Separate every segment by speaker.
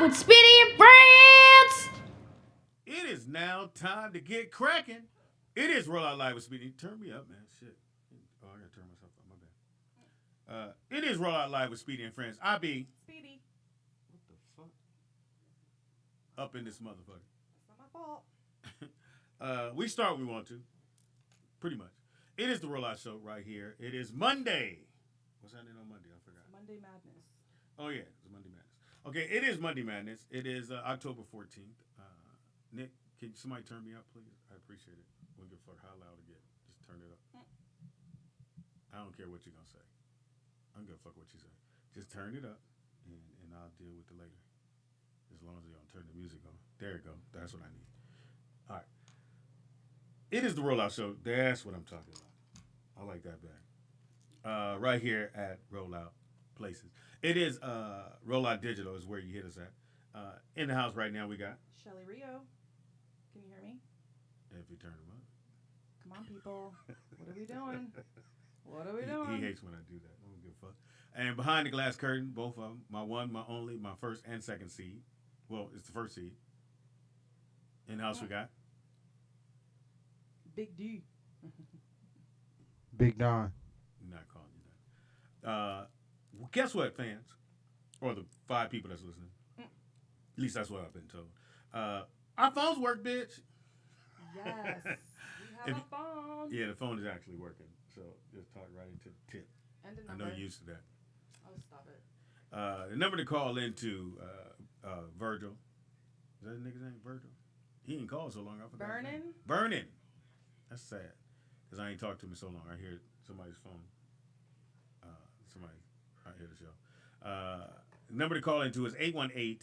Speaker 1: Rollout with Speedy and Friends.
Speaker 2: It is now time to get cracking. It is Rollout Live with Speedy. Turn me up, man. Shit. Oh, I gotta turn myself up. My bad. It is Rollout Live with Speedy and Friends. I be
Speaker 3: Speedy.
Speaker 2: what the fuck up in this motherfucker.
Speaker 3: It's not my fault.
Speaker 2: We start when we want to, pretty much. It is the Rollout Show right here. It is Monday. What's happening on Monday? I forgot.
Speaker 3: Monday Madness.
Speaker 2: Oh yeah, it's Monday Madness. Okay, it is Monday Madness. It is October 14th. Nick, can somebody turn me up, please? I appreciate it. We'll give a fuck how loud it get. Just turn it up. I don't care what you're gonna say. I'm gonna fuck what you say. Just turn it up, and I'll deal with it later. As long as you don't turn the music on. There you go. That's what I need. All right. It is the Rollout Show. That's what I'm talking about. I like that bag. Right here at Rollout Places. It is Rollout Digital is where you hit us at. In the house right now we got.
Speaker 3: Shelly Rio. Can you hear me?
Speaker 2: If you turn them up.
Speaker 3: Come on, people. What are we doing? What are we
Speaker 2: He
Speaker 3: doing?
Speaker 2: hates when I do that. I don't give a fuck. And behind the glass curtain, both of them, my one, my only, my first and second seed. Well, it's the first seed. In the house we got.
Speaker 3: Big D.
Speaker 4: Big Don.
Speaker 2: I'm not calling you that. Well, guess what, fans? Or the 5 people that's listening. At least that's what I've been told. Our phones work, bitch.
Speaker 3: Yes. We have a phone.
Speaker 2: Yeah, the phone is actually working. So just talk right into the tip.
Speaker 3: And a
Speaker 2: I
Speaker 3: number.
Speaker 2: know you're used to that.
Speaker 3: Oh, stop it.
Speaker 2: The number to call into Virgil. Is that the nigga's name? Virgil? He ain't called so long. I forgot.
Speaker 3: Vernon?
Speaker 2: Vernon. That's sad. Because I ain't talked to him in so long. I hear somebody's phone. I hear the show. The number to call into is 818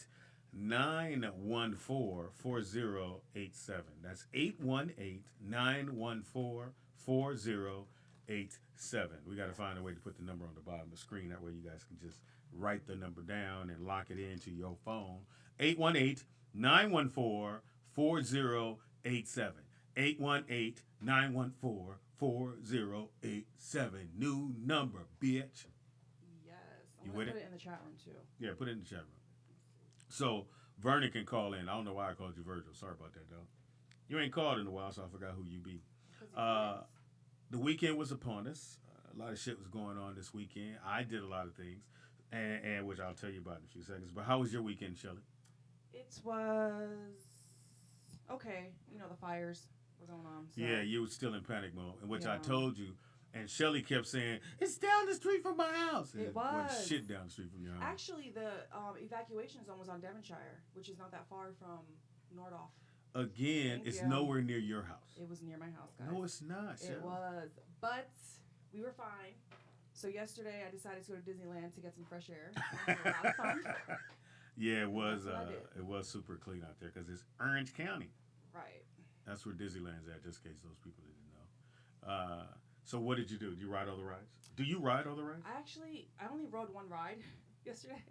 Speaker 2: 914 4087. That's 818 914 4087. We got to find a way to put the number on the bottom of the screen. That way you guys can just write the number down and lock it into your phone. 818 914 4087. 818 914 4087. New number, bitch.
Speaker 3: Yes. I'm
Speaker 2: You
Speaker 3: going
Speaker 2: with
Speaker 3: to put
Speaker 2: it?
Speaker 3: it in the chat room, too.
Speaker 2: Yeah, put it in the chat room. So Vernon can call in. I don't know why I called you Virgil. Sorry about that, though. You ain't called in a while, so I forgot who you be. The weekend was upon us. A lot of shit was going on this weekend. I did a lot of things, and which I'll tell you about in a few seconds. But how was your weekend, Shelly?
Speaker 3: It was okay. You know, the fires were going on. So.
Speaker 2: Yeah, you were still in panic mode, in which I
Speaker 3: Yeah.
Speaker 2: told you. And Shelly kept saying, "It's down the street from my house." And
Speaker 3: It
Speaker 2: wasn't
Speaker 3: was.
Speaker 2: shit down the street from your house.
Speaker 3: Actually, the evacuation zone was on Devonshire, which is not that far from Nordhoff.
Speaker 2: Again,
Speaker 3: Thank
Speaker 2: it's
Speaker 3: you.
Speaker 2: nowhere near your house.
Speaker 3: It was near my house, guys.
Speaker 2: No, it's not.
Speaker 3: It
Speaker 2: Shelly.
Speaker 3: was, but we were fine. So yesterday, I decided to go to Disneyland to get some fresh air. It was a lot of fun.
Speaker 2: Yeah, it was.
Speaker 3: That's what I did.
Speaker 2: It was super clean out there because it's Orange County.
Speaker 3: Right.
Speaker 2: That's where Disneyland's at. Just in case those people didn't know. So what did you do? Did you ride all the rides? Do you ride all the rides?
Speaker 3: I only rode one ride yesterday.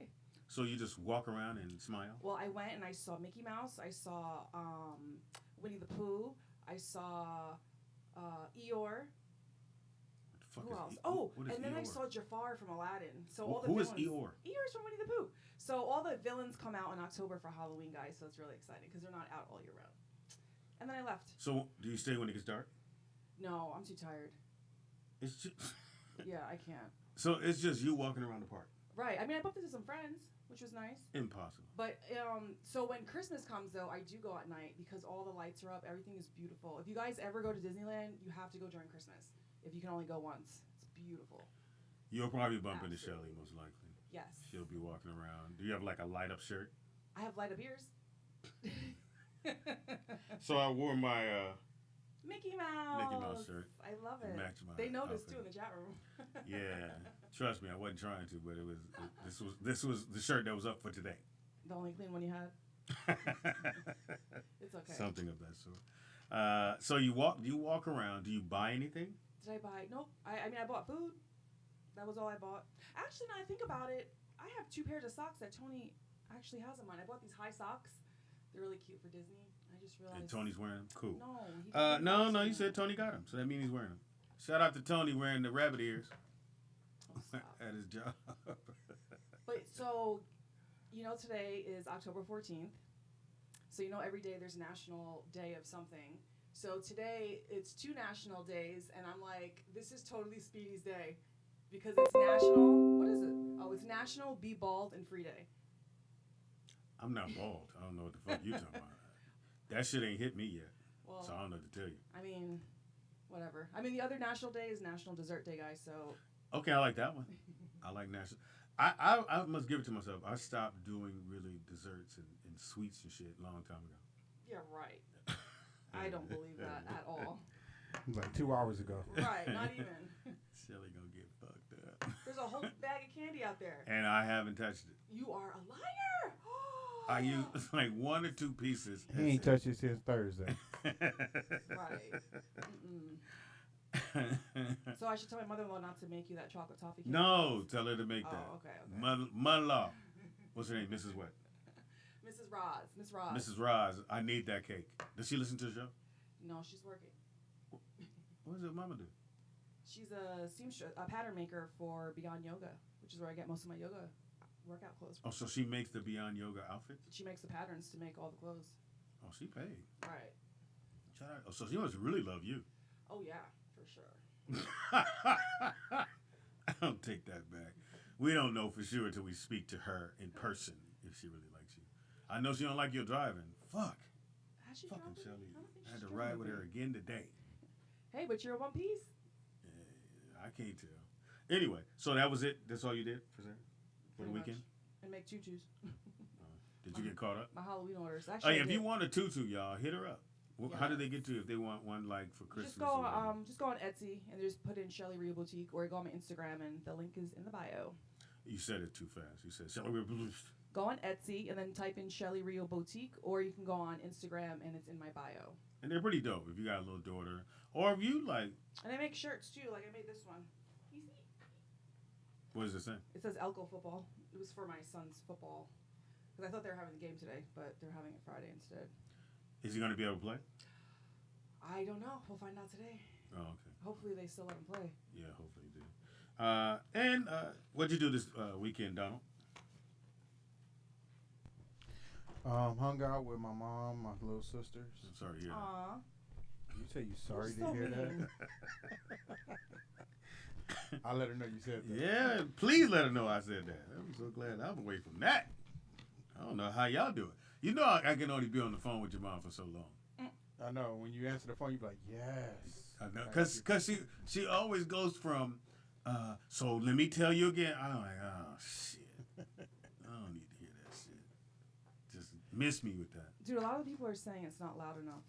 Speaker 2: So you just walk around and smile?
Speaker 3: Well, I went and I saw Mickey Mouse. I saw Winnie the Pooh. I saw Eeyore.
Speaker 2: What the fuck
Speaker 3: Who
Speaker 2: is
Speaker 3: else?
Speaker 2: what is
Speaker 3: and then I
Speaker 2: Eeyore?
Speaker 3: saw Jafar from Aladdin. So all the
Speaker 2: Who is
Speaker 3: villains.
Speaker 2: Eeyore?
Speaker 3: Eeyore's from Winnie the Pooh. So all the villains come out in October for Halloween, guys. So it's really exciting because they're not out all year round. And then I left.
Speaker 2: So do you stay when it gets dark?
Speaker 3: No, I'm too tired.
Speaker 2: It's just
Speaker 3: Yeah, I can't.
Speaker 2: so it's just you walking around the park.
Speaker 3: Right. I mean, I bumped into some friends, which was nice.
Speaker 2: Impossible.
Speaker 3: But so when Christmas comes, though, I do go at night because all the lights are up. Everything is beautiful. If you guys ever go to Disneyland, you have to go during Christmas. If you can only go once, it's beautiful.
Speaker 2: You'll probably bump into
Speaker 3: Absolutely.
Speaker 2: Shelly most likely.
Speaker 3: Yes.
Speaker 2: She'll be walking around. Do you have like a light up shirt?
Speaker 3: I have light up ears.
Speaker 2: So I wore my
Speaker 3: Mickey Mouse.
Speaker 2: shirt.
Speaker 3: I love it.
Speaker 2: match my
Speaker 3: They noticed too
Speaker 2: outfit.
Speaker 3: in the chat room.
Speaker 2: Yeah, trust me, I wasn't trying to, but this was the shirt that was up for today.
Speaker 3: The only clean one you had. It's okay.
Speaker 2: Something of that sort. So you walk around. Do you buy anything?
Speaker 3: Did I buy? Nope. I mean, I bought food. That was all I bought. Actually, now I think about it, I have 2 pairs of socks that Tony actually has on mine. I bought these high socks. They're really cute for Disney. I just realized.
Speaker 2: And Tony's wearing them. Cool.
Speaker 3: No. He didn't
Speaker 2: No.
Speaker 3: ask
Speaker 2: You
Speaker 3: me.
Speaker 2: said Tony got them, so that means he's wearing them. Shout out to Tony wearing the rabbit ears
Speaker 3: Oh, stop.
Speaker 2: at his job.
Speaker 3: But so You know, today is October 14th. So, you know, every day there's National Day of something. So today it's two national days, and I'm like, this is totally Speedy's day because it's national. What is it? Oh, it's National Be Bald and Free Day.
Speaker 2: I'm not bald. I don't know what the fuck you talking about. That shit ain't hit me yet,
Speaker 3: Well,
Speaker 2: so I don't know what to tell you.
Speaker 3: I mean, whatever. I mean, the other national day is National Dessert Day, guys. So
Speaker 2: Okay, I like that one. I like national. I must give it to myself. I stopped doing really desserts and sweets and shit a long time ago.
Speaker 3: yeah, right. I don't believe that at all.
Speaker 4: Like 2 hours ago.
Speaker 3: Right, not even.
Speaker 2: Shelly gonna get fucked up.
Speaker 3: There's a whole bag of candy out there.
Speaker 2: And I haven't touched it.
Speaker 3: You are a liar.
Speaker 2: I used like 1 or 2 pieces.
Speaker 4: He ain't touched it since Thursday.
Speaker 3: Right. So I should tell my mother-in-law not to make you that chocolate toffee cake.
Speaker 2: No, tell her to make that.
Speaker 3: Oh, okay.
Speaker 2: Mother-in-law. What's her name? Mrs. What?
Speaker 3: Mrs. Roz. Miss Roz.
Speaker 2: Mrs. Roz. I need that cake. Does she listen to the show?
Speaker 3: No, she's working.
Speaker 2: What does her mama do?
Speaker 3: She's a seamstress, a pattern maker for Beyond Yoga, which is where I get most of my yoga workout clothes from.
Speaker 2: Oh, so she makes the Beyond Yoga outfits?
Speaker 3: She makes the patterns to make all the clothes.
Speaker 2: Oh, she paid.
Speaker 3: Right.
Speaker 2: Shout out. Oh, so she must really love you.
Speaker 3: Oh yeah, for sure.
Speaker 2: I don't take that back. We don't know for sure until we speak to her in person if she really likes you. I know she don't like your driving. Fuck.
Speaker 3: Has she
Speaker 2: Fucking
Speaker 3: drove with me?
Speaker 2: Shelly.
Speaker 3: I don't think
Speaker 2: I had
Speaker 3: she's
Speaker 2: to
Speaker 3: driven
Speaker 2: ride with her
Speaker 3: me.
Speaker 2: again today.
Speaker 3: Hey, but you're a one piece.
Speaker 2: Yeah, I can't tell. Anyway, so that was it. That's all you did for Saturday? For the
Speaker 3: Pretty
Speaker 2: weekend?
Speaker 3: much. And make tutus.
Speaker 2: Did you get caught up?
Speaker 3: My Halloween orders.
Speaker 2: Oh,
Speaker 3: Actually,
Speaker 2: yeah,
Speaker 3: I
Speaker 2: if
Speaker 3: did.
Speaker 2: you want a tutu, y'all, hit her up. How do
Speaker 3: Yeah.
Speaker 2: they get to you if they want one like for Christmas?
Speaker 3: Just go on Etsy and just put in Shelly Rio Boutique, or go on my Instagram and the link is in the bio.
Speaker 2: You said it too fast. You said Shelly.
Speaker 3: Go on Etsy and then type in Shelly Rio Boutique, or you can go on Instagram and it's in my bio.
Speaker 2: And they're pretty dope if you got a little daughter, or if you like.
Speaker 3: And I make shirts too. Like I made this one.
Speaker 2: What does it say?
Speaker 3: It says Elko football. It was for my son's football because I thought they were having the game today, but they're having it Friday instead.
Speaker 2: Is he going to be able to play?
Speaker 3: I don't know. We'll find out today.
Speaker 2: Oh, okay.
Speaker 3: Hopefully they still let him play.
Speaker 2: Yeah, hopefully he do. And what'd you do this weekend, Donald?
Speaker 4: Hung out with my mom, my little sisters.
Speaker 2: I'm sorry to hear that.
Speaker 3: Aw.
Speaker 4: You say you sorry
Speaker 3: You're
Speaker 4: to hear
Speaker 3: so mean.
Speaker 4: that? I let her know you said that.
Speaker 2: Yeah, please let her know I said that. I'm so glad I'm away from that. I don't know how y'all do it. You know I can only be on the phone with your mom for so long.
Speaker 4: I know. When you answer the phone, you be like, yes.
Speaker 2: I know, cause she always goes from, so let me tell you again. I'm like, oh shit, I don't need to hear that shit. Just miss me with that.
Speaker 3: Dude, a lot of people are saying it's not loud enough.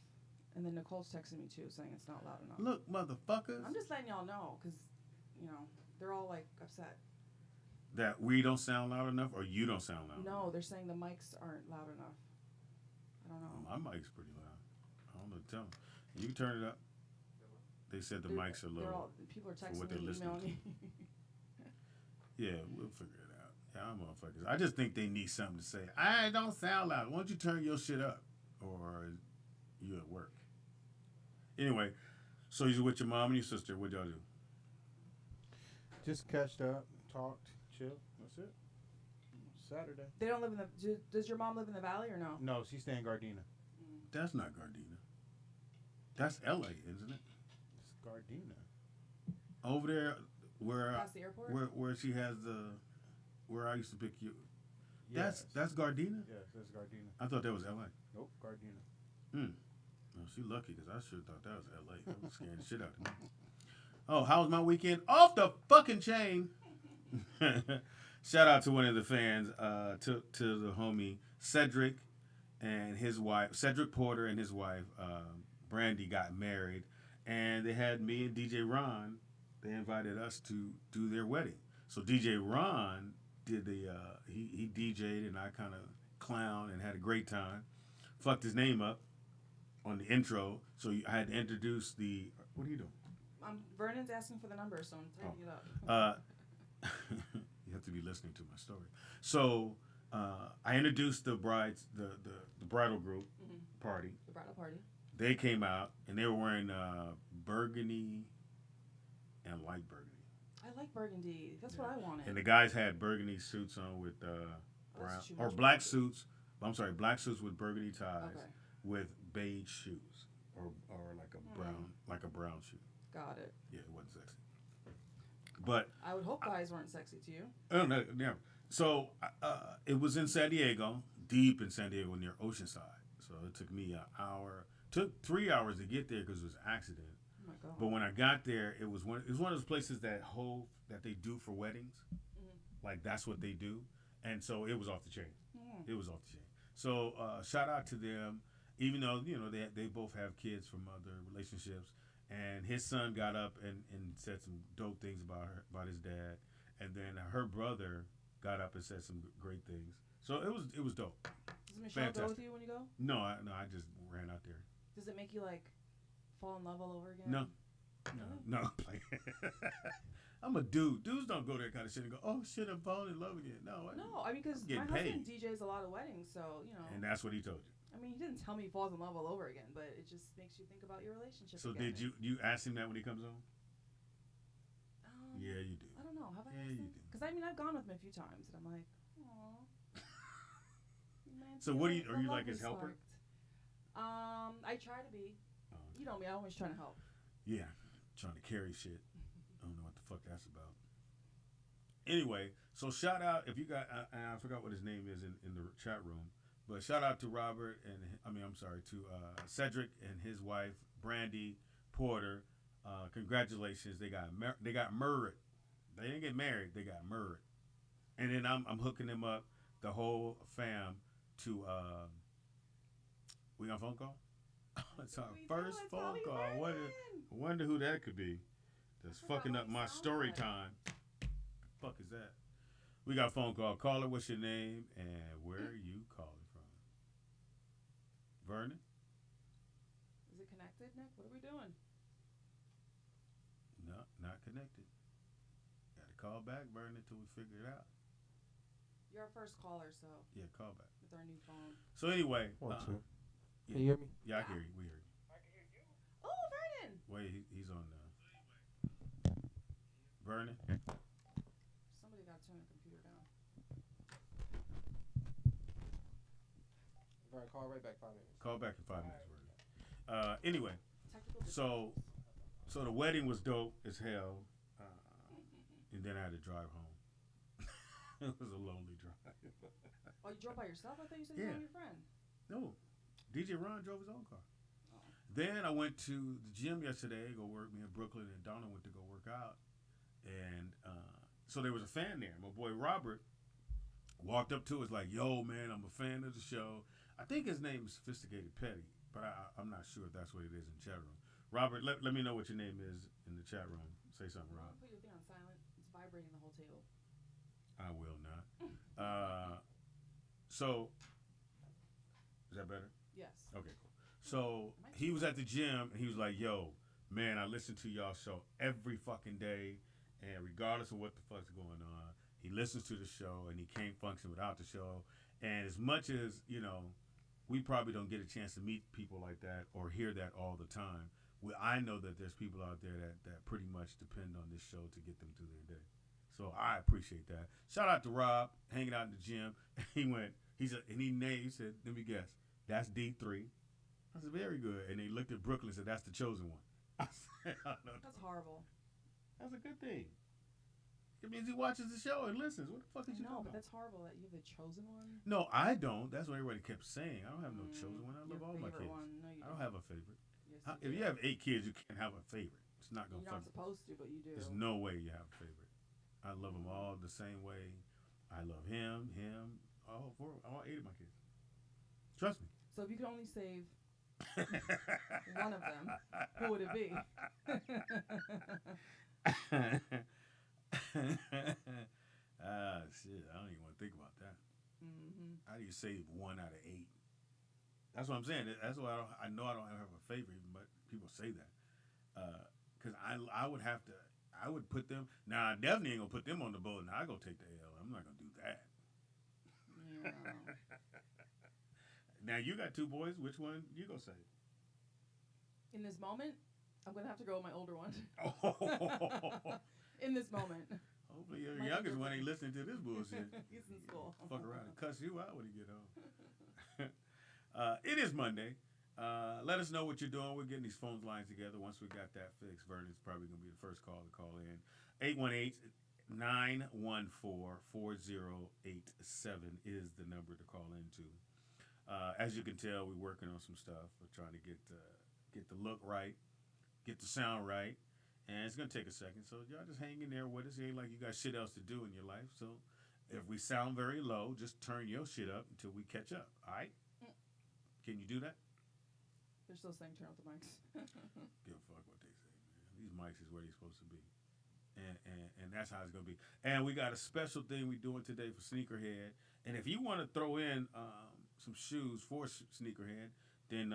Speaker 3: And then Nicole's texting me too, saying it's not loud enough.
Speaker 2: Look, motherfuckers,
Speaker 3: I'm just letting y'all know, because, you know, they're all like upset.
Speaker 2: that we don't sound loud enough, or you don't sound loud enough.
Speaker 3: No, they're saying the mics aren't loud enough. I don't know.
Speaker 2: My mic's pretty loud. I don't know. Tell them. You can turn it up. They said the mics are low.
Speaker 3: People are
Speaker 2: for what
Speaker 3: texting
Speaker 2: they're
Speaker 3: me,
Speaker 2: listening
Speaker 3: emailing me.
Speaker 2: Yeah, we'll figure it out. Yeah, motherfuckers. I just think they need something to say. I don't sound loud. Why don't you turn your shit up? Or you at work? Anyway, so you're with your mom and your sister. What y'all do?
Speaker 4: Just catched up, talked, chilled. That's it. Saturday.
Speaker 3: They don't live in the. Does your mom live in the valley or no?
Speaker 4: No, she's staying in Gardena.
Speaker 2: That's not Gardena. That's L.A., isn't it?
Speaker 4: It's Gardena.
Speaker 2: Over there, where
Speaker 3: Past the airport?
Speaker 2: where she has where I used to pick you.
Speaker 4: Yes.
Speaker 2: That's Gardena.
Speaker 4: Yes, that's Gardena.
Speaker 2: I thought that was L.A.
Speaker 4: Nope, Gardena.
Speaker 2: Well, she lucky because I sure thought that was L.A. That was scaring the shit out of me. Oh, how was my weekend? Off the fucking chain. Shout out to one of the fans, to the homie Cedric and his wife, Cedric Porter and his wife, Brandy, got married, and they had me and DJ Ron. They invited us to do their wedding. So DJ Ron did he DJ'd, and I kind of clowned and had a great time. Fucked his name up on the intro, so I had to introduce the. What are you doing?
Speaker 3: Vernon's asking for the number, so I'm typing it up.
Speaker 2: You have to be listening to my story. So I introduced the brides, the bridal group party.
Speaker 3: The bridal party.
Speaker 2: They came out and they were wearing burgundy and light burgundy.
Speaker 3: I like burgundy. That's what I wanted.
Speaker 2: And the guys had burgundy suits on with brown
Speaker 3: too
Speaker 2: or
Speaker 3: much
Speaker 2: black
Speaker 3: burgundy.
Speaker 2: suits. I'm sorry, black suits with burgundy ties
Speaker 3: Okay.
Speaker 2: with beige shoes or like a brown shoe.
Speaker 3: Got it.
Speaker 2: Yeah, it wasn't sexy. But
Speaker 3: I would hope guys weren't sexy to you.
Speaker 2: oh no, never. So it was in San Diego, deep in San Diego near Oceanside. So it took me an hour, took 3 hours to get there because it was an accident.
Speaker 3: Oh my god.
Speaker 2: But when I got there, it was one of those places that they do for weddings. Like that's what they do, and so it was off the chain. It was off the chain. So shout out to them, even though they both have kids from other relationships, and his son got up and said some dope things about his dad, and then her brother got up and said some great things. So it was dope.
Speaker 3: Does Michelle go
Speaker 2: Fantastic.
Speaker 3: with you when you go?
Speaker 2: No, I just ran out there.
Speaker 3: Does it make you like fall in love all over again?
Speaker 2: No. No. I'm a dude. Dudes don't go there kind of shit and go, oh shit, I'm falling in love again. No.
Speaker 3: No, I mean, because my husband DJs a lot of weddings, so
Speaker 2: And that's what he told you.
Speaker 3: I mean, he didn't tell me he falls in love all over again, but it just makes you think about your relationship.
Speaker 2: So
Speaker 3: again.
Speaker 2: did you ask him that when he comes home? Yeah, you do.
Speaker 3: I don't know. Have I
Speaker 2: Yeah,
Speaker 3: asked
Speaker 2: you
Speaker 3: him?
Speaker 2: do.
Speaker 3: Because I mean, I've gone with him a few times, and I'm like, aw.
Speaker 2: So what are you like his helper?
Speaker 3: I try to be. You know me. I'm always trying to help.
Speaker 2: Yeah, trying to carry shit. I don't know what the fuck that's about. Anyway, so shout out if you got I forgot what his name is in the chat room, but shout out to Robert and to Cedric and his wife Brandy Porter. Congratulations, they got married. They didn't get married, they got married. And then I'm hooking them up, the whole fam, to we on phone call. It's our first phone call. I wonder who that could be. That's fucking up my story time. Fuck is that? We got a phone call. Caller, what's your name and where are you calling from? Vernon?
Speaker 3: Is it connected, Nick? What are we doing?
Speaker 2: No, not connected. Got to call back, Vernon, until we figure it out.
Speaker 3: You're our first caller, so.
Speaker 2: Yeah, call back.
Speaker 3: With our new phone.
Speaker 2: So anyway.
Speaker 4: Can you hear me?
Speaker 2: Yeah, I hear you. We hear you.
Speaker 3: I can hear you. Oh, Vernon!
Speaker 2: Wait, he's on Vernon?
Speaker 3: Somebody got to turn the computer down.
Speaker 4: All right, call right back 5 minutes.
Speaker 2: Call back in 5 minutes, Vernon. Anyway,
Speaker 3: Technical
Speaker 2: so the wedding was dope as hell, and then I had to drive home. It was a lonely drive.
Speaker 3: Oh, you drove by yourself? I thought you said you were with your friend.
Speaker 2: No, DJ Ron drove his own car.
Speaker 3: Oh.
Speaker 2: Then I went to the gym yesterday, go work. Me in Brooklyn and Donna went to go work out, and so there was a fan there. My boy Robert walked up to us like, "Yo, man, I'm a fan of the show." I think his name is Sophisticated Petty, but I'm not sure if that's what it is in the chat room. Robert, let me know what your name is in the chat room. Say something, Rob.
Speaker 3: Put your thing on silent. It's vibrating the whole table.
Speaker 2: I will not. So, is that better?
Speaker 3: Yes.
Speaker 2: Okay, cool. So he was at the gym and he was like, "Yo, man, I listen to y'all show every fucking day, and regardless of what the fuck's going on, he listens to the show and he can't function without the show. And as much as we probably don't get a chance to meet people like that or hear that all the time. I know that there's people out there that pretty much depend on this show to get them through their day. So I appreciate that. Shout out to Rob, hanging out in the gym. He said, let me guess, that's D3. I said, very good. And he looked at Brooklyn and said, that's the chosen one. I said,
Speaker 3: That's horrible.
Speaker 2: That's a good thing. It means he watches the show and listens. What the fuck is you talking
Speaker 3: but
Speaker 2: about?
Speaker 3: that's horrible that you're the chosen one.
Speaker 2: No, I don't. That's what everybody kept saying. I don't have no chosen one. I love all my kids.
Speaker 3: One. No, you
Speaker 2: I don't have a favorite.
Speaker 3: Yes,
Speaker 2: If you have 8 kids, you can't have a favorite. It's not going to
Speaker 3: You're
Speaker 2: fuck.
Speaker 3: not supposed to, but you do.
Speaker 2: There's no way you have a favorite. I love them all the same way. I love him, all 8 of my kids. Trust me.
Speaker 3: So if you could only save one of them, who would it be?
Speaker 2: Shit. I don't even want to think about that.
Speaker 3: Mm-hmm.
Speaker 2: How do you save 1 out of 8? That's what I'm saying. That's why I know I don't have a favorite, but people say that. Because I would have to, I would put them, now I definitely ain't going to put them on the boat and I go take the L. I'm not going to do that.
Speaker 3: Yeah.
Speaker 2: Now you got 2 boys. Which one you going to save?
Speaker 3: In this moment, I'm going to have to go with my older one.
Speaker 2: Oh.
Speaker 3: In this moment.
Speaker 2: Hopefully your
Speaker 3: Might be
Speaker 2: youngest one
Speaker 3: different.
Speaker 2: ain't listening to this bullshit.
Speaker 3: He's in school.
Speaker 2: Fuck around and cuss you out when you get home. It is Monday. Let us know what you're doing. We're getting these phone lines together. Once we got that fixed, Vernon's probably going to be the first call to call in. 818-914-4087 is the number to call into. As you can tell, we're working on some stuff. We're trying to get the look right, get the sound right, and it's gonna take a second. So y'all just hang in there with us. It ain't like you got shit else to do in your life. So if we sound very low, just turn your shit up until we catch up. All right? Can you do that?
Speaker 3: They're still saying turn off the mics.
Speaker 2: Give a fuck what they say, man. These mics is where they're supposed to be. And that's how it's going to be. And we got a special thing we're doing today for Sneakerhead. And if you want to throw in some shoes for Sneakerhead, then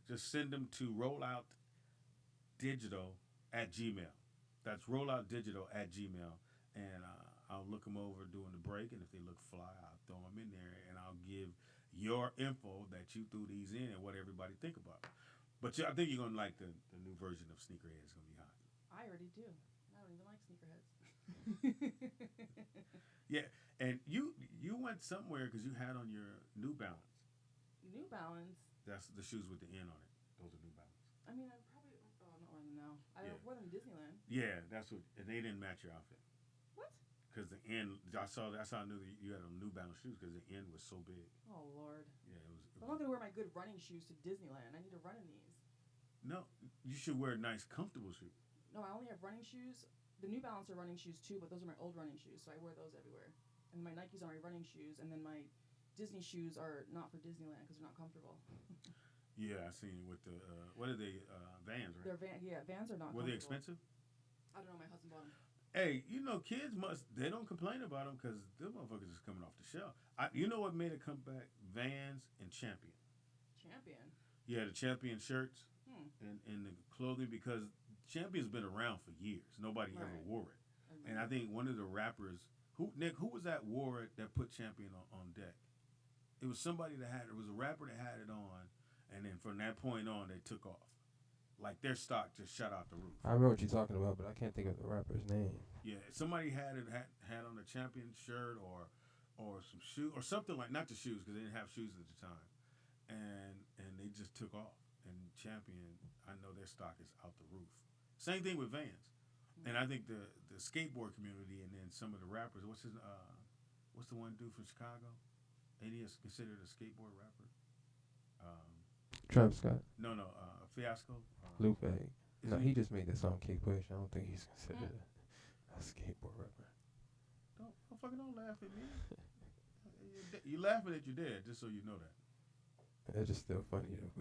Speaker 2: just send them to rolloutdigital@gmail. That's rolloutdigital@gmail. And I'll look them over during the break. And if they look fly, I'll throw them in there. And I'll give your info that you threw these in and what everybody think about it. But I think you're going to like the new version of Sneakerhead. It's going to be hot.
Speaker 3: I already do. I don't even like sneakerheads.
Speaker 2: Yeah, and you went somewhere because you had on your New Balance.
Speaker 3: New Balance.
Speaker 2: That's the shoes with the N on it. Those are New Balance.
Speaker 3: I mean, I'm probably. Oh, I'm not wearing them now. I
Speaker 2: Yeah.
Speaker 3: wore them in Disneyland.
Speaker 2: Yeah, that's what. And they didn't match your outfit.
Speaker 3: What?
Speaker 2: Because the N, I saw. That's how I knew that you had on New Balance shoes because the N was so big.
Speaker 3: Oh Lord.
Speaker 2: Yeah, it was.
Speaker 3: I'm not gonna wear my good running shoes to Disneyland. I need to run in these.
Speaker 2: No, you should wear nice, comfortable shoes.
Speaker 3: No, I only have running shoes. The New Balance are running shoes too, but those are my old running shoes, so I wear those everywhere. And my Nikes are my running shoes, and then my Disney shoes are not for Disneyland because they're not comfortable.
Speaker 2: Yeah, I seen it with the what are they Vans, right?
Speaker 3: They're Vans are not.
Speaker 2: Were they
Speaker 3: comfortable.
Speaker 2: expensive?
Speaker 3: I don't know. My husband bought them.
Speaker 2: Hey, kids they don't complain about them because them motherfuckers is coming off the shelf. You know what made it come back? Vans and Champion.
Speaker 3: Champion.
Speaker 2: Yeah, the Champion shirts
Speaker 3: Hmm.
Speaker 2: and the clothing because Champion's been around for years. Nobody ever
Speaker 3: Right.
Speaker 2: wore it. And I think one of the rappers, who was that wore it that put Champion on deck? It was somebody that had it. It was a rapper that had it on, and then from that point on, they took off. Like their stock just shot out the roof.
Speaker 5: I remember what you're talking about, but I can't think of the rapper's name.
Speaker 2: Yeah, somebody had on a Champion shirt or some shoe or something like not the shoes because they didn't have shoes at the time, and they just took off. And Champion, I know their stock is out the roof. Same thing with Vans, and I think the skateboard community and then some of the rappers. What's the one dude from Chicago? Ain't he considered a skateboard rapper?
Speaker 5: Travis Scott,
Speaker 2: Fiasco.
Speaker 5: Lupe. No,
Speaker 2: he
Speaker 5: he just made the song Kick Push. I don't think he's considered a skateboard rapper.
Speaker 2: don't laugh at me. You're laughing at your dad, just so you know that.
Speaker 5: It's just still funny though.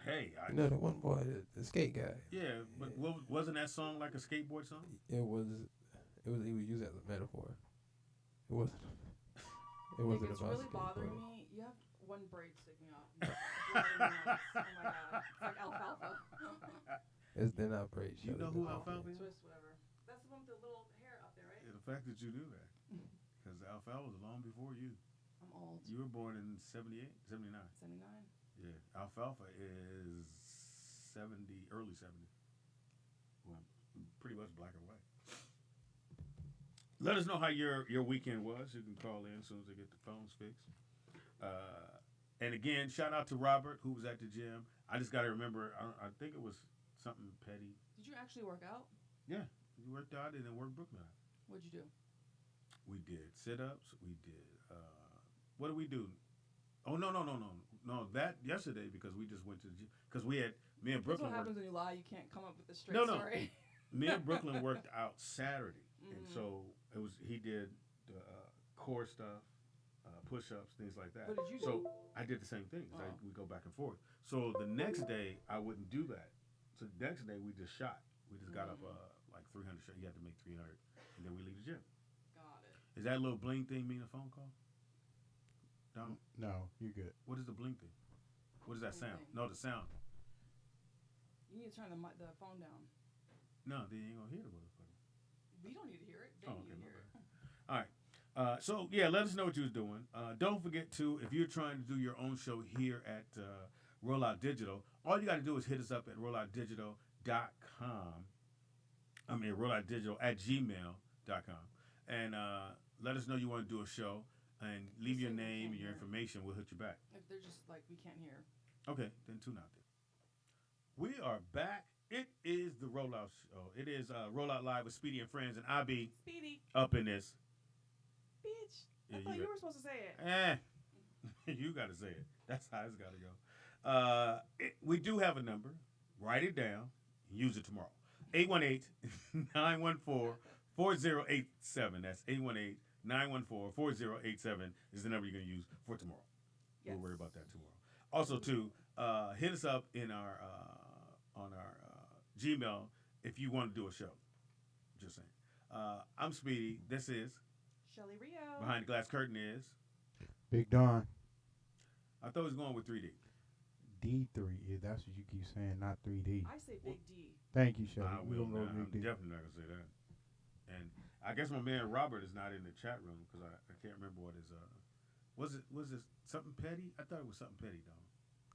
Speaker 2: Hey,
Speaker 5: You know the one boy, the skate guy.
Speaker 2: yeah, but wasn't that song like a skateboard song?
Speaker 5: It was. He was used as a metaphor. It wasn't. It
Speaker 3: Nick,
Speaker 5: wasn't
Speaker 3: it's
Speaker 5: about
Speaker 3: really bothering
Speaker 5: skateboarding.
Speaker 3: me. You have one braid sticking out. It's driving me nuts. Oh my god. It's like alfalfa.
Speaker 5: They're not braids.
Speaker 2: You know
Speaker 5: Shelley,
Speaker 2: who
Speaker 5: they're
Speaker 2: Alfalfa
Speaker 5: braids.
Speaker 2: is?
Speaker 3: Twist, whatever. That's the one with the little hair up there, right?
Speaker 2: Yeah, the fact that you knew that, because Alfalfa was long before you.
Speaker 3: I'm old.
Speaker 2: You were born in 78, 79.
Speaker 3: 79.
Speaker 2: Yeah, Alfalfa is 70, early 70. Well, pretty much black and white. Let us know how your weekend was. You can call in as soon as they get the phones fixed. And again, shout out to Robert who was at the gym. I just got to remember. I think it was something petty.
Speaker 3: Did you actually work out?
Speaker 2: Yeah, we worked out and then worked Brooklyn out.
Speaker 3: What'd you do?
Speaker 2: We did sit-ups. We did. What did we do? Oh no! That yesterday because we just went to the gym because me and
Speaker 3: That's
Speaker 2: Brooklyn.
Speaker 3: what happens
Speaker 2: Worked,
Speaker 3: when you lie. You can't come up with a straight
Speaker 2: No.
Speaker 3: story.
Speaker 2: me and Brooklyn worked out Saturday, and
Speaker 3: Mhm.
Speaker 2: so he did the core stuff, push-ups, things like that.
Speaker 3: What did you do?
Speaker 2: So I did the same thing.
Speaker 3: Oh.
Speaker 2: We go back and forth. So the next day I wouldn't do that. So the next day we just shot. We just got up like 300 shots. You had to make 300, and then we leave the gym.
Speaker 3: Got it.
Speaker 2: Is that little bling thing mean a phone call? Dom?
Speaker 4: No, you good.
Speaker 2: What is the bling thing? What does that
Speaker 3: Bling
Speaker 2: sound?
Speaker 3: thing.
Speaker 2: No, the sound.
Speaker 3: You need to turn the phone down.
Speaker 2: No, they ain't gonna hear the motherfucker.
Speaker 3: We don't need to hear it. They
Speaker 2: Oh,
Speaker 3: need
Speaker 2: okay,
Speaker 3: to
Speaker 2: my
Speaker 3: hear it.
Speaker 2: All right. So yeah, let us know what you was doing. Don't forget to, if you're trying to do your own show here at Rollout Digital, all you got to do is hit us up at rolloutdigital.com. I mean, rolloutdigital@gmail.com. And let us know you want to do a show and leave
Speaker 3: Just
Speaker 2: your
Speaker 3: say we
Speaker 2: name
Speaker 3: can't
Speaker 2: and your
Speaker 3: hear.
Speaker 2: information. We'll hit you back.
Speaker 3: If they're just like we can't hear.
Speaker 2: Okay, then tune out there. We are back. It is the Rollout Show. It is Rollout Live with Speedy and Friends, and I be
Speaker 3: Speedy,
Speaker 2: up in this.
Speaker 3: bitch.
Speaker 2: Yeah,
Speaker 3: I thought you were supposed to say it.
Speaker 2: You got to say it. That's how it's got to go. We do have a number. Write it down. Use it tomorrow. 818-914-4087. That's 818-914-4087 is the number you're going to use for tomorrow.
Speaker 3: Yes.
Speaker 2: We'll worry about that tomorrow. Also, too, hit us up in our on our Gmail if you want to do a show. Just saying. I'm Speedy. This is
Speaker 3: Shelly Rio.
Speaker 2: Behind the Glass Curtain is.
Speaker 4: Big Don.
Speaker 2: I thought it was going with 3D.
Speaker 4: D3. Yeah, that's what you keep saying, not 3D.
Speaker 3: I say Big D.
Speaker 4: Thank you, Shelly.
Speaker 2: I
Speaker 4: We
Speaker 2: will
Speaker 4: don't go
Speaker 2: not. I'm
Speaker 4: Big D.
Speaker 2: definitely not going to say that. And I guess my man Robert is not in the chat room because I can't remember what his was it something petty? I thought it was something petty, though.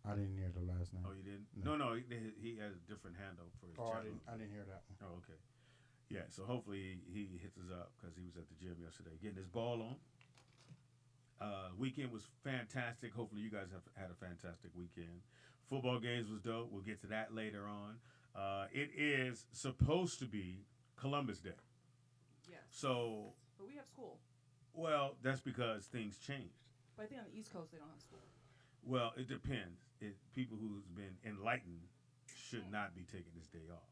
Speaker 4: I didn't hear the last name.
Speaker 2: Oh, you didn't?
Speaker 4: No.
Speaker 2: No, he has a different handle for his chat room.
Speaker 4: I didn't hear that one.
Speaker 2: Oh, okay. Yeah, so hopefully he hits us up because he was at the gym yesterday getting his ball on. Weekend was fantastic. Hopefully you guys have had a fantastic weekend. Football games was dope. We'll get to that later on. It is supposed to be Columbus Day.
Speaker 3: Yes.
Speaker 2: So,
Speaker 3: But we have school.
Speaker 2: well, that's because things changed.
Speaker 3: But I think on the East Coast they don't have school.
Speaker 2: Well, it depends. People who's been enlightened should not be taking this day off.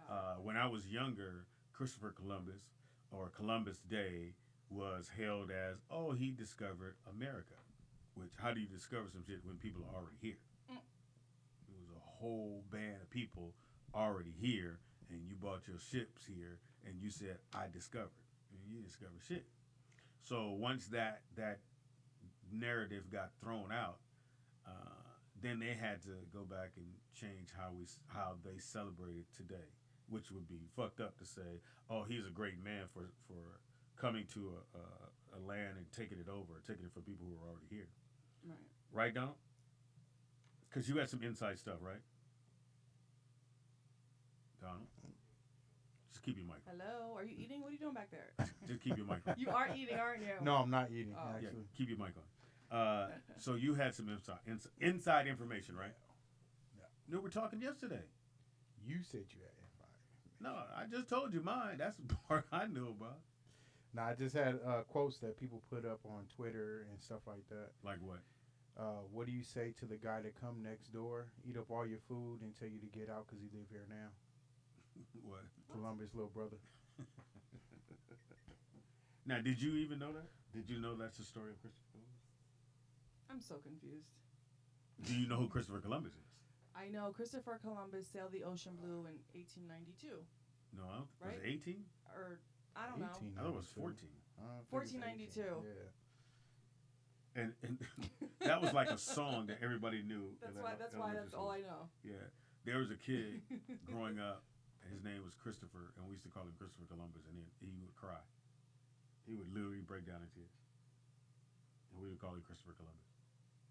Speaker 3: Got it.
Speaker 2: When I was younger, Christopher Columbus or Columbus Day was hailed as, oh, he discovered America. Which, how do you discover some shit when people are already here? It was a whole band of people already here, and you bought your ships here, and you said, I discovered. And you discovered shit. So once that narrative got thrown out, then they had to go back and change how they celebrated today, which would be fucked up to say, oh, he's a great man for coming to a land and taking it over, taking it from people who are already here.
Speaker 3: Right.
Speaker 2: Right, Donald? Because you had some inside stuff, right? Donald? Just keep your mic on.
Speaker 3: Hello. Are you eating? What are you doing back there?
Speaker 2: Just keep your mic on.
Speaker 3: You are eating, aren't you?
Speaker 4: No, I'm not eating,
Speaker 3: Oh.
Speaker 2: Yeah,
Speaker 4: actually.
Speaker 2: keep your mic on. So you had some inside information, right?
Speaker 4: Yeah.
Speaker 2: No, we were talking yesterday.
Speaker 4: You said you had info.
Speaker 2: No, I just told you mine. That's the part I knew about.
Speaker 4: No, I just had quotes that people put up on Twitter and stuff like that.
Speaker 2: Like what?
Speaker 4: What do you say to the guy that come next door, eat up all your food, and tell you to get out because he live here now?
Speaker 2: What?
Speaker 4: Columbus' little brother.
Speaker 2: Now, did you even know that? Did you know that's the story of Christopher Columbus?
Speaker 3: I'm so confused.
Speaker 2: Do you know who Christopher Columbus is?
Speaker 3: I know Christopher Columbus sailed the ocean blue in 1892.
Speaker 2: No, was
Speaker 3: Right?
Speaker 2: it 18?
Speaker 3: Or, I don't know.
Speaker 4: 1892.
Speaker 2: I thought it was 14.
Speaker 4: I think it's
Speaker 3: 1492.
Speaker 4: 18. Yeah.
Speaker 2: And that was like a song that everybody knew.
Speaker 3: That's
Speaker 2: in
Speaker 3: why. That's why.
Speaker 2: elementary
Speaker 3: That's all
Speaker 2: school.
Speaker 3: I know.
Speaker 2: Yeah. There was a kid growing up. His name was Christopher, and we used to call him Christopher Columbus, and he would cry. He would literally break down in tears. And we would call him Christopher Columbus.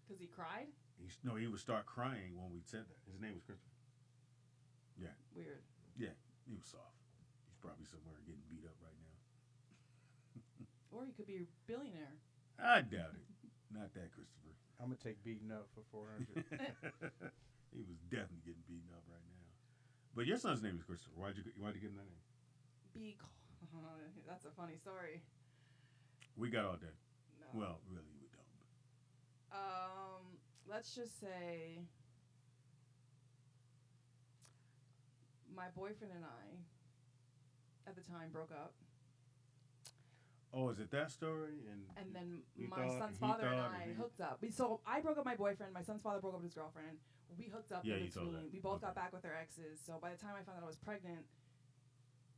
Speaker 3: Because he cried?
Speaker 2: He would start crying when we said that. His name was Christopher. Yeah.
Speaker 3: Weird.
Speaker 2: Yeah, he was soft. He's probably somewhere getting beat up right now.
Speaker 3: Or he could be a billionaire.
Speaker 2: I doubt it. Not that Christopher.
Speaker 4: I'm going to take beating up for 400.
Speaker 2: He was definitely getting beaten up right now. But your son's name is Christopher. Why'd you give him that name?
Speaker 3: That's a funny story.
Speaker 2: We got all day.
Speaker 3: No.
Speaker 2: Well, really, we don't.
Speaker 3: Let's just say my boyfriend and I, at the time, broke up.
Speaker 2: Oh, is it that story?
Speaker 3: And then
Speaker 2: he
Speaker 3: my
Speaker 2: thought-
Speaker 3: son's
Speaker 2: he
Speaker 3: father and
Speaker 2: thought
Speaker 3: I
Speaker 2: he-
Speaker 3: hooked up. So I broke up with my boyfriend. My son's father broke up with his girlfriend. We hooked up
Speaker 2: Yeah,
Speaker 3: in
Speaker 2: you told
Speaker 3: between.
Speaker 2: that.
Speaker 3: We both got
Speaker 2: Okay.
Speaker 3: back with our exes. So by the time I found out I was pregnant,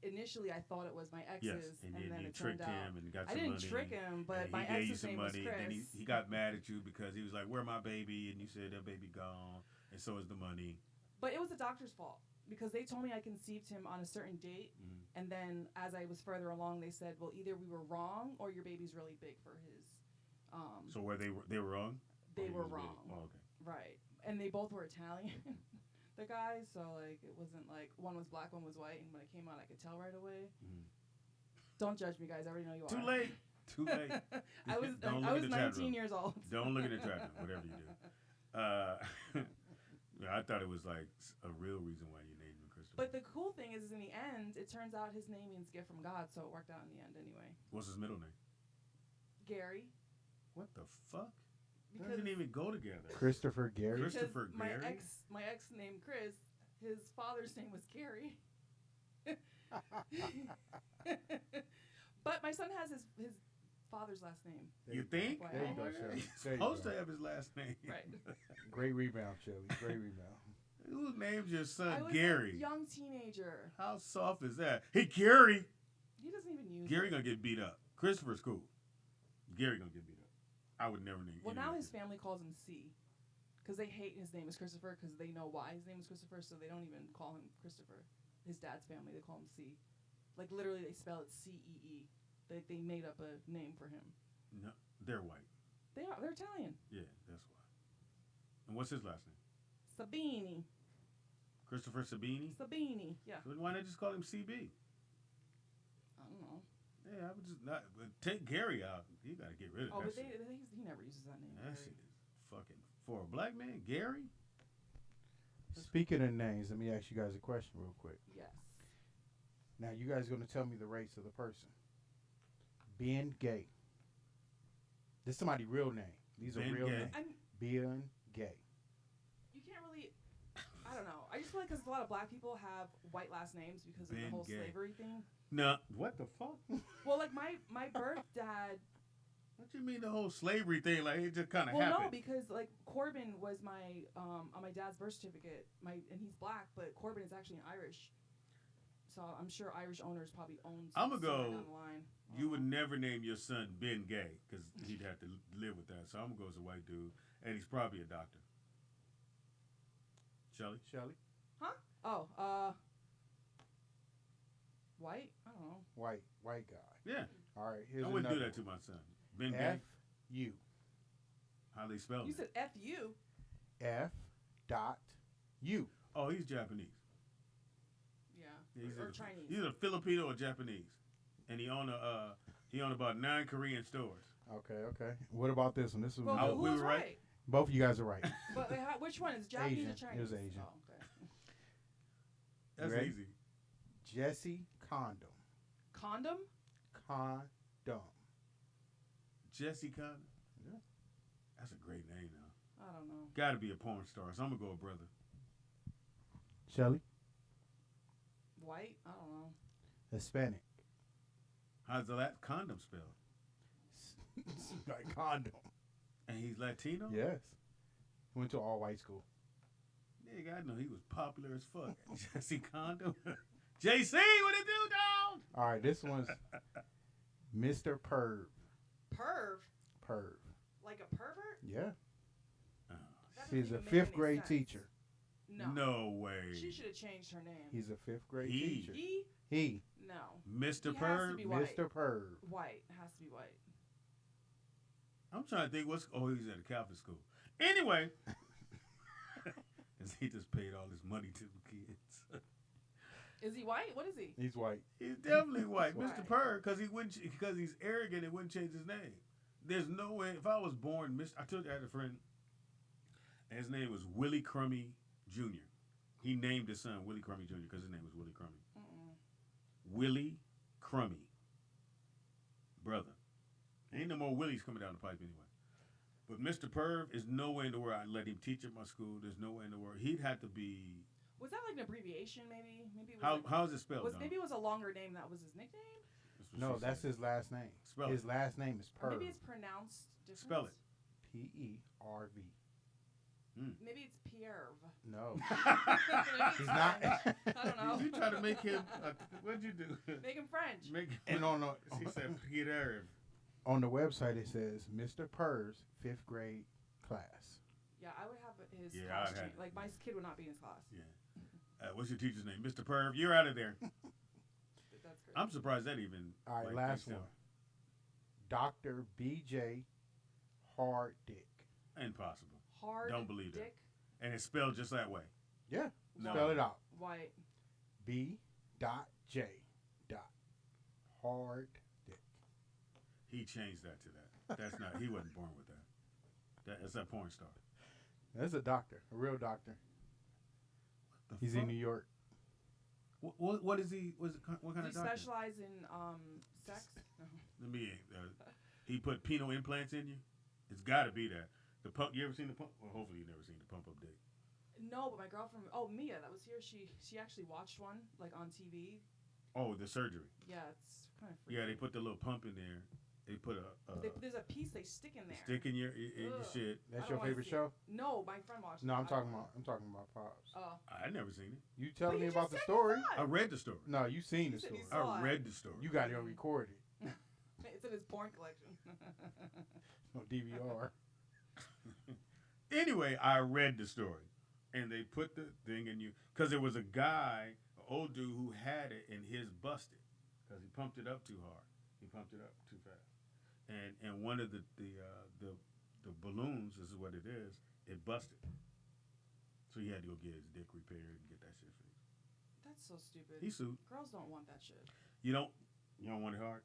Speaker 3: initially I thought it was my
Speaker 2: Yes,
Speaker 3: exes,
Speaker 2: and
Speaker 3: and
Speaker 2: then
Speaker 3: then
Speaker 2: you
Speaker 3: it turned
Speaker 2: tricked
Speaker 3: out
Speaker 2: him and got
Speaker 3: I
Speaker 2: some
Speaker 3: didn't
Speaker 2: money.
Speaker 3: trick him, but
Speaker 2: and
Speaker 3: my
Speaker 2: he gave you
Speaker 3: ex's
Speaker 2: some
Speaker 3: name
Speaker 2: money.
Speaker 3: was Chris.
Speaker 2: Then he got mad at you because he was like, "Where my baby?" And you said that baby gone, and so is the money.
Speaker 3: But it was the doctor's fault because they told me I conceived him on a certain date,
Speaker 2: Mhm.
Speaker 3: and then as I was further along, they said, "Well, either we were wrong or your baby's really big for his."
Speaker 2: So where they were wrong?
Speaker 3: They
Speaker 2: Or he
Speaker 3: were
Speaker 2: was big?
Speaker 3: wrong.
Speaker 2: Oh, okay.
Speaker 3: Right. And they both were Italian, the guys. So, like, it wasn't like one was black, one was white. And when it came out, I could tell right away.
Speaker 2: Mhm.
Speaker 3: Don't judge me, guys. I already know you
Speaker 2: Too
Speaker 3: are.
Speaker 2: late. Too late.
Speaker 3: I was
Speaker 2: Don't
Speaker 3: I
Speaker 2: look
Speaker 3: was
Speaker 2: at the chat
Speaker 3: 19
Speaker 2: room.
Speaker 3: years old.
Speaker 2: Don't look at the chat room, whatever you do. Yeah, I thought it was like a real reason why you named him Christopher.
Speaker 3: But the cool thing is in the end, it turns out his name means gift from God, so it worked out in the end anyway.
Speaker 2: What's his middle name?
Speaker 3: Gary.
Speaker 2: What the fuck?
Speaker 3: Because
Speaker 2: Doesn't even go together.
Speaker 4: Christopher Gary.
Speaker 2: Chris-
Speaker 3: because
Speaker 2: Christopher
Speaker 3: my
Speaker 2: Gary?
Speaker 3: ex named Chris, his father's name was Gary. But my son has his father's last name.
Speaker 2: You think?
Speaker 3: Wow.
Speaker 4: There you go,
Speaker 2: Oh,
Speaker 4: Shelly.
Speaker 2: He's
Speaker 4: There you
Speaker 2: supposed
Speaker 4: go.
Speaker 2: to have his last name.
Speaker 3: Right.
Speaker 4: Great rebound, Shelly. Great rebound.
Speaker 2: Who names your
Speaker 3: I
Speaker 2: son
Speaker 3: was
Speaker 2: Gary?
Speaker 3: a young teenager.
Speaker 2: How soft is that? Hey, Gary.
Speaker 3: He doesn't even use
Speaker 2: Gary
Speaker 3: it.
Speaker 2: gonna get beat up. Christopher's cool. Gary gonna get beat up. I would never name.
Speaker 3: Well,
Speaker 2: any
Speaker 3: now
Speaker 2: of
Speaker 3: his
Speaker 2: them.
Speaker 3: family calls him C. Because they hate his name is Christopher because they know why his name is Christopher, so they don't even call him Christopher. His dad's family, they call him C. Like, literally, they spell it C-E-E. They made up a name for him.
Speaker 2: No, they're white.
Speaker 3: They're Italian.
Speaker 2: Yeah, that's why. And what's his last name?
Speaker 3: Sabini.
Speaker 2: Christopher Sabini.
Speaker 3: Sabini. Yeah.
Speaker 2: So why not just call him CB?
Speaker 3: I don't know.
Speaker 2: Yeah, I would just not but take Gary out. You gotta get rid of
Speaker 3: Oh,
Speaker 2: that
Speaker 3: but
Speaker 2: shit.
Speaker 3: he never uses that name.
Speaker 2: That
Speaker 3: Gary.
Speaker 2: shit is fucking for a black man, Gary.
Speaker 4: Speaking of names, let me ask you guys a question real quick.
Speaker 3: Yes.
Speaker 4: Now, you guys going to tell me the race of the person. Ben Gay. This is somebody's real name. These
Speaker 2: Ben
Speaker 4: are real
Speaker 2: Gay.
Speaker 4: names.
Speaker 3: I'm,
Speaker 4: Ben Gay.
Speaker 3: you can't really. I don't know. I just feel like because a lot of black people have white last names because of
Speaker 2: Ben
Speaker 3: the whole
Speaker 2: Gay.
Speaker 3: slavery thing.
Speaker 2: No, what the fuck?
Speaker 3: Well, like my birth dad.
Speaker 2: What you mean the whole slavery thing? Like it just kind of
Speaker 3: Well,
Speaker 2: happened.
Speaker 3: no, because like Corbin was my on my dad's birth certificate. And he's black, but Corbin is actually Irish. So I'm sure Irish owners probably own.
Speaker 2: I'ma
Speaker 3: somewhere
Speaker 2: go-
Speaker 3: down the line.
Speaker 2: You would never name your son Ben Gay because he'd have to live with that. So I'm gonna go as a white dude, and he's probably a doctor. Shelly?
Speaker 4: Shelly?
Speaker 3: Oh, white? I don't know.
Speaker 4: White guy.
Speaker 2: Yeah,
Speaker 4: All right, here's
Speaker 2: I wouldn't do
Speaker 4: another
Speaker 2: that to my son. Ben
Speaker 4: one.
Speaker 2: Gay.
Speaker 4: F-U.
Speaker 2: How they spell
Speaker 3: You
Speaker 2: it?
Speaker 3: said F-U.
Speaker 4: F.U.
Speaker 2: Oh, he's Japanese.
Speaker 3: Yeah.
Speaker 2: He's
Speaker 3: Or
Speaker 2: either-
Speaker 3: Chinese.
Speaker 2: He's either Filipino or Japanese, and he owned about 9 Korean stores.
Speaker 4: Okay. What about this one? This was
Speaker 3: Well,
Speaker 2: Oh,
Speaker 3: who
Speaker 2: we
Speaker 3: was
Speaker 2: were right?
Speaker 3: right?
Speaker 4: both of you guys are right.
Speaker 3: But which one is Japanese
Speaker 4: Asian.
Speaker 3: or
Speaker 4: It
Speaker 3: Chinese?
Speaker 4: was Asian.
Speaker 3: Oh, okay.
Speaker 2: That's
Speaker 4: ready?
Speaker 2: easy.
Speaker 4: Jesse Condom.
Speaker 3: Condom?
Speaker 4: Condom.
Speaker 2: Jesse Condon.
Speaker 4: Yeah.
Speaker 2: That's a great name now.
Speaker 3: I don't know.
Speaker 2: Got to be a porn star. So I'm gonna go with brother.
Speaker 4: Shelly?
Speaker 3: White? I don't know.
Speaker 4: Hispanic.
Speaker 2: How's that condom spelled?
Speaker 4: Like condom.
Speaker 2: And he's Latino.
Speaker 4: Yes. Went to all white school.
Speaker 2: Nigga, I know he was popular as fuck. Jesse Condom. JC, what it do, dog?
Speaker 4: All right, this one's Mr. Perv.
Speaker 3: Perv?
Speaker 4: Perv.
Speaker 3: Like a pervert?
Speaker 4: Yeah.
Speaker 2: Oh,
Speaker 3: That doesn't
Speaker 4: He's a
Speaker 3: even make
Speaker 4: fifth
Speaker 3: any
Speaker 4: grade
Speaker 3: sense.
Speaker 4: teacher.
Speaker 3: No.
Speaker 2: no way.
Speaker 3: She should have changed her name.
Speaker 4: He's a fifth grade
Speaker 2: He.
Speaker 4: teacher.
Speaker 3: He?
Speaker 4: He.
Speaker 3: No.
Speaker 2: Mr.
Speaker 3: He has to
Speaker 2: Perv.
Speaker 3: be white.
Speaker 4: Mr. Perv.
Speaker 3: White. It has to be white.
Speaker 2: I'm trying to think what's. Oh, he's at a Catholic school. Anyway, 'cause he just paid all this money to the kids.
Speaker 3: Is he white? What is he?
Speaker 4: He's white.
Speaker 2: He's definitely white,
Speaker 3: Why?
Speaker 2: Mr. Perv, because he's arrogant. It wouldn't change his name. There's no way. If I was born, I told you I had a friend, and his name was Willie Crummy Jr. He named his son Willie Crummy Jr. because his name was Willie Crummy.
Speaker 3: Mm-mm.
Speaker 2: Willie Crummy, brother. Ain't no more Willies coming down the pipe anyway. But Mr. Perv is nowhere in the world. I let him teach at my school. There's nowhere in the world. He'd have to be.
Speaker 3: Was that like an abbreviation? Maybe. Maybe. It was
Speaker 2: How's it spelled?
Speaker 3: Was
Speaker 2: Don?
Speaker 3: maybe it was a longer name that was his nickname?
Speaker 2: That's what
Speaker 4: No,
Speaker 2: she
Speaker 4: that's
Speaker 2: said.
Speaker 4: his last name.
Speaker 2: Spell
Speaker 4: His
Speaker 2: it.
Speaker 4: last name is
Speaker 3: Or
Speaker 4: Perv.
Speaker 3: maybe it's pronounced different.
Speaker 2: Spell it.
Speaker 4: P-E-R-V.
Speaker 3: Maybe it's Pierre.
Speaker 4: No.
Speaker 3: Maybe
Speaker 4: He's
Speaker 3: it's
Speaker 4: not.
Speaker 3: French. I don't know.
Speaker 2: You try to make him. What'd you do?
Speaker 3: Make him French.
Speaker 2: Make
Speaker 4: And on the,
Speaker 2: She said Peter.
Speaker 4: on the website it says Mr. Perv's fifth grade class.
Speaker 3: Yeah, I would have his
Speaker 2: Yeah,
Speaker 3: class
Speaker 2: I'd have-
Speaker 3: change. Like my kid would not be in his class.
Speaker 2: Yeah. What's your teacher's name? Mr. Perv. You're out of there.
Speaker 3: That's great.
Speaker 2: I'm surprised that even.
Speaker 4: All right,
Speaker 2: like,
Speaker 4: last
Speaker 2: thinks
Speaker 4: one. Dr. B.J. Hard Dick.
Speaker 2: so. Impossible.
Speaker 3: Hard
Speaker 2: Don't believe that.
Speaker 3: dick,
Speaker 2: And it's spelled just that way.
Speaker 4: Yeah.
Speaker 2: No.
Speaker 4: Spell it out.
Speaker 3: white.
Speaker 4: B.J. hard dick.
Speaker 2: He changed that to that. That's not. He wasn't born with that. That's a porn star.
Speaker 4: That's a doctor, a real doctor.
Speaker 2: The
Speaker 4: He's
Speaker 2: fuck?
Speaker 4: in New York.
Speaker 2: What is he? What kind
Speaker 3: Does
Speaker 2: of
Speaker 3: he
Speaker 2: doctor?
Speaker 3: specialize in sex? No.
Speaker 2: Let me. He put penile implants in you. It's got to be that. The pump. You ever seen the pump? Well, hopefully you never seen the pump up dick.
Speaker 3: No, but my girlfriend, Mia, that was here. She actually watched one like on TV.
Speaker 2: Oh, the surgery.
Speaker 3: Yeah, it's kind of freaky.
Speaker 2: Yeah, they put the little pump in there. They put a
Speaker 3: There's a piece they stick in there.
Speaker 2: stick in your shit.
Speaker 4: That's
Speaker 3: I
Speaker 4: your
Speaker 3: don't wanna
Speaker 4: favorite
Speaker 3: see
Speaker 4: show?
Speaker 3: No, my friend watched.
Speaker 4: No,
Speaker 3: it.
Speaker 4: I'm talking about Pops.
Speaker 3: Oh,
Speaker 2: I never seen it.
Speaker 4: You telling
Speaker 3: But
Speaker 4: me
Speaker 3: you
Speaker 4: about
Speaker 3: just
Speaker 4: the
Speaker 3: said you
Speaker 4: story?
Speaker 3: saw
Speaker 2: I read the story.
Speaker 4: No, you seen the
Speaker 3: You said
Speaker 4: story.
Speaker 3: you saw
Speaker 2: I read the story.
Speaker 4: You got it on recorded.
Speaker 3: it's in his porn collection.
Speaker 4: No DVR.
Speaker 2: Anyway, I read the story, and they put the thing in you because there was a guy, an old dude, who had it, and his busted because he pumped it up too hard. He pumped it up too fast, and one of the balloons, this is what it is, it busted. So he had to go get his dick repaired and get that shit fixed.
Speaker 3: That's so stupid.
Speaker 2: He sued.
Speaker 3: Girls don't want that shit.
Speaker 2: You don't want it hard.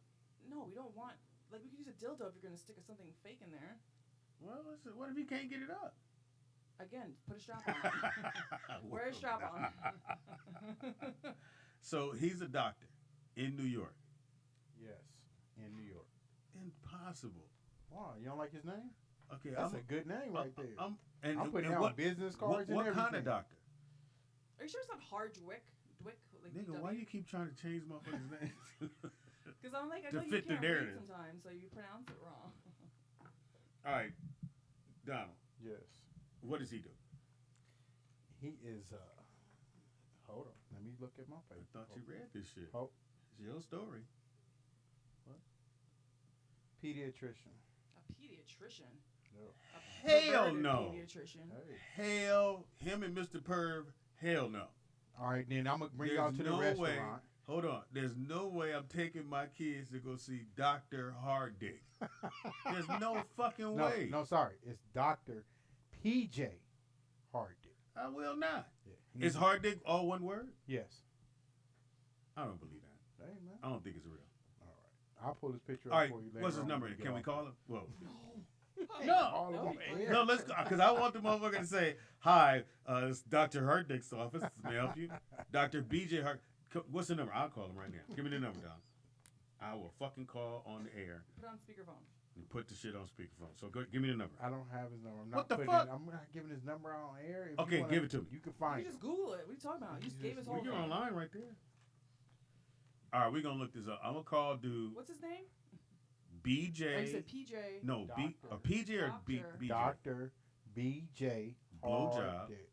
Speaker 3: No, we don't want. Like, we could use a dildo if you're gonna stick something fake in there.
Speaker 2: Well, listen, what if you can't get it up?
Speaker 3: Again, put a strap on. Wear a strap on.
Speaker 2: So he's a doctor in New York.
Speaker 4: Yes, in New York.
Speaker 2: Impossible.
Speaker 4: Wow, you don't like his name?
Speaker 2: Okay,
Speaker 4: That's a good name right there.
Speaker 2: I'm
Speaker 4: putting that on business cards and
Speaker 2: what
Speaker 4: everything.
Speaker 2: kind of doctor?
Speaker 3: Are you sure it's not Hardwick? Dwick? Like
Speaker 2: Nigga, why you keep trying to change motherfuckers' names?
Speaker 3: Because I'm like, I
Speaker 2: to
Speaker 3: know you
Speaker 2: fit the
Speaker 3: can't read
Speaker 2: narrative.
Speaker 3: sometimes, so you pronounce it wrong.
Speaker 2: All right, Donald,
Speaker 4: Yes.
Speaker 2: what does he do?
Speaker 4: He is, hold on. Let me look at my
Speaker 2: I
Speaker 4: paper.
Speaker 2: thought you read this shit.
Speaker 4: Oh,
Speaker 2: It's your story.
Speaker 4: pediatrician.
Speaker 3: A pediatrician.
Speaker 4: No.
Speaker 3: A
Speaker 2: Hell
Speaker 3: perverted
Speaker 2: no.
Speaker 3: Pediatrician.
Speaker 4: Hey.
Speaker 2: Hell, him and Mr. Perv, hell no.
Speaker 4: All right, then I'm going to bring y'all to the
Speaker 2: no
Speaker 4: restaurant.
Speaker 2: way. Hold on. There's no way I'm taking my kids to go see Dr. Hard Dick. There's no fucking
Speaker 4: No,
Speaker 2: way.
Speaker 4: no, sorry. It's Dr. PJ Hardick.
Speaker 2: I will not.
Speaker 4: Yeah.
Speaker 2: Is Hard Dick all one word?
Speaker 4: Yes.
Speaker 2: I don't believe that.
Speaker 4: Hey, man.
Speaker 2: I don't think it's real.
Speaker 4: All right. I'll pull this picture
Speaker 2: All
Speaker 4: up
Speaker 2: right.
Speaker 4: for you later.
Speaker 2: What's his
Speaker 4: on
Speaker 2: number?
Speaker 4: when we
Speaker 2: Can we
Speaker 4: get off.
Speaker 2: call him? Whoa.
Speaker 3: No.
Speaker 4: All
Speaker 3: That
Speaker 4: of
Speaker 3: would
Speaker 4: them
Speaker 3: be
Speaker 4: air.
Speaker 2: No, let's because I want the motherfucker to say, "Hi, it's Dr. Hardick's office. May I help you?" Dr. BJ Hart. What's the number? I'll call him right now. Give me the number, Don. I will fucking call on the air
Speaker 3: Put it on speakerphone.
Speaker 2: and put the shit on speakerphone. So go, give me the number.
Speaker 4: I don't have his number. I'm not
Speaker 2: What the
Speaker 4: putting
Speaker 2: fuck?
Speaker 4: It, I'm not giving his number out on air. If
Speaker 2: Okay,
Speaker 4: you wanna,
Speaker 2: give it to me.
Speaker 4: You can
Speaker 3: You
Speaker 4: find
Speaker 3: just
Speaker 4: it.
Speaker 3: Google it. What are you talking about? You just gave his whole
Speaker 2: Well, you're
Speaker 3: name.
Speaker 2: online right there. All right, we're gonna look this up. I'm gonna call dude
Speaker 3: What's his name?
Speaker 2: BJ.
Speaker 3: Oh, you said PJ.
Speaker 2: No, B
Speaker 4: Doctor.
Speaker 2: or PJ or B,
Speaker 3: Doctor.
Speaker 2: BJ.
Speaker 4: Dr. BJ
Speaker 2: Blowjob.
Speaker 4: Hardick.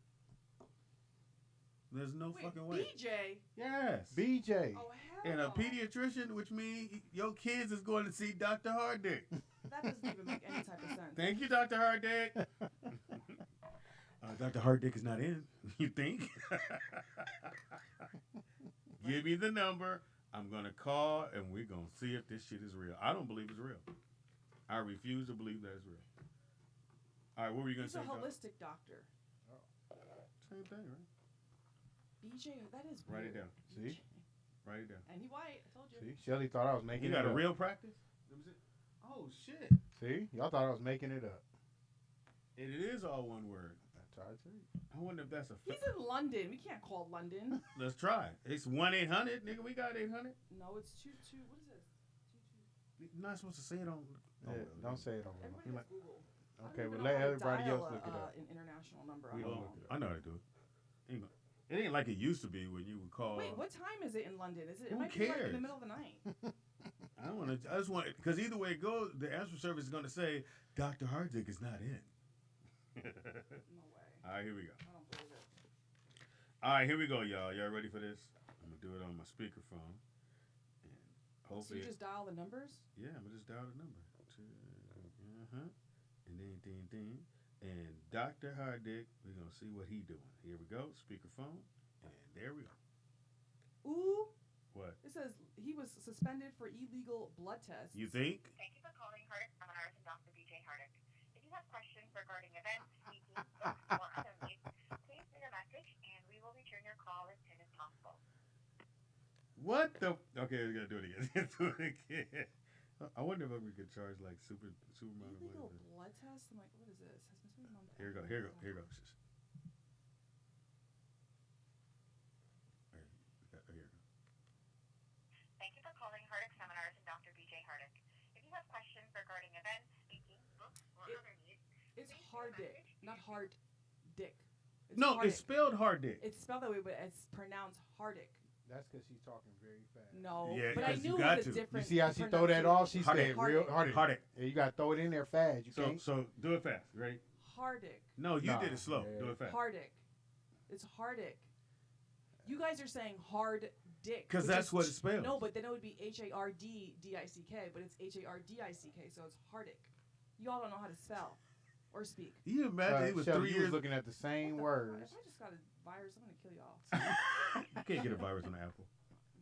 Speaker 2: There's no
Speaker 3: Wait,
Speaker 2: fucking way.
Speaker 3: BJ.
Speaker 2: Yes.
Speaker 4: BJ.
Speaker 3: Oh hell.
Speaker 2: And a
Speaker 3: no.
Speaker 2: pediatrician, which means your kids is going to see Dr. Harddick.
Speaker 3: That doesn't even make any type of sense.
Speaker 2: Thank you, Dr. Harddick. Dr. Harddick is not in. You think? Give me the number. I'm gonna call and we're gonna see if this shit is real. I don't believe it's real. I refuse to believe that it's real. All right, what were you gonna
Speaker 3: He's
Speaker 2: say?
Speaker 3: a
Speaker 2: Doc?
Speaker 3: holistic doctor.
Speaker 2: Same thing, right?
Speaker 3: BJ, that is
Speaker 2: Write
Speaker 3: weird.
Speaker 2: it down.
Speaker 4: See?
Speaker 2: Write it down.
Speaker 3: And he white. I told you.
Speaker 4: See? Shelly thought I was making
Speaker 2: You got
Speaker 4: it
Speaker 2: a
Speaker 4: up.
Speaker 2: real practice? Let me see. Oh shit!
Speaker 4: See? Y'all thought I was making it up.
Speaker 2: And it is all one word.
Speaker 4: That's how I tell you.
Speaker 2: I wonder if that's a.
Speaker 3: He's in London. We can't call London.
Speaker 2: Let's try. It's 1-800, nigga. We got 800.
Speaker 3: No, it's 22. What is this? 22.
Speaker 2: You're not supposed to say it on.
Speaker 4: Yeah, don't say it on the
Speaker 3: Everybody has Google. I don't
Speaker 4: Okay,
Speaker 3: even
Speaker 4: well,
Speaker 3: know
Speaker 4: let
Speaker 3: how to
Speaker 4: everybody
Speaker 3: dial
Speaker 4: else look it up.
Speaker 3: An international number.
Speaker 2: We
Speaker 3: on
Speaker 2: don't
Speaker 3: my
Speaker 2: look
Speaker 3: phone.
Speaker 2: it up. I know how to do it. It ain't like it used to be when you would call.
Speaker 3: Wait, what time is it in London? Is it?
Speaker 2: Who
Speaker 3: It might be like
Speaker 2: cares?
Speaker 3: in the middle of the night.
Speaker 2: I don't want to. I just want because either way it goes, the answer service is going to say Dr. Harddick is not in.
Speaker 3: No way.
Speaker 2: All right, here we go.
Speaker 3: I don't believe it.
Speaker 2: All right, here we go, y'all. Y'all ready for this? I'm gonna do it on my speakerphone, and
Speaker 3: So
Speaker 2: hopefully,
Speaker 3: you just dial the numbers?
Speaker 2: yeah, I'm gonna just dial the number. And then ding, and Dr. Harddick. We're gonna see what he doing. Here we go, speakerphone, and there we go.
Speaker 3: Ooh.
Speaker 2: What
Speaker 3: It says he was suspended for illegal blood tests.
Speaker 2: you think?
Speaker 6: Thank you for calling Hardick Seminars and Dr. BJ Hardick. If you have questions regarding events, meetings, books, or other needs, please leave a message and we will return your call as soon as possible.
Speaker 2: What the? Okay, we gotta do it again. Do it again. I wonder if we could charge like super amount of
Speaker 3: Illegal
Speaker 2: money.
Speaker 3: blood test? I'm like, what is this? Has Miss Mom
Speaker 2: Here we go. Here we go. Here we go. Here we go.
Speaker 6: Thank you for calling Hardick Seminars and Dr. BJ Hardick. If you have questions regarding events, speaking, books, or other needs,
Speaker 3: It's hard dick, not hard dick.
Speaker 2: No,
Speaker 3: Hardick.
Speaker 2: it's spelled hard dick.
Speaker 3: It's spelled that way, but it's pronounced Hardick.
Speaker 4: That's because she's talking very fast.
Speaker 3: No,
Speaker 2: Yeah,
Speaker 3: but I
Speaker 2: 'cause you
Speaker 3: knew
Speaker 2: got
Speaker 3: it was a
Speaker 2: to.
Speaker 4: You
Speaker 3: different.
Speaker 4: see how she throw that off? She
Speaker 2: Hardick.
Speaker 4: said real
Speaker 3: Hardick.
Speaker 4: hard.
Speaker 2: Hardick.
Speaker 4: Yeah, you got to throw it in there fast. You
Speaker 2: So
Speaker 4: can't.
Speaker 2: so do it fast. Ready?
Speaker 3: Hardick.
Speaker 2: No, you
Speaker 4: Nah,
Speaker 2: did it slow.
Speaker 4: yeah.
Speaker 2: Do it fast.
Speaker 3: Hardick. It's Hardick. You guys are saying hard dick.
Speaker 2: 'Cause
Speaker 3: which
Speaker 2: that's
Speaker 3: is
Speaker 2: what it's spelled.
Speaker 3: No, but then it would be HARDDICK, but it's HARDICK, so it's Hardick. You all don't know how to spell or speak.
Speaker 2: You imagine he was
Speaker 4: Shelly,
Speaker 2: 3
Speaker 4: you
Speaker 2: years.
Speaker 4: was looking at the same
Speaker 3: What the fuck?
Speaker 4: words.
Speaker 3: If I just got a virus, I'm gonna kill y'all.
Speaker 2: You can't get a virus on the apple.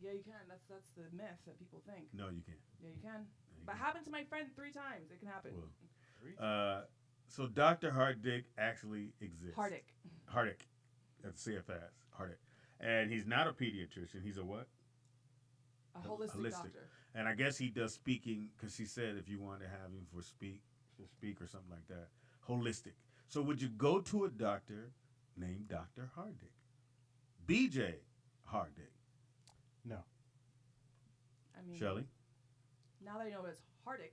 Speaker 3: Yeah, you can. That's the myth that people think.
Speaker 2: No, you can't.
Speaker 3: Yeah, you can.
Speaker 2: No, you
Speaker 3: But
Speaker 2: can't.
Speaker 3: happened to my friend 3 times. It can happen.
Speaker 2: Well, so Dr. Hardick actually exists.
Speaker 3: Hardick.
Speaker 2: Hardick. Let's say it fast. Hardick. And he's not a pediatrician. He's a what?
Speaker 3: A holistic doctor.
Speaker 2: And I guess he does speaking because she said if you want to have him to speak or something like that. Holistic. So would you go to a doctor named Dr. Hardick? BJ Hardick.
Speaker 4: No.
Speaker 3: I mean,
Speaker 2: Shelly?
Speaker 3: now that I know it's Hardick,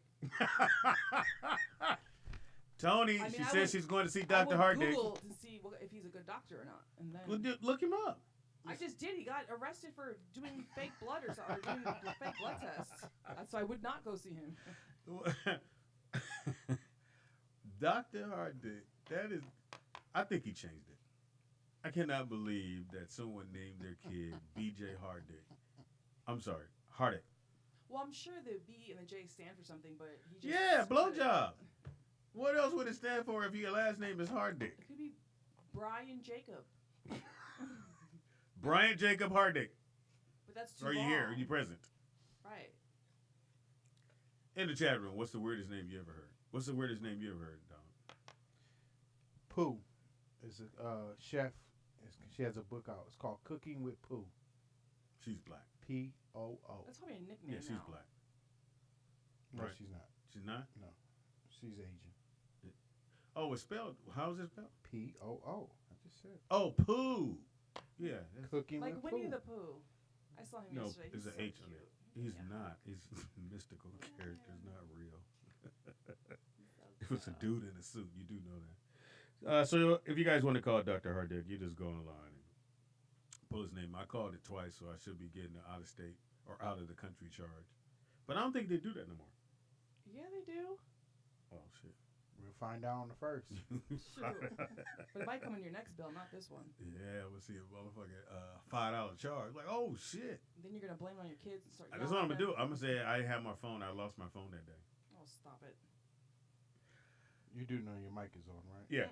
Speaker 2: Tony,
Speaker 3: I mean,
Speaker 2: she
Speaker 3: I
Speaker 2: says
Speaker 3: would-
Speaker 2: she's going to see
Speaker 3: I
Speaker 2: Dr.
Speaker 3: would
Speaker 2: Hardick.
Speaker 3: Google to see if he's a good doctor or not, and then
Speaker 2: Well, look him up.
Speaker 3: I just did. He got arrested for doing fake blood or something, or doing fake blood tests. That's why I would not go see him.
Speaker 2: Dr. Hardick, that is, I think he changed it. I cannot believe that someone named their kid BJ Hardick. I'm sorry, Hardick.
Speaker 3: Well, I'm sure the B and the J stand for something, but he just
Speaker 2: Yeah,
Speaker 3: split it.
Speaker 2: blowjob. What else would it stand for if your last name is Hardick?
Speaker 3: It could be Brian Jacob,
Speaker 2: Brian Jacob Hardick.
Speaker 3: but that's too
Speaker 2: Are you
Speaker 3: long.
Speaker 2: here? Are you present?
Speaker 3: Right.
Speaker 2: In the chat room, what's the weirdest name you ever heard? What's the weirdest name you ever heard, Don?
Speaker 4: Pooh is a chef. She has a book out. It's called Cooking with Pooh.
Speaker 2: She's black.
Speaker 4: Poo.
Speaker 3: That's probably a nickname
Speaker 2: Yeah, she's
Speaker 3: now.
Speaker 2: black.
Speaker 4: No,
Speaker 2: Right.
Speaker 4: she's not.
Speaker 2: She's not?
Speaker 4: She's Asian.
Speaker 2: Oh, it's spelled. How's it spelled?
Speaker 4: Poo. I just said.
Speaker 2: Oh, Pooh. Yeah. That's,
Speaker 4: Cooking
Speaker 3: Like
Speaker 4: with
Speaker 3: Winnie
Speaker 4: Pooh.
Speaker 3: the Pooh. I saw him
Speaker 2: no,
Speaker 3: yesterday.
Speaker 2: there's
Speaker 3: He's
Speaker 2: an
Speaker 3: so
Speaker 2: H on
Speaker 3: cute.
Speaker 2: it. He's
Speaker 3: Yeah.
Speaker 2: not. He's mystical character. It's not real.
Speaker 3: He's so
Speaker 2: It was a
Speaker 3: cute.
Speaker 2: dude in a suit. You do know that. So if you guys want to call Dr. Hardick, you just go online and pull his name. I called it twice, so I should be getting an out of state or out of the country charge. But I don't think they do that no more.
Speaker 3: Yeah, they do.
Speaker 2: Oh shit.
Speaker 4: We'll find out on the first.
Speaker 3: Shoot. But it might come in your next bill, not this one.
Speaker 2: Yeah, we'll see a motherfucking $5 charge. Like, oh shit.
Speaker 3: Then you're gonna blame it on your kids and start.
Speaker 2: That's what I'm
Speaker 3: yelling
Speaker 2: gonna
Speaker 3: at
Speaker 2: do. I'm gonna say I have my phone. I lost my phone that day.
Speaker 3: them. Oh, stop it.
Speaker 4: You do know your mic is on, right?
Speaker 2: Yeah.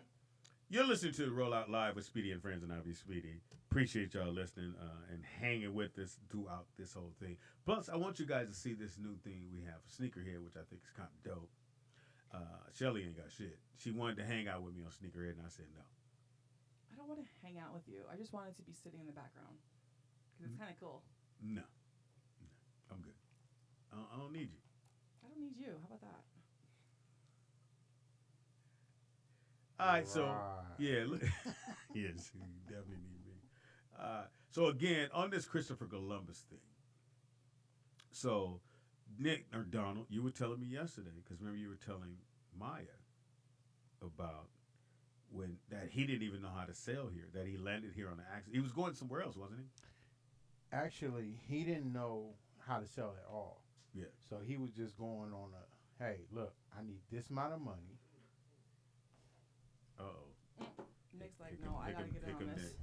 Speaker 2: You're listening to Roll Out Live with Speedy and Friends, and I'll be Speedy. Appreciate y'all listening and hanging with us throughout this whole thing. Plus, I want you guys to see this new thing we have, Sneakerhead, which I think is kind of dope. Shelly ain't got shit. She wanted to hang out with me on Sneakerhead, and I said no.
Speaker 3: I don't want to hang out with you. I just wanted to be sitting in the background because it's kind of cool.
Speaker 2: No. I'm good. I don't need you.
Speaker 3: I don't need you. How about that?
Speaker 2: All right, so
Speaker 4: Right.
Speaker 2: yeah, look, yes, you definitely need me. So again, on this Christopher Columbus thing. So Nick or Donald, you were telling me yesterday because remember you were telling Maya about when that he didn't even know how to sail here, that he landed here on an accident. He was going somewhere else, wasn't he?
Speaker 4: Actually, he didn't know how to sell at all.
Speaker 2: Yeah.
Speaker 4: So he was just going on a, hey, look, I need this amount of money.
Speaker 2: Uh-oh.
Speaker 3: Nick's like,
Speaker 2: Hick
Speaker 3: no,
Speaker 2: him-
Speaker 3: I
Speaker 2: hick
Speaker 3: gotta
Speaker 2: him-
Speaker 3: get in
Speaker 2: hick
Speaker 3: on
Speaker 2: him
Speaker 3: this.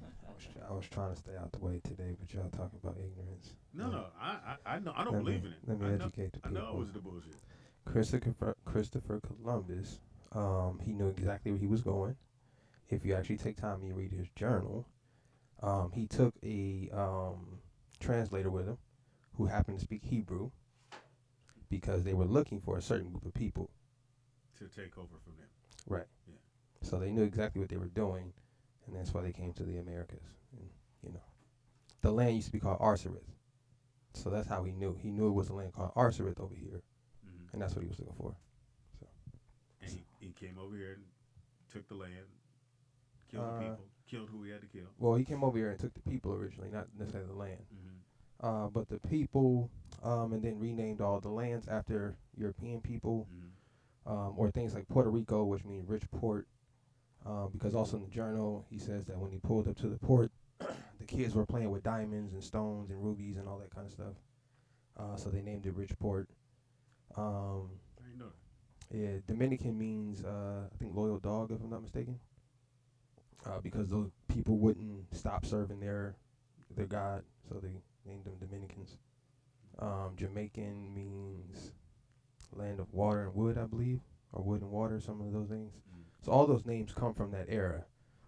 Speaker 5: I was trying to stay out the way today, but y'all talking about ignorance.
Speaker 2: No, I know I don't
Speaker 5: Let me-
Speaker 2: believe in it.
Speaker 5: let me
Speaker 2: I know,
Speaker 5: educate the
Speaker 2: I know it
Speaker 5: people.
Speaker 2: was the bullshit.
Speaker 5: Christopher Columbus, he knew exactly where he was going. If you actually take time and you read his journal, he took a translator with him who happened to speak Hebrew because they were looking for a certain group of people.
Speaker 2: To take over from them.
Speaker 5: Right.
Speaker 2: Yeah.
Speaker 5: So they knew exactly what they were doing, and that's why they came to the Americas. And, you know, the land used to be called Arsaris. So that's how he knew. He knew it was a land called Arsarith over here,
Speaker 2: Mm-hmm.
Speaker 5: and that's what he was looking for.
Speaker 2: And he came over here and took the land, killed the people, killed who he had to kill.
Speaker 5: Well, he came over here and took the people originally, not necessarily the land.
Speaker 2: Mm-hmm.
Speaker 5: But the people, and then renamed all the lands after European people,
Speaker 2: Mm-hmm.
Speaker 5: or things like Puerto Rico, which means rich port. Because also in the journal, he says that when he pulled up to the port, the kids were playing with diamonds and stones and rubies and all that kind of stuff. So they named it Rich Port.
Speaker 2: I didn't know that.
Speaker 5: Yeah, Dominican means, I think, loyal dog, if I'm not mistaken. Because those people wouldn't stop serving their god, so they named them Dominicans. Jamaican means land of water and wood, I believe, or wood and water, some of those things. So all those names come from that era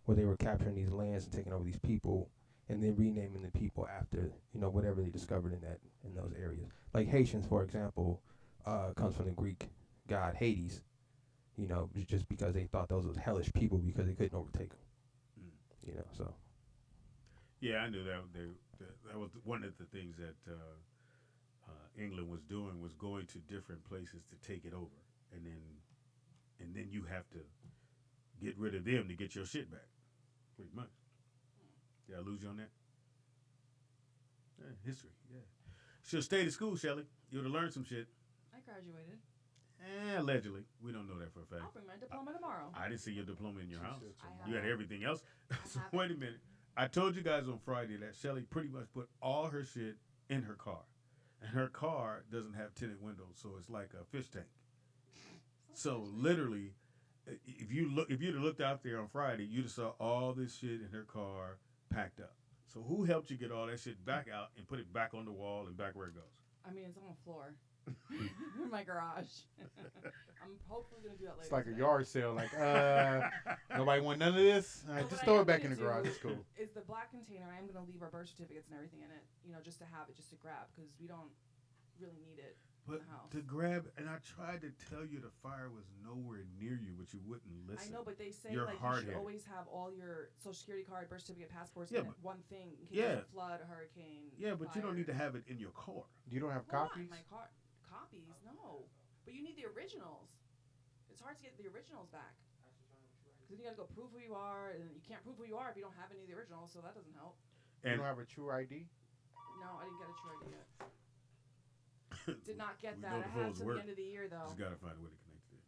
Speaker 5: where they were capturing these lands and taking over these people and then renaming the people after, whatever they discovered in those areas. Like Haitians, for example, comes from the Greek god Hades, just because they thought those was hellish people because they couldn't overtake them. So.
Speaker 2: Yeah, I knew that. That was one of the things that England was doing, was going to different places to take it over, and then you have to get rid of them to get your shit back, pretty much. Did I lose you on that? Yeah, history. Yeah, should have stayed at school, Shelly. You would have learned some shit.
Speaker 3: I graduated.
Speaker 2: Allegedly, we don't know that for a fact.
Speaker 3: I'll bring my diploma tomorrow.
Speaker 2: I didn't see your diploma in your house.
Speaker 3: I
Speaker 2: You had
Speaker 3: have-
Speaker 2: everything else. So
Speaker 3: have
Speaker 2: wait a
Speaker 3: it.
Speaker 2: minute. I told you guys on Friday that Shelly pretty much put all her shit in her car, and her car doesn't have tinted windows, so it's like a fish tank. So literally, if you'd have looked out there on Friday, you'd have saw all this shit in her car packed up. So who helped you get all that shit back out and put it back on the wall and back where it goes?
Speaker 3: I mean, it's on the floor in my garage. I'm hopefully gonna do that later.
Speaker 4: It's like a
Speaker 3: today.
Speaker 4: yard sale. Like, nobody want none of this.
Speaker 3: But
Speaker 4: Just
Speaker 3: what
Speaker 4: throw
Speaker 3: I
Speaker 4: it back
Speaker 3: am
Speaker 4: in the
Speaker 3: gonna
Speaker 4: garage.
Speaker 3: do
Speaker 4: It's cool.
Speaker 3: Is the black container? I am gonna leave our birth certificates and everything in it. Just to have it, just to grab, because we don't really need it
Speaker 2: But
Speaker 3: in the house.
Speaker 2: to grab, and I tried to tell you the fire was nowhere near you, but you wouldn't
Speaker 3: I
Speaker 2: listen.
Speaker 3: know, but they say
Speaker 2: You're
Speaker 3: like you
Speaker 2: hard-headed.
Speaker 3: should always have all your social security card, birth certificate, passports
Speaker 2: Yeah,
Speaker 3: in
Speaker 2: but-
Speaker 3: one thing in case
Speaker 2: yeah.
Speaker 3: there's a flood, a hurricane.
Speaker 2: Yeah, but you don't need to
Speaker 3: fire.
Speaker 2: have it in your car.
Speaker 4: You don't have
Speaker 3: Well, not in
Speaker 4: copies?
Speaker 3: my car. Copies? No. But you need the originals. It's hard to get the originals back. Because then you gotta go prove who you are, and you can't prove who you are if you don't have any of the originals, so that doesn't help.
Speaker 4: You
Speaker 2: And
Speaker 4: don't have a true ID?
Speaker 3: No, I didn't get a true ID yet. Did not get
Speaker 2: we
Speaker 3: that.
Speaker 2: know
Speaker 3: I
Speaker 2: the
Speaker 3: have
Speaker 2: phones
Speaker 3: to
Speaker 2: work.
Speaker 3: the end of the year though.
Speaker 2: Just gotta find a way to connect it.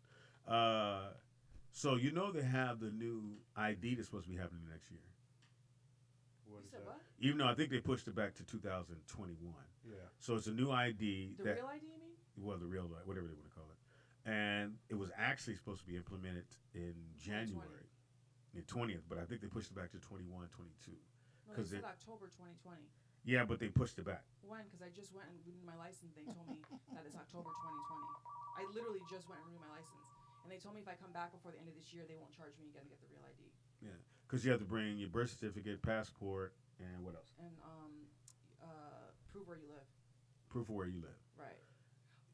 Speaker 2: So they have the new ID that's supposed to be happening next year.
Speaker 4: What
Speaker 3: You
Speaker 4: is
Speaker 3: said
Speaker 4: that?
Speaker 3: what?
Speaker 2: Even though I think they pushed it back to 2021.
Speaker 4: Yeah.
Speaker 2: So it's a new ID
Speaker 3: The
Speaker 2: that
Speaker 3: real ID, you mean?
Speaker 2: well, the real, whatever they want to call it, and it was actually supposed to be implemented in January, the 20th, but I think they pushed it back to 21, 22.
Speaker 3: No,
Speaker 2: 'Cause
Speaker 3: they
Speaker 2: it-
Speaker 3: said October 2020.
Speaker 2: Yeah, but they pushed it back.
Speaker 3: When? Because I just went and renewed my license. They told me that it's October 2020. I literally just went and renewed my license. And they told me if I come back before the end of this year, they won't charge me again to get the real ID.
Speaker 2: Yeah, because you have to bring your birth certificate, passport, and what else?
Speaker 3: And prove where you live.
Speaker 2: Proof of where you live.
Speaker 3: Right.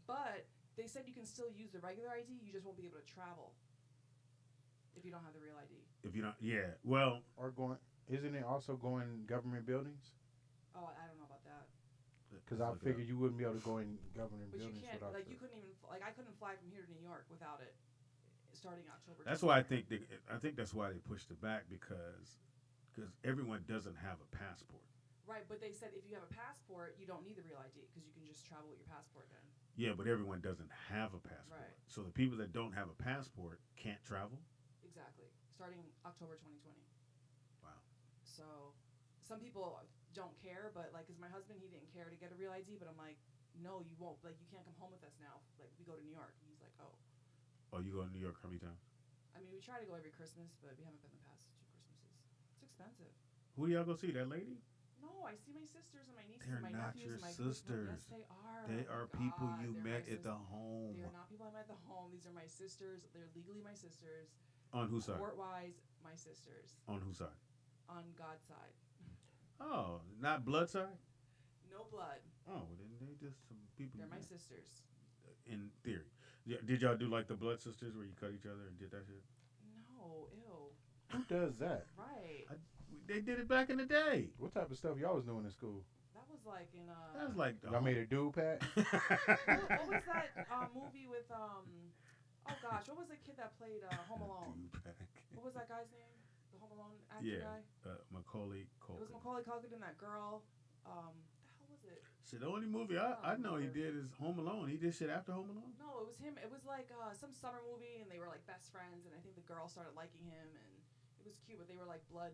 Speaker 3: But they said you can still use the regular ID, you just won't be able to travel if you don't have the real ID.
Speaker 2: If you don't, yeah. Well,
Speaker 4: Or isn't it also going in government buildings?
Speaker 3: Oh, I don't know about that.
Speaker 4: Because I figured you wouldn't be able to go in government
Speaker 3: But you
Speaker 4: buildings
Speaker 3: can't,
Speaker 4: without
Speaker 3: like,
Speaker 4: the-
Speaker 3: you couldn't even, like, I couldn't fly from here to New York without it starting October.
Speaker 2: That's why I think that's why they pushed it back because everyone doesn't have a passport.
Speaker 3: Right, but they said if you have a passport, you don't need the real ID because you can just travel with your passport then.
Speaker 2: Yeah, but everyone doesn't have a passport.
Speaker 3: Right.
Speaker 2: So the people that don't have a passport can't travel.
Speaker 3: Exactly. Starting October 2020.
Speaker 2: Wow.
Speaker 3: So some people don't care, but like, cause my husband, he didn't care to get a real ID, but I'm like, no, you won't. Like, you can't come home with us now. Like, we go to New York. And he's like, oh.
Speaker 2: Oh, you go to New York how many times?
Speaker 3: I mean, we try to go every Christmas, but we haven't been the past 2 Christmases. It's expensive.
Speaker 2: Who do y'all go see? That lady?
Speaker 3: No, I see my sisters and my nieces
Speaker 2: They're
Speaker 3: and my
Speaker 2: not
Speaker 3: nephews
Speaker 2: your
Speaker 3: and my
Speaker 2: sisters.
Speaker 3: Yes, they are.
Speaker 2: They
Speaker 3: Oh my
Speaker 2: are people
Speaker 3: God,
Speaker 2: you
Speaker 3: they're
Speaker 2: met
Speaker 3: my
Speaker 2: at the home.
Speaker 3: They are not people I met at the home. These are my sisters. They're legally my sisters.
Speaker 2: On whose side?
Speaker 3: Court-wise, my sisters.
Speaker 2: On whose side?
Speaker 3: On God's side.
Speaker 2: Oh, not blood side?
Speaker 3: No blood.
Speaker 2: Oh, well, then they just some people.
Speaker 3: They're
Speaker 2: you
Speaker 3: my
Speaker 2: met.
Speaker 3: sisters.
Speaker 2: In theory. Yeah, did y'all do like the blood sisters where you cut each other and did that shit?
Speaker 3: No, ew.
Speaker 4: Who does that?
Speaker 3: Right.
Speaker 2: They did it back in the day.
Speaker 4: What type of stuff y'all was doing in school?
Speaker 3: That was like in
Speaker 2: That's like
Speaker 4: Y'all made a dude pat.
Speaker 3: what was that movie with oh gosh, what was the kid that played Home Alone? What was that guy's name? The Home Alone actor guy?
Speaker 2: Macaulay
Speaker 3: It
Speaker 2: Culkin.
Speaker 3: was Macaulay Culkin and that girl. The hell was it?
Speaker 2: Shit, the only movie I know he did is Home Alone. He did shit after Home Alone?
Speaker 3: No, it was him. It was like some summer movie, and they were like best friends, and I think the girl started liking him, and it was cute, but they were like blood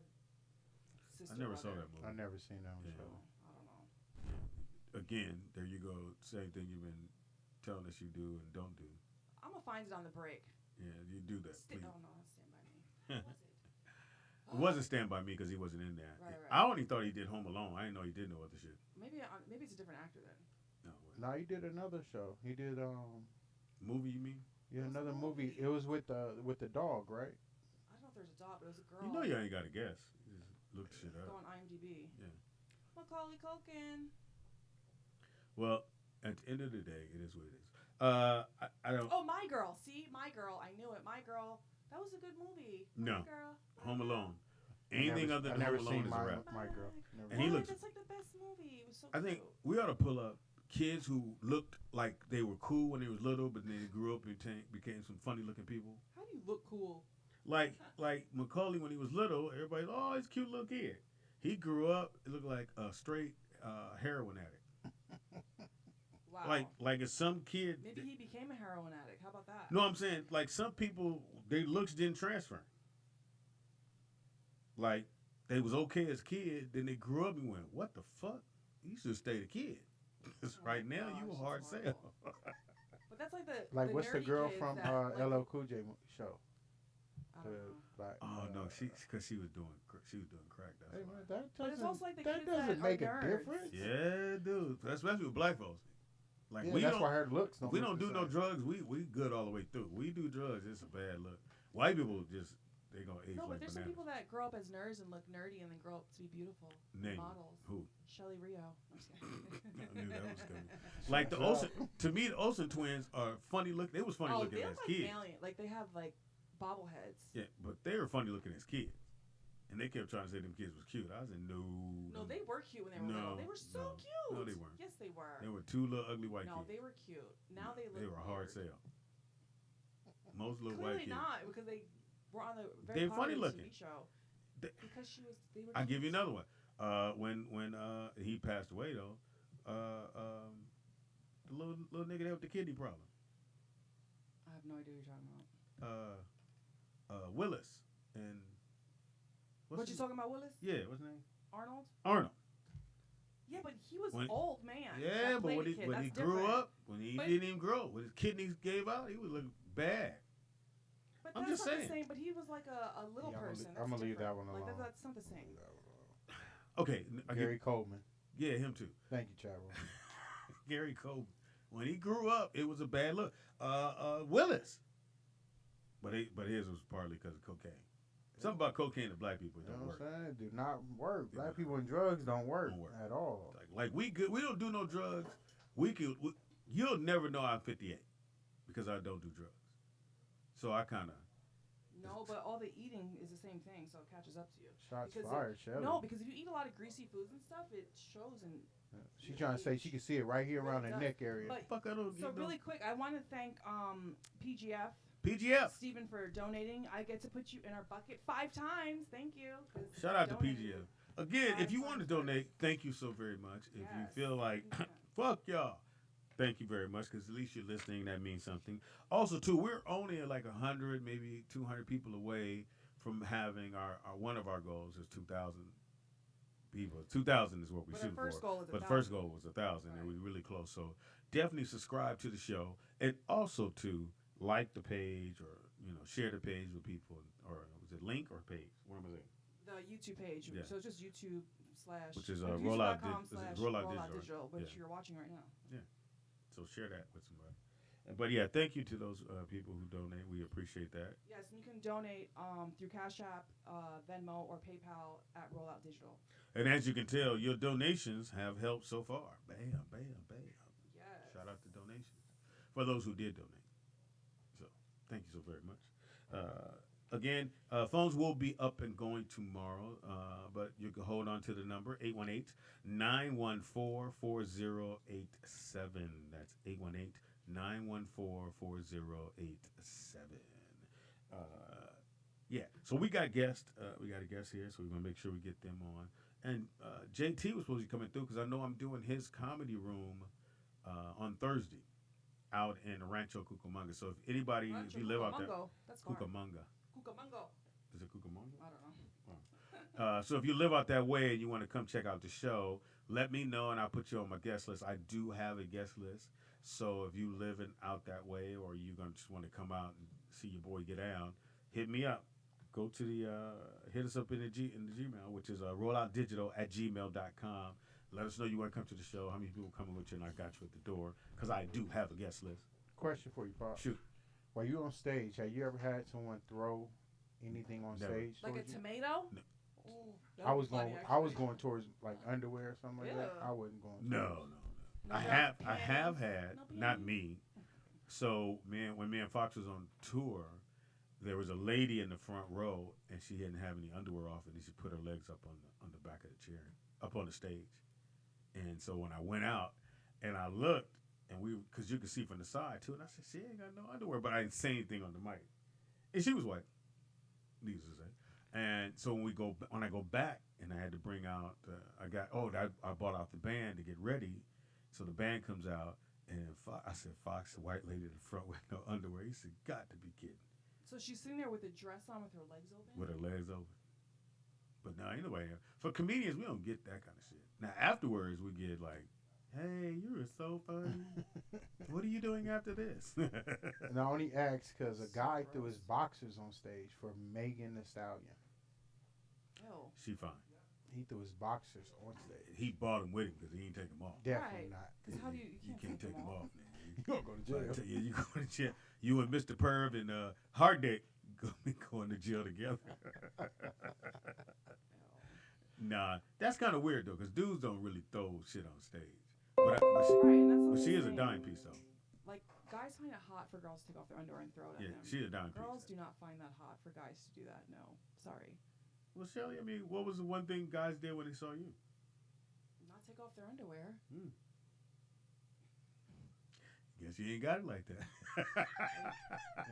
Speaker 3: sister.
Speaker 2: I never saw
Speaker 3: brother.
Speaker 2: that movie.
Speaker 4: I never seen that one.
Speaker 2: Yeah.
Speaker 4: So.
Speaker 3: I don't know.
Speaker 2: Again, there you go. Same thing you've been telling us you do and don't do.
Speaker 3: I'm gonna find it on the break.
Speaker 2: Yeah, you do that, please.
Speaker 3: Oh no, that's Stand By Me. What was it?
Speaker 2: It wasn't Stand By Me because he wasn't in that.
Speaker 3: Right.
Speaker 2: I only thought he did Home Alone. I didn't know he did no other shit.
Speaker 3: Maybe it's a different actor then.
Speaker 2: No,
Speaker 4: No, he did another show. He did
Speaker 2: movie you mean?
Speaker 4: yeah,
Speaker 3: What was the
Speaker 4: another movie.
Speaker 3: movie?
Speaker 4: It was with the dog, right?
Speaker 3: I don't know if there's a dog, but it was a girl.
Speaker 2: You know you ain't got to guess. You just look the shit
Speaker 3: Go
Speaker 2: up.
Speaker 3: on IMDb.
Speaker 2: Yeah.
Speaker 3: Macaulay Culkin.
Speaker 2: Well, at the end of the day, it is what it is. I don't.
Speaker 3: Oh, My Girl. See, My Girl. I knew it. My Girl. That was a good movie.
Speaker 2: No.
Speaker 3: My Girl.
Speaker 2: Home Alone. Anything other than
Speaker 4: I never
Speaker 2: Home Alone
Speaker 4: seen
Speaker 2: is a wrap.
Speaker 4: my girl. Never
Speaker 2: And he
Speaker 3: What?
Speaker 2: looks-
Speaker 3: That's like the best movie. It was so
Speaker 2: I think
Speaker 3: cute.
Speaker 2: we ought to pull up kids who looked like they were cool when they was little, but then they grew up and became some funny looking people.
Speaker 3: How do you look cool?
Speaker 2: Like Macaulay when he was little, everybody's oh he's a cute little kid. He grew up, it looked like a straight heroin addict.
Speaker 3: Wow.
Speaker 2: Like it's some kid.
Speaker 3: Maybe he became a heroin addict. How about that?
Speaker 2: No, I'm saying like some people, their looks didn't transfer. Like they was okay as kid, then they grew up and went, what the fuck? You should stay a kid. Because
Speaker 3: Oh my
Speaker 2: right now you
Speaker 3: gosh,
Speaker 2: a hard
Speaker 3: that's
Speaker 2: sell.
Speaker 3: horrible. But that's like the
Speaker 4: Like
Speaker 3: the
Speaker 4: what's the
Speaker 3: nerdy
Speaker 4: girl
Speaker 3: kids
Speaker 4: from
Speaker 3: that, like,
Speaker 4: LL Cool J show?
Speaker 3: I don't know.
Speaker 4: Black,
Speaker 2: Oh no, because she was doing crack. That's
Speaker 4: Hey,
Speaker 2: why.
Speaker 4: man, that
Speaker 3: But it's
Speaker 4: doesn't,
Speaker 3: also like the
Speaker 4: that
Speaker 3: kids
Speaker 4: doesn't
Speaker 3: that
Speaker 4: make
Speaker 3: are
Speaker 4: a
Speaker 3: nerds.
Speaker 4: difference.
Speaker 2: Yeah, dude. Especially with black folks. Like
Speaker 4: Yeah,
Speaker 2: we
Speaker 4: that's
Speaker 2: don't,
Speaker 4: why her looks.
Speaker 2: if we
Speaker 4: look
Speaker 2: don't
Speaker 4: the
Speaker 2: do no
Speaker 4: same.
Speaker 2: drugs. We good all the way through. We do drugs, it's a bad look. White people just they gonna age
Speaker 3: No, but
Speaker 2: like
Speaker 3: there's some
Speaker 2: bananas.
Speaker 3: people that grow up as nerds and look nerdy and then grow up to be beautiful
Speaker 2: Name
Speaker 3: models.
Speaker 2: who?
Speaker 3: Shelly Rio. I'm just kidding.
Speaker 2: I knew that was coming. Like the
Speaker 4: Shut
Speaker 2: Olsen. To me, the Olsen twins are funny looking. They was funny
Speaker 3: Oh,
Speaker 2: looking
Speaker 3: they
Speaker 2: as
Speaker 3: look like
Speaker 2: kids.
Speaker 3: alien. Like they have like bobbleheads.
Speaker 2: Yeah, but they were funny looking as kids. And they kept trying to say them kids was cute. I said no.
Speaker 3: No, they were cute when they were
Speaker 2: No,
Speaker 3: little. They were so
Speaker 2: no.
Speaker 3: cute.
Speaker 2: No, they weren't.
Speaker 3: Yes, they were.
Speaker 2: They were two little ugly white
Speaker 3: No,
Speaker 2: kids.
Speaker 3: they were cute. Now they look.
Speaker 2: They were a hard
Speaker 3: weird.
Speaker 2: sell. Most little white
Speaker 3: Clearly
Speaker 2: kids.
Speaker 3: not, because they were on the very
Speaker 2: They're funny
Speaker 3: popular
Speaker 2: looking.
Speaker 3: TV show.
Speaker 2: They-
Speaker 3: Because they were.
Speaker 2: I'll give you
Speaker 3: cute.
Speaker 2: another one. When he passed away though, the little nigga there with the kidney problem,
Speaker 3: I have no idea what you're talking about.
Speaker 2: Willis and
Speaker 3: What you talking about, Willis?
Speaker 2: Yeah, what's his name?
Speaker 3: Arnold?
Speaker 2: Arnold.
Speaker 3: Yeah, but he was
Speaker 2: When-
Speaker 3: old man.
Speaker 2: Yeah,
Speaker 3: that
Speaker 2: but
Speaker 3: played
Speaker 2: when
Speaker 3: a
Speaker 2: he
Speaker 3: kid.
Speaker 2: when he
Speaker 3: That's
Speaker 2: grew
Speaker 3: different.
Speaker 2: up, when he
Speaker 3: But-
Speaker 2: didn't even grow, when his kidneys gave out, he was looking bad.
Speaker 3: But
Speaker 2: I'm
Speaker 3: that's
Speaker 2: just
Speaker 3: not
Speaker 2: saying.
Speaker 3: the same. But he was like a little
Speaker 4: Yeah,
Speaker 3: person.
Speaker 4: I'm gonna leave that
Speaker 3: different.
Speaker 4: one
Speaker 3: Like
Speaker 4: alone.
Speaker 3: that's not the same.
Speaker 2: Okay,
Speaker 4: Gary Coleman.
Speaker 2: yeah, him too.
Speaker 4: Thank you, Chavo.
Speaker 2: Gary Coleman. When he grew up, it was a bad look. Willis, but his was partly because of cocaine. Something about cocaine to black people
Speaker 4: You
Speaker 2: don't
Speaker 4: know
Speaker 2: work.
Speaker 4: what I'm saying? Do not work.
Speaker 2: Yeah.
Speaker 4: Black people and drugs don't work,
Speaker 2: Don't work.
Speaker 4: at all.
Speaker 2: Like we good. We don't do no drugs. You'll never know I'm 58 because I don't do drugs. So I kind of.
Speaker 3: No, but all the eating is the same thing, so it catches up to you.
Speaker 4: Shots
Speaker 3: Because
Speaker 4: fired, Shelly.
Speaker 3: No, because if you eat a lot of greasy foods and stuff, it shows. And
Speaker 4: She trying to say she can see it right here
Speaker 3: Really
Speaker 4: around the
Speaker 3: does.
Speaker 4: neck area.
Speaker 3: But
Speaker 2: Fuck, I don't.
Speaker 3: so
Speaker 2: you know.
Speaker 3: really quick, I want to thank PGF.
Speaker 2: PGF.
Speaker 3: Stephen for donating. I get to put you in our bucket 5 times. Thank you. 'cause
Speaker 2: Shout out to
Speaker 3: donating.
Speaker 2: PGF. Again, if you want to
Speaker 3: 5
Speaker 2: donate, thank you so very much. If you
Speaker 3: Yes.
Speaker 2: feel like,
Speaker 3: Yeah.
Speaker 2: fuck y'all, thank you very much because at least you're listening. That means something. Also, too, we're only like 100, maybe 200 people away from having our one of our goals is 2,000 people. 2,000 is what we
Speaker 3: But
Speaker 2: shoot
Speaker 3: our first
Speaker 2: for.
Speaker 3: goal is
Speaker 2: But the
Speaker 3: 1,000.
Speaker 2: first goal was 1,000, and we're really close. So definitely subscribe to the show, and also to like the page or share the page with people. Or was it link or page? What was it?
Speaker 3: The YouTube page.
Speaker 2: Yeah.
Speaker 3: So it's just YouTube slash.
Speaker 2: Which is,
Speaker 3: like
Speaker 2: Rollout
Speaker 3: YouTube.com
Speaker 2: Di- is it
Speaker 3: slash
Speaker 2: Rollout
Speaker 3: Rollout
Speaker 2: Digital,
Speaker 3: Digital, which
Speaker 2: yeah.
Speaker 3: you're watching right now.
Speaker 2: So share that with somebody. But yeah, thank you to those people who donate. We appreciate that.
Speaker 3: Yes, and you can donate through Cash App, Venmo, or PayPal at Rollout Digital.
Speaker 2: And as you can tell, your donations have helped so far. Bam, bam, bam.
Speaker 3: Yes.
Speaker 2: Shout out to donations for those who did donate. So thank you so very much. Again, phones will be up and going tomorrow, but you can hold on to the number 818-914-4087. That's 818-914-4087. Uh, yeah, so we got guests. We got a guest here, so we're going to make sure we get them on. And JT was supposed to be coming through because I know I'm doing his comedy room on Thursday out in Rancho Cucamonga. So if anybody, if you live out there,
Speaker 3: That's far.
Speaker 2: Cucamonga.
Speaker 3: Cucamonga.
Speaker 2: Is it Cucamonga?
Speaker 3: I don't know.
Speaker 2: So if you live out that way and you want to come check out the show, let me know and I'll put you on my guest list. I do have a guest list. So if you live out that way or you're going to just want to come out and see your boy get down, hit me up. Go to the, hit us up in the Gmail, which is rolloutdigital@gmail.com. Let us know you want to come to the show, how many people coming with you, and I got you at the door, because I do have a guest list.
Speaker 4: Question for you, Pop.
Speaker 2: Shoot.
Speaker 4: While you on stage, have you ever had someone throw anything on
Speaker 2: Never.
Speaker 4: stage?
Speaker 3: Like a
Speaker 4: towards you?
Speaker 3: tomato?
Speaker 2: No.
Speaker 3: Ooh, that
Speaker 4: I
Speaker 3: would
Speaker 4: was
Speaker 3: be funny,
Speaker 4: going. I
Speaker 3: actually.
Speaker 4: was going towards like underwear or something like that.
Speaker 3: Yeah.
Speaker 4: I wasn't going.
Speaker 2: No.
Speaker 3: No
Speaker 2: I have
Speaker 3: panties.
Speaker 2: had,
Speaker 3: No
Speaker 2: not
Speaker 3: panties.
Speaker 2: me. So, when me and Fox was on tour, there was a lady in the front row, and she didn't have any underwear off, and she put her legs up on the back of the chair, up on the stage. And so when I went out, and I looked, and because you could see from the side too, and I said, she ain't got no underwear, but I didn't say anything on the mic. And she was white, needless to say. And so when I go back, and I had to bring out, I bought out the band to get ready. So the band comes out, and I said, Fox, the white lady in the front with no underwear. He said, got to be kidding.
Speaker 3: So she's sitting there with a dress on with her legs open?
Speaker 2: With her legs open. But no, anyway, for comedians, we don't get that kind of shit. Now, afterwards, we get like, hey, you were so funny. What are you doing after this?
Speaker 4: And I only asked because a guy threw his boxers on stage for Megan Thee Stallion.
Speaker 3: Oh.
Speaker 2: She fine.
Speaker 4: He threw his boxers on stage.
Speaker 2: He bought them with him because he ain't take them off.
Speaker 4: Definitely
Speaker 3: Right.
Speaker 4: not.
Speaker 3: Because how do you
Speaker 2: can't take them off.
Speaker 4: You gonna go to
Speaker 2: So I
Speaker 4: jail.
Speaker 2: tell you, you go to jail. You and Mr. Perv and Hard Dick going to jail together. Nah, that's kind of weird though, because dudes don't really throw shit on stage. But she is a dime piece though.
Speaker 3: Like, guys find it hot for girls to take off their underwear and throw it at
Speaker 2: Yeah,
Speaker 3: them.
Speaker 2: she's a dime
Speaker 3: Girls
Speaker 2: piece.
Speaker 3: do not find that hot for guys to do that. No. Sorry.
Speaker 2: Well, Shelly, I mean, what was the one thing guys did when they saw you?
Speaker 3: Not take off their underwear.
Speaker 2: Guess you ain't got it like that.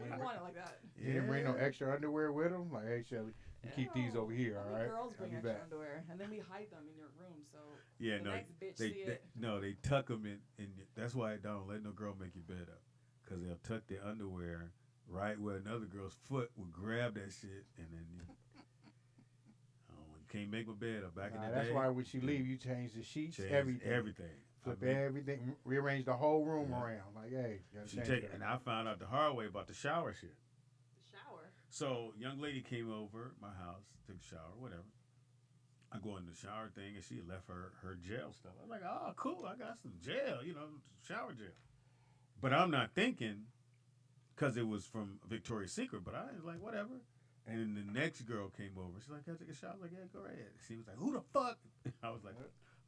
Speaker 3: We don't want it like that.
Speaker 4: You didn't bring no extra underwear with him? Like, hey, Shelly, you keep these over here, all
Speaker 3: Only
Speaker 4: right?
Speaker 3: girls
Speaker 4: I'll
Speaker 3: bring
Speaker 4: be
Speaker 3: extra
Speaker 4: back.
Speaker 3: underwear, and then we hide them in your room, so
Speaker 2: Yeah,
Speaker 3: the
Speaker 2: no,
Speaker 3: next bitch see it.
Speaker 2: they tuck them in, and that's why I don't let no girl make your bed up, because they'll tuck their underwear right where another girl's foot will grab that shit, and then you can't make my bed up. Back in the
Speaker 4: That's
Speaker 2: day,
Speaker 4: why when you leave, you change the sheets,
Speaker 2: change
Speaker 4: everything. Flip
Speaker 2: I mean,
Speaker 4: everything, rearrange the whole room
Speaker 2: Yeah.
Speaker 4: around. Like, hey, you gotta
Speaker 2: she
Speaker 4: change
Speaker 2: take,
Speaker 4: that.
Speaker 2: and I found out the hard way about the shower shit.
Speaker 3: The shower.
Speaker 2: So, young lady came over my house, took a shower, whatever. I go in the shower thing, and she left her gel stuff. I was like, oh, cool, I got some gel, shower gel. But I'm not thinking, because it was from Victoria's Secret, but I was like, whatever. And then the next girl came over. She's like, can I take a shower? I was like, yeah, go right ahead. She was like, who the fuck? I was like,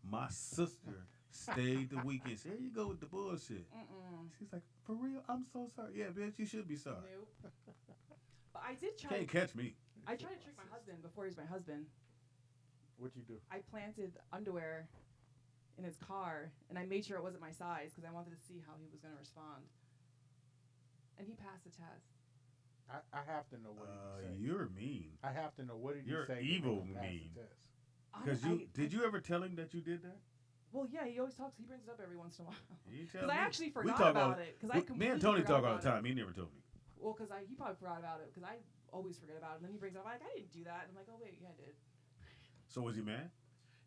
Speaker 2: my sister stayed the weekend. She said, here you go with the bullshit. She's like, for real? I'm so sorry. Yeah, bitch, you should be sorry.
Speaker 3: Nope. But I did try.
Speaker 2: Can't catch me.
Speaker 3: I tried to trick my husband before he was my husband.
Speaker 4: What'd you do?
Speaker 3: I planted underwear in his car, and I made sure it wasn't my size because I wanted to see how he was going to respond. And he passed the test.
Speaker 4: I have to know what did he say.
Speaker 2: You're mean.
Speaker 4: I have to know what did
Speaker 2: You're
Speaker 4: he say. to
Speaker 2: evil
Speaker 4: make him pass
Speaker 2: mean.
Speaker 4: the test.
Speaker 2: Because did you ever tell him that you did that?
Speaker 3: Well, yeah, he always talks. He brings it up every once in a while.
Speaker 2: Because
Speaker 3: Because I actually forgot
Speaker 2: talk
Speaker 3: about it. Because I
Speaker 2: me
Speaker 3: completely
Speaker 2: and Tony
Speaker 3: forgot
Speaker 2: talk all
Speaker 3: about
Speaker 2: the
Speaker 3: it.
Speaker 2: time. He never told me.
Speaker 3: Well, because he probably forgot about it. Because I always forget about it. And then he brings it up. I'm like, I didn't do that. And I'm like, oh wait, yeah, I did.
Speaker 2: So was he mad?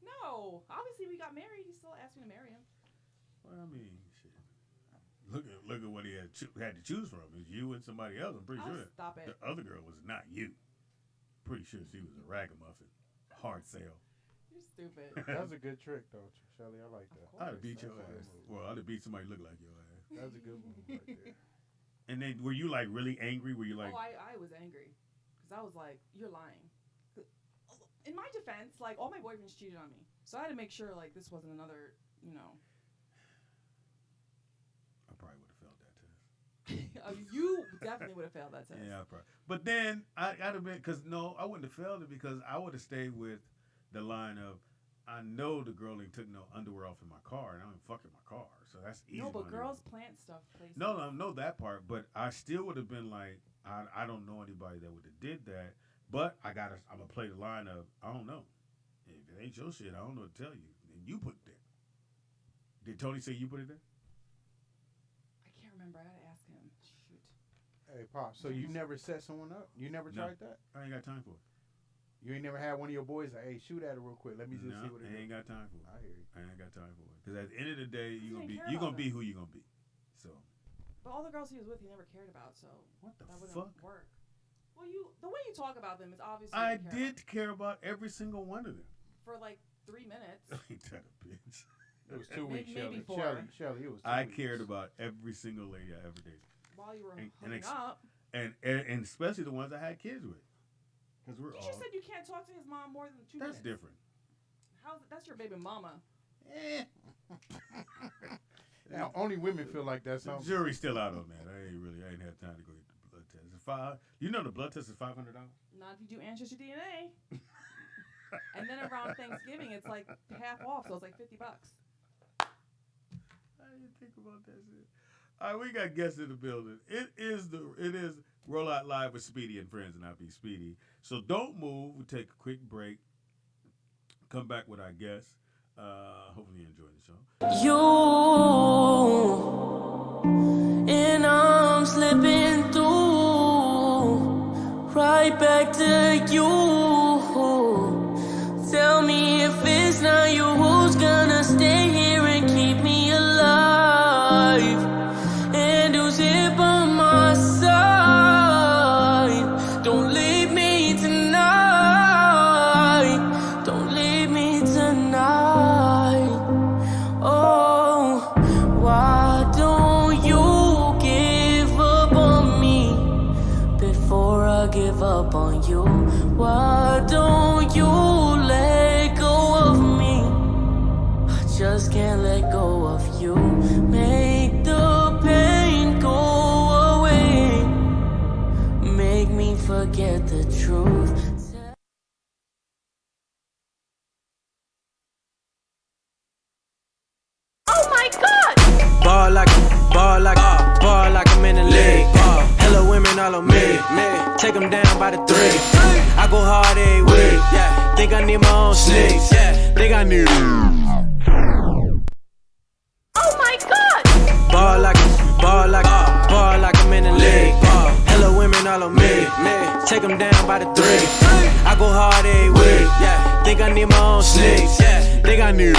Speaker 3: No, obviously we got married. He still asked me to marry him.
Speaker 2: Well, I mean, shit. Look at what he had to choose from. It was you and somebody else. I'm pretty
Speaker 3: Oh,
Speaker 2: sure.
Speaker 3: stop it.
Speaker 2: The other girl was not you. Pretty sure she was a ragamuffin. Hard sale.
Speaker 3: You're stupid.
Speaker 4: That was a good trick, though, Shelly. I like that.
Speaker 3: Of
Speaker 2: I'd have beat
Speaker 3: course,
Speaker 2: your
Speaker 3: of
Speaker 2: ass.
Speaker 3: course.
Speaker 2: Well, I'd have beat somebody who looked like your ass.
Speaker 4: That was a good move right there.
Speaker 2: And then were you like really angry? Were you like,
Speaker 3: Oh, I was angry. Because I was like, you're lying. In my defense, like, all my boyfriends cheated on me. So I had to make sure, like, this wasn't another,
Speaker 2: I probably would have failed that test.
Speaker 3: You definitely would have failed that test.
Speaker 2: Yeah, probably. But then I'd have been because no, I wouldn't have failed it because I would have stayed with the line of I know the girl ain't took no underwear off in my car and I ain't fucking my car, so that's easy.
Speaker 3: No, but
Speaker 2: money.
Speaker 3: girls plant stuff places.
Speaker 2: No, I know that part, but I still would have been like I don't know anybody that would have did that, but I'm gonna play the line of I don't know. If it ain't your shit, I don't know what to tell you. And you put it there. Did Tony say you put it there?
Speaker 3: I can't remember. I gotta ask him. Shoot.
Speaker 4: Hey, Pop. So you never set someone up? You never
Speaker 2: No.
Speaker 4: tried that?
Speaker 2: I ain't got time for it.
Speaker 4: You ain't never had one of your boys like, hey, shoot at it real quick. Let me just see what it
Speaker 2: I ain't
Speaker 4: is.
Speaker 2: got time for it.
Speaker 4: I hear you.
Speaker 2: I ain't got time for it. Because at the end of the day,
Speaker 3: He
Speaker 2: you
Speaker 3: didn't care
Speaker 2: gonna
Speaker 3: about
Speaker 2: be
Speaker 3: them.
Speaker 2: who you gonna be. So
Speaker 3: But all the girls he was with, he never cared about, so
Speaker 2: what the
Speaker 3: that wouldn't
Speaker 2: fuck?
Speaker 3: work. Well, the way you talk about them is obviously.
Speaker 2: I
Speaker 3: you care
Speaker 2: did care about every single one of them.
Speaker 3: about for like 3 minutes.
Speaker 2: Ain't that a bitch?
Speaker 4: It was 2 weeks,
Speaker 3: Maybe
Speaker 4: Shelly.
Speaker 3: 4.
Speaker 4: Shelly, it was 2
Speaker 2: I
Speaker 4: weeks.
Speaker 2: cared about every single lady I ever dated,
Speaker 3: While you were
Speaker 2: And- and
Speaker 3: hooking
Speaker 2: ex-
Speaker 3: up.
Speaker 2: and especially the ones I had kids with, because we're
Speaker 3: You
Speaker 2: all.
Speaker 3: just said you can't talk to his mom more than 2
Speaker 2: That's
Speaker 3: minutes.
Speaker 2: different.
Speaker 3: That's your baby mama.
Speaker 2: Eh.
Speaker 4: Now, only women feel like that's
Speaker 2: The
Speaker 4: something.
Speaker 2: jury's still out on that. I ain't had time to go get the blood test. You know the blood test is $500.
Speaker 3: Not if you do ancestry DNA. And then around Thanksgiving, it's like half off, so it's like $50.
Speaker 2: I didn't think about that shit. All right, we got guests in the building. It is Roll Out Live with Speedy and Friends, and I'll be Speedy. So don't move. We'll take a quick break. Come back with our guests. Hopefully you enjoy the show.
Speaker 7: You and I'm slipping through right back to you. Tell me if it's not you who's gonna stay here and keep me alive, and who's here by my side. Don't leave me tonight. Don't leave me tonight. Oh, why don't you give up on me before I give up on you? Why don't you let go of me? I just can't let go of you. Make the pain go away. Make me forget the truth.
Speaker 1: Oh my god!
Speaker 7: Ball like I'm in the league. Hello women all on me. Take them down by the 3. I go hard every week. Think I need my own sneaks. Think I need.
Speaker 1: Oh my god!
Speaker 7: Ball like I'm in the league. Hello women all on me. Take them down by the 3. I go hard every week. Think I need my own sneaks. Think I need.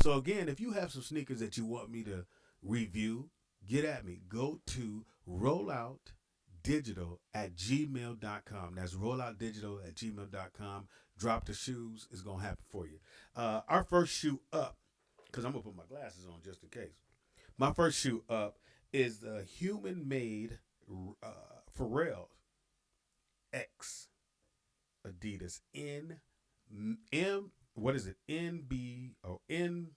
Speaker 2: So again, if you have some sneakers that you want me to review, get at me. Go to rolloutdigital@gmail.com. That's rolloutdigital@gmail.com. Drop the shoes. It's going to happen for you. Our first shoe up, because I'm going to put my glasses on just in case. My first shoe up is the human-made Pharrell X Adidas what is it? NB or NMD.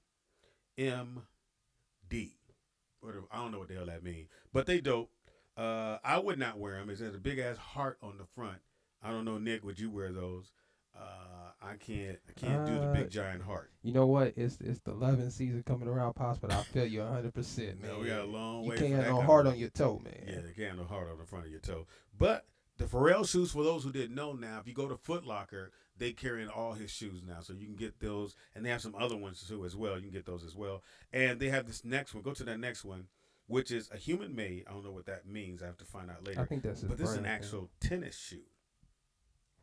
Speaker 2: Whatever. I don't know what the hell that means. But they dope. I would not wear them. It has a big ass heart on the front. I don't know, Nick, would you wear those? I can't do the big giant heart.
Speaker 5: You know what? It's the 11th season coming around, Pops, but I feel you 100%, man.
Speaker 2: No, we got a long
Speaker 5: You
Speaker 2: way.
Speaker 5: can't
Speaker 2: for
Speaker 5: have
Speaker 2: that
Speaker 5: no
Speaker 2: kind
Speaker 5: heart
Speaker 2: of-
Speaker 5: on your toe, man.
Speaker 2: Yeah, they can't have no heart on the front of your toe. But the Pharrell shoes, for those who didn't know now, if you go to Foot Locker, they carrying all his shoes now. So you can get those. And they have some other ones too as well. You can get those as well. And they have this next one. Go to that next one, which is a human made. I don't know what that means. I have to find out later.
Speaker 5: I think that's his
Speaker 2: But this is an
Speaker 5: brand,
Speaker 2: actual tennis shoe.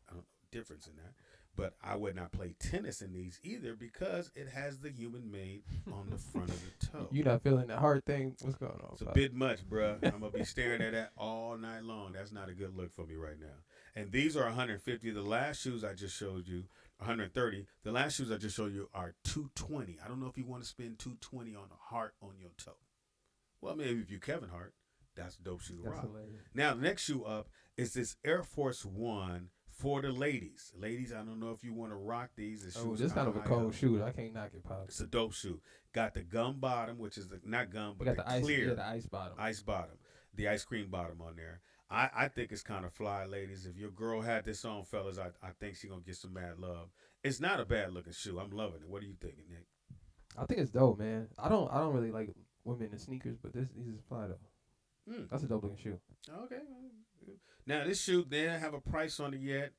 Speaker 2: I don't know the difference in that. But I would not play tennis in these either because it has the human made on the front of the toe.
Speaker 5: You not feeling the heart thing? What's going on?
Speaker 2: It's a
Speaker 5: Pop?
Speaker 2: bit much, bruh. I'm going to be staring at that all night long. That's not a good look for me right now. And these are 150. The last shoes I just showed you, 130. The last shoes I just showed you are 220. I don't know if you want to spend 220 on a heart on your toe. Well, maybe if you Kevin Hart, that's a dope shoe to
Speaker 5: That's
Speaker 2: rock.
Speaker 5: hilarious.
Speaker 2: Now, the next shoe up is this Air Force One For the ladies, I don't know if you want to rock these. The
Speaker 5: Oh,
Speaker 2: shoes
Speaker 5: this kind of a
Speaker 2: high
Speaker 5: cold
Speaker 2: up.
Speaker 5: shoe. I can't knock it, Pops.
Speaker 2: It's a dope shoe. Got the gum bottom, which is not gum,
Speaker 5: We
Speaker 2: but
Speaker 5: got
Speaker 2: the
Speaker 5: the ice,
Speaker 2: clear
Speaker 5: yeah, the ice bottom.
Speaker 2: ice bottom, the ice cream bottom on there. I think it's kind of fly, ladies. If your girl had this on, fellas, I think she gonna get some mad love. It's not a bad looking shoe. I'm loving it. What are you thinking, Nick?
Speaker 5: I think it's dope, man. I don't really like women in sneakers, but these is fly though. That's a dope looking shoe.
Speaker 2: Okay. Now this shoe, they don't have a price on it yet,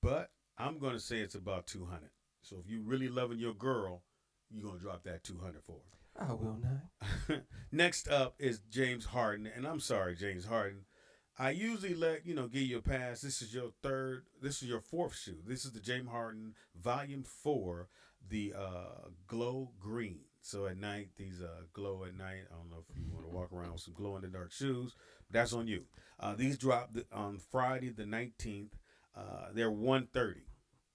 Speaker 2: but I'm gonna say it's about 200. So if you really loving your girl, you're gonna drop that 200 for her.
Speaker 5: I will not.
Speaker 2: Next up is James Harden, and I'm sorry, James Harden. I usually give you a pass. This is your fourth shoe. This is the James Harden Volume 4, the glow green. So at night, these glow at night. I don't know if you want to walk around with some glow in the dark shoes. But that's on you. These dropped on Friday the 19th. They're $130.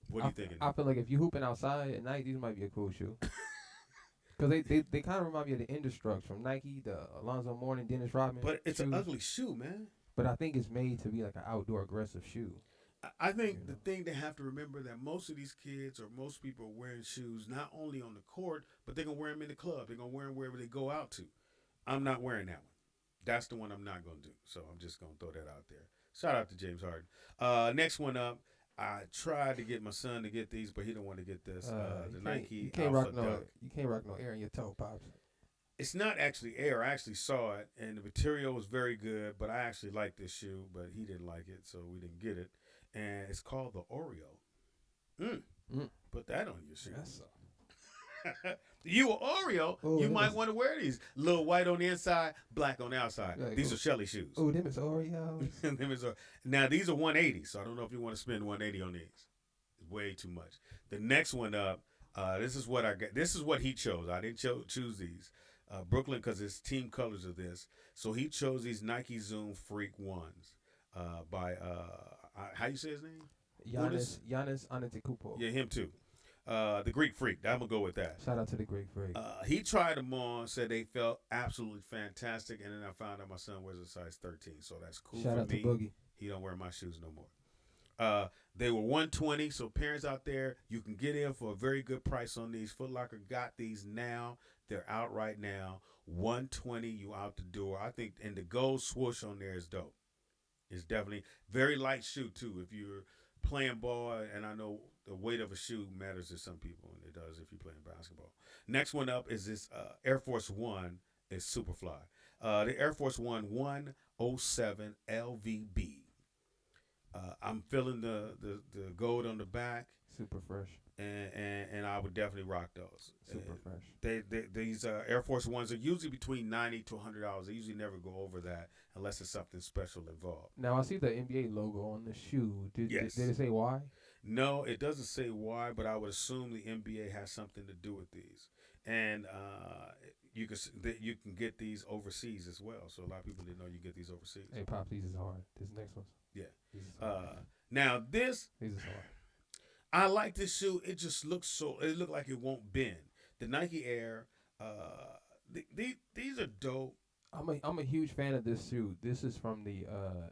Speaker 2: What are you thinking?
Speaker 5: I feel like if you hooping outside at night, these might be a cool shoe. Because they kind of remind me of the Indestructs from Nike, the Alonzo Mourning, Dennis Rodman.
Speaker 2: But it's
Speaker 5: shoes.
Speaker 2: an ugly shoe, man.
Speaker 5: But I think it's made to be like an outdoor aggressive shoe.
Speaker 2: I think the thing they have to remember that most of these kids or most people are wearing shoes not only on the court, but they're going to wear them in the club. They're going to wear them wherever they go out to. I'm not wearing that one. That's the one I'm not going to do. So I'm just going to throw that out there. Shout out to James Harden. Next one up. I tried to get my son to get these, but he don't want to get this. The Nike
Speaker 5: you can't
Speaker 2: Alpha
Speaker 5: rock
Speaker 2: Dunk.
Speaker 5: you can't rock no air in your toe, Pops.
Speaker 2: It's not actually air. I actually saw it, and the material was very good, but I actually like this shoe, but he didn't like it, so we didn't get it. And it's called the Oreo. Put that on your shoe.
Speaker 5: Yes,
Speaker 2: You an Oreo, you might want to wear these. Little white on the inside, black on the outside.
Speaker 5: Yeah,
Speaker 2: These are Shelly shoes.
Speaker 5: Oh, them is Oreos.
Speaker 2: Now, these are 180, so I don't know if you want to spend 180 on these. Way too much. The next one up, this is what I got. This is what he chose. I didn't choose these. Brooklyn, because it's team colors of this. So he chose these Nike Zoom Freak ones by, how you say his name?
Speaker 5: Giannis Antetokounmpo.
Speaker 2: Yeah, him too. The Greek Freak. I'm going to go with that.
Speaker 5: Shout out to the Greek Freak.
Speaker 2: He tried them on, said they felt absolutely fantastic, and then I found out my son wears a size 13, so that's cool
Speaker 5: Shout
Speaker 2: for
Speaker 5: out
Speaker 2: me.
Speaker 5: to Boogie.
Speaker 2: He don't wear my shoes no more. They were $120, so parents out there, you can get in for a very good price on these. Foot Locker got these now. They're out right now. $120, you out the door. I think, and the gold swoosh on there is dope. It's definitely very light shoe too. If you're playing ball, and I know the weight of a shoe matters to some people, and it does if you're playing basketball. Next one up is this Air Force One. It's Superfly. The Air Force One 107 LVB. I'm feeling the gold on the back.
Speaker 5: Super fresh.
Speaker 2: And I would definitely rock those.
Speaker 5: Super fresh.
Speaker 2: These Air Force Ones are usually between $90 to $100. They usually never go over that unless there's something special involved.
Speaker 5: Now I see the NBA logo on the shoe. Did it say why?
Speaker 2: No, it doesn't say why, but I would assume the NBA has something to do with these. And you can get these overseas as well. So a lot of people didn't know you get these overseas.
Speaker 5: Hey, Pop, these is hard. This next one.
Speaker 2: Yeah. Now this.
Speaker 5: These is hard.
Speaker 2: I like this shoe. It just looks it look like it won't bend. The Nike Air, these are dope.
Speaker 5: I'm a huge fan of this shoe. This is from the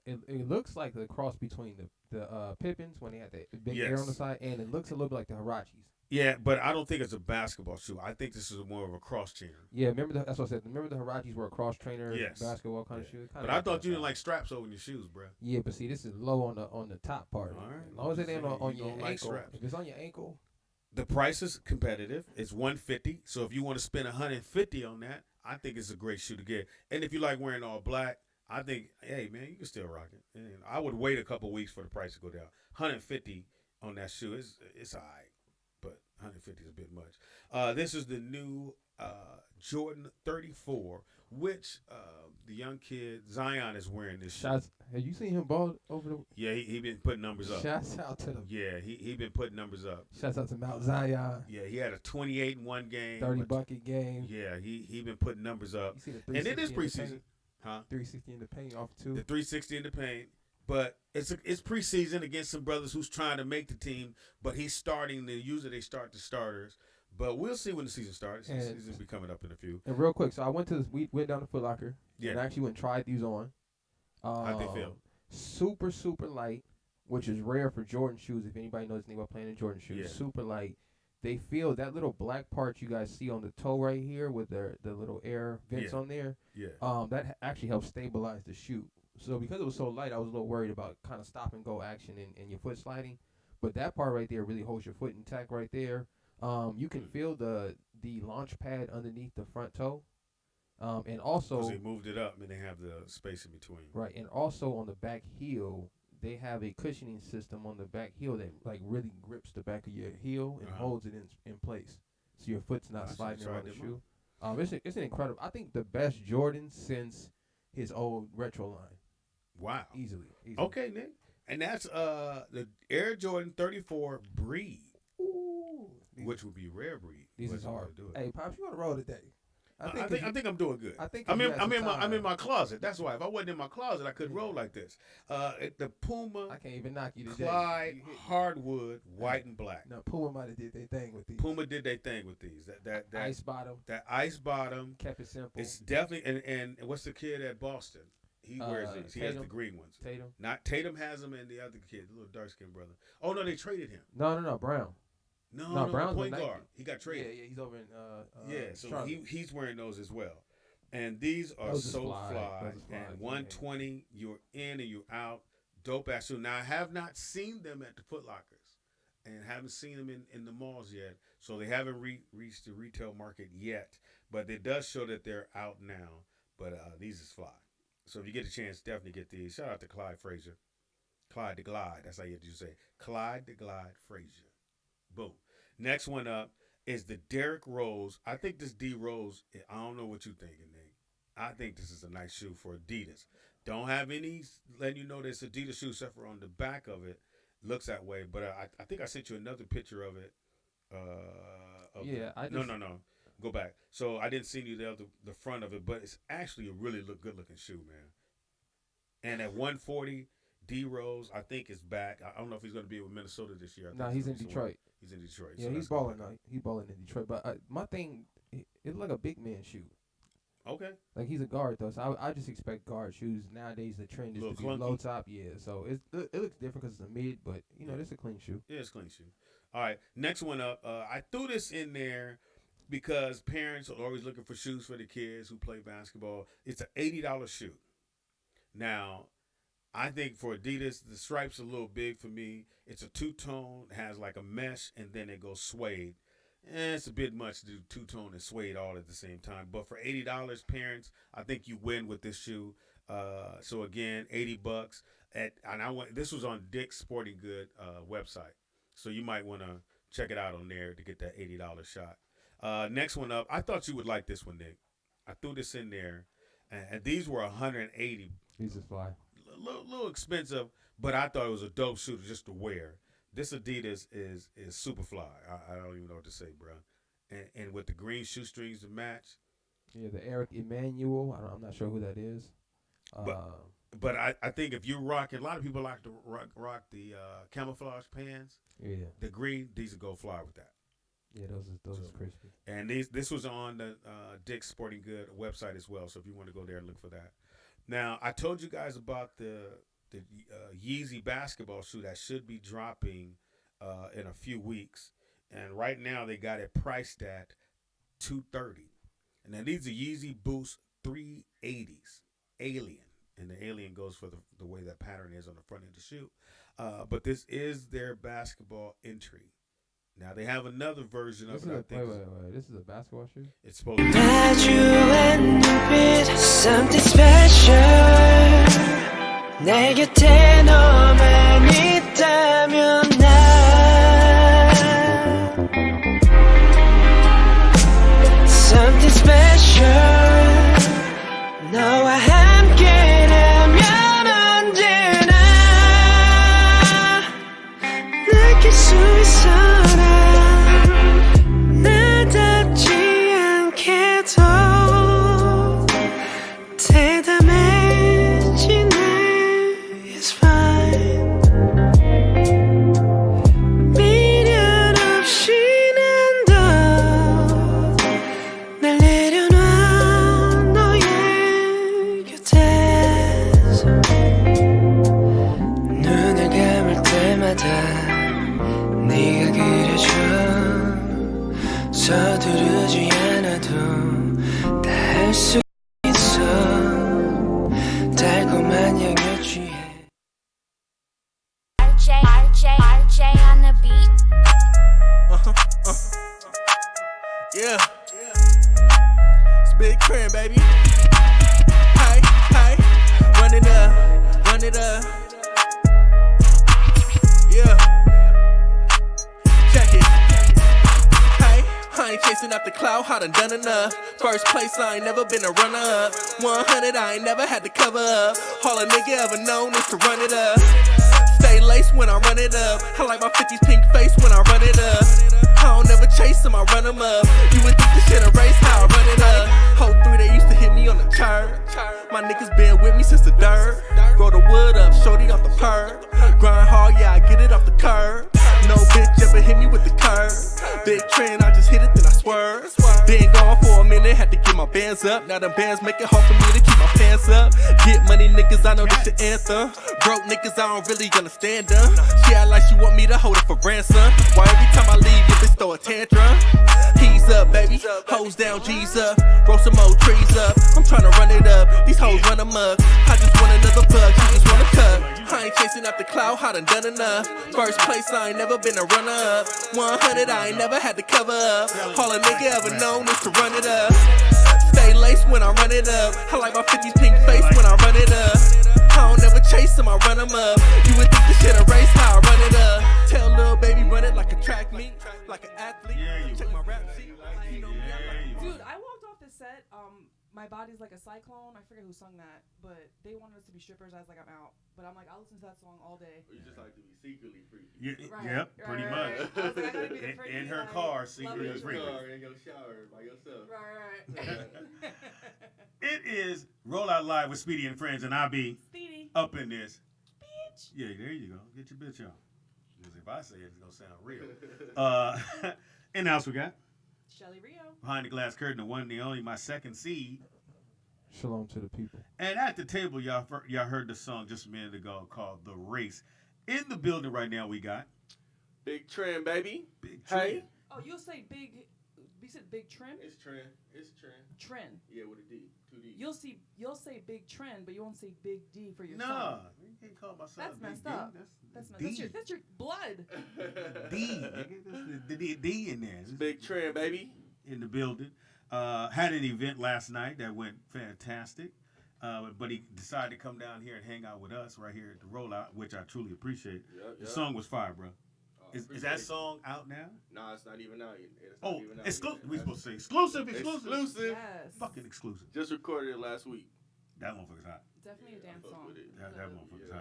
Speaker 5: it looks like the cross between the Pippins when they had the big air on the side, and it looks a little bit like the Huaraches.
Speaker 2: Yeah, but I don't think it's a basketball shoe. I think this is more of a cross trainer.
Speaker 5: Yeah, that's what I said. Remember the Huaraches were a cross trainer basketball kind of shoe.
Speaker 2: But I thought you didn't like straps over your shoes, bro.
Speaker 5: Yeah, but see, this is low on the top part.
Speaker 2: All right.
Speaker 5: As long as it ain't on your ankle.
Speaker 2: Straps.
Speaker 5: If it's on your ankle.
Speaker 2: The price is competitive. It's $150. So if you want to spend $150 on that, I think it's a great shoe to get. And if you like wearing all black, I think, hey man, you can still rock it. And I would wait a couple weeks for the price to go down. $150 on that shoe it's all right, but $150 is a bit much. This is the new Jordan 34, which the young kid Zion is wearing this shoe.
Speaker 5: Have you seen him ball over the?
Speaker 2: Yeah, he been putting numbers up.
Speaker 5: Shouts out to them.
Speaker 2: Yeah, he been putting numbers up.
Speaker 5: Shouts out to Mount Zion.
Speaker 2: Yeah, he had a 28 in one game.
Speaker 5: 30 bucket game.
Speaker 2: Yeah, he been putting numbers up.
Speaker 5: You see the
Speaker 2: And it is
Speaker 5: 360 in the
Speaker 2: preseason.
Speaker 5: paint?
Speaker 2: Huh?
Speaker 5: 360 in the paint off two.
Speaker 2: The 360 in the paint. But it's preseason against some brothers who's trying to make the team, but he's starting. Usually they start the starters. But we'll see when the season starts. The season will be coming up in a few.
Speaker 5: And real quick, so I went to this. We went down to Foot Locker.
Speaker 2: Yeah.
Speaker 5: And I actually went and tried these on.
Speaker 2: How'd they feel?
Speaker 5: Super, super light. which is rare for Jordan shoes. If anybody knows anything about playing in Jordan shoes,
Speaker 2: Yeah.
Speaker 5: super light. They feel that little black part you guys see on the toe right here with the little air vents
Speaker 2: Yeah.
Speaker 5: on there.
Speaker 2: Yeah.
Speaker 5: That actually helps stabilize the shoe. So because it was so light, I was a little worried about kind of stop and go action and your foot sliding. But that part right there really holds your foot intact right there. You can feel the launch pad underneath the front toe. And also,
Speaker 2: Because they moved it up and they have the space in between.
Speaker 5: right, and also on the back heel, they have a cushioning system on the back heel that like really grips the back of your heel and holds it in place, so your foot's not sliding around the shoe. It's an incredible. I think the best Jordan since his old retro line.
Speaker 2: Wow.
Speaker 5: Easily.
Speaker 2: Okay, Nick. And that's the Air Jordan 34 breed,
Speaker 5: Ooh,
Speaker 2: which would be rare breed.
Speaker 5: These
Speaker 2: Which
Speaker 5: is
Speaker 2: is how
Speaker 5: hard.
Speaker 2: to do it.
Speaker 5: Hey, Pops, you on the road today?
Speaker 2: I think I'm doing good.
Speaker 5: I think
Speaker 2: I'm
Speaker 5: you
Speaker 2: in
Speaker 5: had some
Speaker 2: I'm in
Speaker 5: time.
Speaker 2: my closet. That's why. If I wasn't in my closet, I couldn't roll like this. The Puma
Speaker 5: I can't even knock you today.
Speaker 2: Clyde
Speaker 5: You hit me.
Speaker 2: hardwood, white and black.
Speaker 5: No, Puma might have did their thing with these.
Speaker 2: Puma did their thing with these. That
Speaker 5: Ice bottom,
Speaker 2: that ice bottom.
Speaker 5: kept it simple.
Speaker 2: It's definitely and what's the kid at Boston? He wears these. He has the
Speaker 5: Tatum.
Speaker 2: green ones.
Speaker 5: Tatum.
Speaker 2: Not Tatum has them, and the other kid, the little dark skinned brother. Oh no, they traded him.
Speaker 5: No, Brown.
Speaker 2: No,
Speaker 5: Brown's
Speaker 2: point
Speaker 5: with Nike.
Speaker 2: guard. He got traded.
Speaker 5: Yeah, he's over in
Speaker 2: So
Speaker 5: Charlotte.
Speaker 2: he's wearing those as well. And these are
Speaker 5: Those is
Speaker 2: so
Speaker 5: fly.
Speaker 2: fly.
Speaker 5: Those is fly,
Speaker 2: And
Speaker 5: yeah.
Speaker 2: 120, you're in and you're out. Dope ass shoe. Now I have not seen them at the Foot Lockers, and haven't seen them in the malls yet. So they haven't reached the retail market yet. But it does show that they're out now. But these is fly. So if you get a chance, definitely get these. Shout out to Clyde Frazier. Clyde the Glide. That's how you have to say. Clyde the Glide Frazier. Boom. Next one up is the Derrick Rose. I think this D Rose, I don't know what you're thinking, Nate. I think this is a nice shoe for Adidas. Don't have any letting you know this Adidas shoe except for on the back of it. Looks that way. But I think I sent you another picture of it. No. Go back. So I didn't see you the front of it, but it's actually a really good looking shoe, man. And at 140, D Rose, I think is back. I don't know if he's going to be with Minnesota this year.
Speaker 5: No, he's in Detroit.
Speaker 2: He's in Detroit.
Speaker 5: Yeah,
Speaker 2: so
Speaker 5: he's
Speaker 2: that's gonna
Speaker 5: balling.
Speaker 2: be good.
Speaker 5: He's balling in Detroit. But my thing, it's like a big man shoe.
Speaker 2: Okay.
Speaker 5: Like he's a guard though, so I just expect guard shoes nowadays. The trend is to
Speaker 2: Little
Speaker 5: be
Speaker 2: clunky.
Speaker 5: low top. Yeah, so it looks different because it's a mid, but this is a clean shoe.
Speaker 2: Yeah, it's a clean shoe. All right, next one up. I threw this in there because parents are always looking for shoes for the kids who play basketball. It's an $80 shoe. Now, I think for Adidas, the stripe's a little big for me. It's a two-tone, has like a mesh, and then it goes suede. It's a bit much to do two-tone and suede all at the same time. But for $80, parents, I think you win with this shoe. So again, $80. This was on Dick's Sporting Good website. So you might want to check it out on there to get that $80 shot. Next one up, I thought you would like this one, Nick. I threw this in there, and these were $180.
Speaker 5: He's just fly.
Speaker 2: Little expensive, but I thought it was a dope shoe just to wear. This Adidas is super fly. I don't even know what to say, bro. And with the green shoestrings to match.
Speaker 5: Yeah, the Eric Emanuel. I'm not sure who that is.
Speaker 2: But I think if you're rocking, a lot of people like to rock the camouflage pants.
Speaker 5: Yeah.
Speaker 2: The green, these would go fly with that.
Speaker 5: Yeah, those is crispy.
Speaker 2: And this was on the Dick's Sporting Good website as well. So if you want to go there and look for that. Now, I told you guys about the Yeezy basketball shoe that should be dropping in a few weeks. And right now they got it priced at $230. And now these are Yeezy Boost 380s. Alien. And the alien goes for the way that pattern is on the front of the shoe. But this is their basketball entry. Now they have another version of it. I think
Speaker 5: wait. This is a basketball shoe?
Speaker 2: it's supposed to be.
Speaker 7: Had you and with something special 내 곁에 너만 있다면 난 something special 너와 함께라면 언제나 느낄 수 있어 나답지 않게도 대담해지네 It's fine 미련 없이 난 더 날 내려놔 너의 곁에서 눈을 감을 네가 그려줘 서두르지 않아도 다 할 수 있어 달콤한 향에 취해
Speaker 8: RJ on the beat.
Speaker 9: Yeah. It's Big Trend, baby. Hey, hey. Run it up, run it up. Yeah. Check it. Hey, I ain't chasing after clout, I done enough. First place, I ain't never been a runner up. 100, I ain't never had to cover up. All a nigga ever known is to run it up. Stay laced when I run it up. I like my 50s pink face when I run it up. I don't never chase them, I run them up. You would think this shit a race, how I run it up. Whole 3, they used to hit me on the church. My niggas been with me since the dirt. Roll the wood up, shorty off the perk. Grind hard, yeah, I get it off the curb. No bitch ever hit me with the curb. Big Trend, I just hit it, then I swerve. Been gone for a minute, had to get my bands up. Now them bands make it hard for me to keep my pants up. Get money, niggas, I know this your anthem. Broke niggas, I don't really understand them. She act like she want me to hold it for ransom. Why every time I leave, your bitch throw a tantrum? He's up, baby. Hoes down, G's up. Roll some more trees up. I'm tryna run it up. These hoes run them up. I just want another bug, she just wanna cut. I ain't chasing after clout, I done enough. First place, I ain't never been a runner up. 100, I ain't never had to cover up. All a nigga ever known is to run it up. Stay laced when I run it up. I like my 50s pink face when I run it up. I don't never chase them, I run them up. You would think this shit a race, how I run it up. Tell little baby run it like a track meet, like an athlete. Check my rap sheet. You know me, I like
Speaker 3: Dude, I walked off the set. My body's like a cyclone. I forget who sung that, but they wanted us to be strippers. I was like, I'm out. But I'm like, I'll listen to that song all day.
Speaker 9: You just like to be secretly freaky.
Speaker 2: Yep, pretty much.
Speaker 3: I was like, I gotta be the pretty,
Speaker 2: In her
Speaker 3: like,
Speaker 2: car, secretly
Speaker 3: lovely
Speaker 2: freaky.
Speaker 9: In your shower by yourself.
Speaker 3: Right.
Speaker 2: It is Roll Out Live with Speedy and Friends, and I be
Speaker 3: Speedy.
Speaker 2: up in this.
Speaker 3: Bitch.
Speaker 2: Yeah, there you go. Get your bitch on. Because if I say it, it's going to sound real. In the house we got,
Speaker 3: Shelly Rio.
Speaker 2: behind the glass curtain, the one and the only, my second seed.
Speaker 5: Shalom to the people.
Speaker 2: And at the table, y'all heard the song just a minute ago called The Race. In the building right now, we got
Speaker 9: Big Trend, baby.
Speaker 2: Big
Speaker 9: Hey.
Speaker 2: Trend.
Speaker 3: Oh, you'll say big. You said big trim.
Speaker 9: It's Trend. It's Trend.
Speaker 3: Trend.
Speaker 9: Yeah, with a D. 2 D.
Speaker 3: You'll say big trend, but you won't say big D for your
Speaker 2: Nah,
Speaker 3: son.
Speaker 2: you can't call my son
Speaker 3: That's
Speaker 2: Big
Speaker 3: messed
Speaker 2: D.
Speaker 3: up.
Speaker 2: That's
Speaker 3: That's your blood.
Speaker 2: D. Nigga. That's the D in there.
Speaker 9: Big Trend, baby.
Speaker 2: In the building. Had an event last night that went fantastic. But he decided to come down here and hang out with us right here at the Rollout, which I truly appreciate. The song was fire, bro. Is that song out now?
Speaker 9: No, it's not even out yet.
Speaker 2: Exclusive. We supposed to say exclusive.
Speaker 9: Exclusive.
Speaker 3: Yes.
Speaker 2: Fucking exclusive.
Speaker 9: Just recorded it last week.
Speaker 2: That motherfucker's hot.
Speaker 3: Definitely a dance
Speaker 9: fuck
Speaker 3: song.
Speaker 9: with it.
Speaker 2: That motherfucker's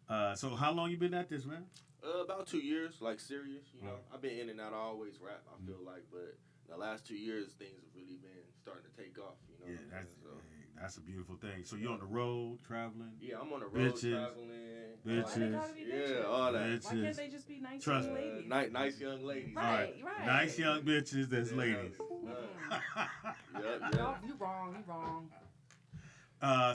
Speaker 2: hot. So how long you been at this, man?
Speaker 9: About 2 years, like serious. You know, I've been in and out. I always rap. I feel like, but the last 2 years, things have really been starting to take off. You know.
Speaker 2: Yeah, that's a beautiful thing. So you're on the road, traveling.
Speaker 9: Yeah, I'm on the road
Speaker 2: Bitches.
Speaker 9: traveling.
Speaker 3: Why they
Speaker 2: Bitches.
Speaker 3: gotta be
Speaker 9: Yeah,
Speaker 3: bitches?
Speaker 9: all that.
Speaker 2: Bitches.
Speaker 3: Why can't they just be nice
Speaker 2: Trust
Speaker 3: young
Speaker 2: me.
Speaker 3: ladies?
Speaker 9: Nice young ladies.
Speaker 3: Right.
Speaker 2: Nice young bitches that's
Speaker 9: Yeah.
Speaker 2: ladies.
Speaker 9: Yep.
Speaker 3: You wrong.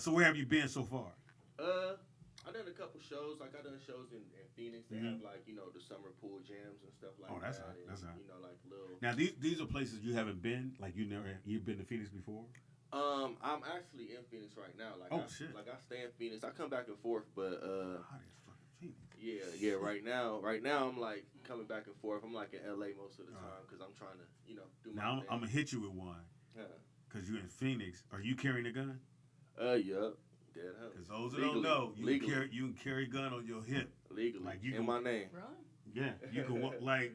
Speaker 2: So where have you been so far?
Speaker 9: I done a couple shows. Like I done shows in Phoenix. They have like the summer pool jams and stuff like that.
Speaker 2: That's hot.
Speaker 9: And,
Speaker 2: That's hot.
Speaker 9: like little.
Speaker 2: Now these are places you haven't been. Like you've been to Phoenix before.
Speaker 9: I'm actually in Phoenix right now. Like
Speaker 2: shit.
Speaker 9: Like I stay in Phoenix. I come back and forth, but
Speaker 2: Hot as fucking Phoenix.
Speaker 9: yeah. Right now I'm like coming back and forth. I'm like in LA most of the time because I'm trying to do my
Speaker 2: Now
Speaker 9: thing.
Speaker 2: I'm gonna hit you with one. Cause you're in Phoenix. Are you carrying a gun?
Speaker 9: Yep. Dead house.
Speaker 2: Cause those that don't know, you can carry a gun on your hip.
Speaker 9: Legally.
Speaker 2: Like you
Speaker 9: in
Speaker 2: can,
Speaker 9: my name.
Speaker 3: Really?
Speaker 2: Yeah, you can walk. Like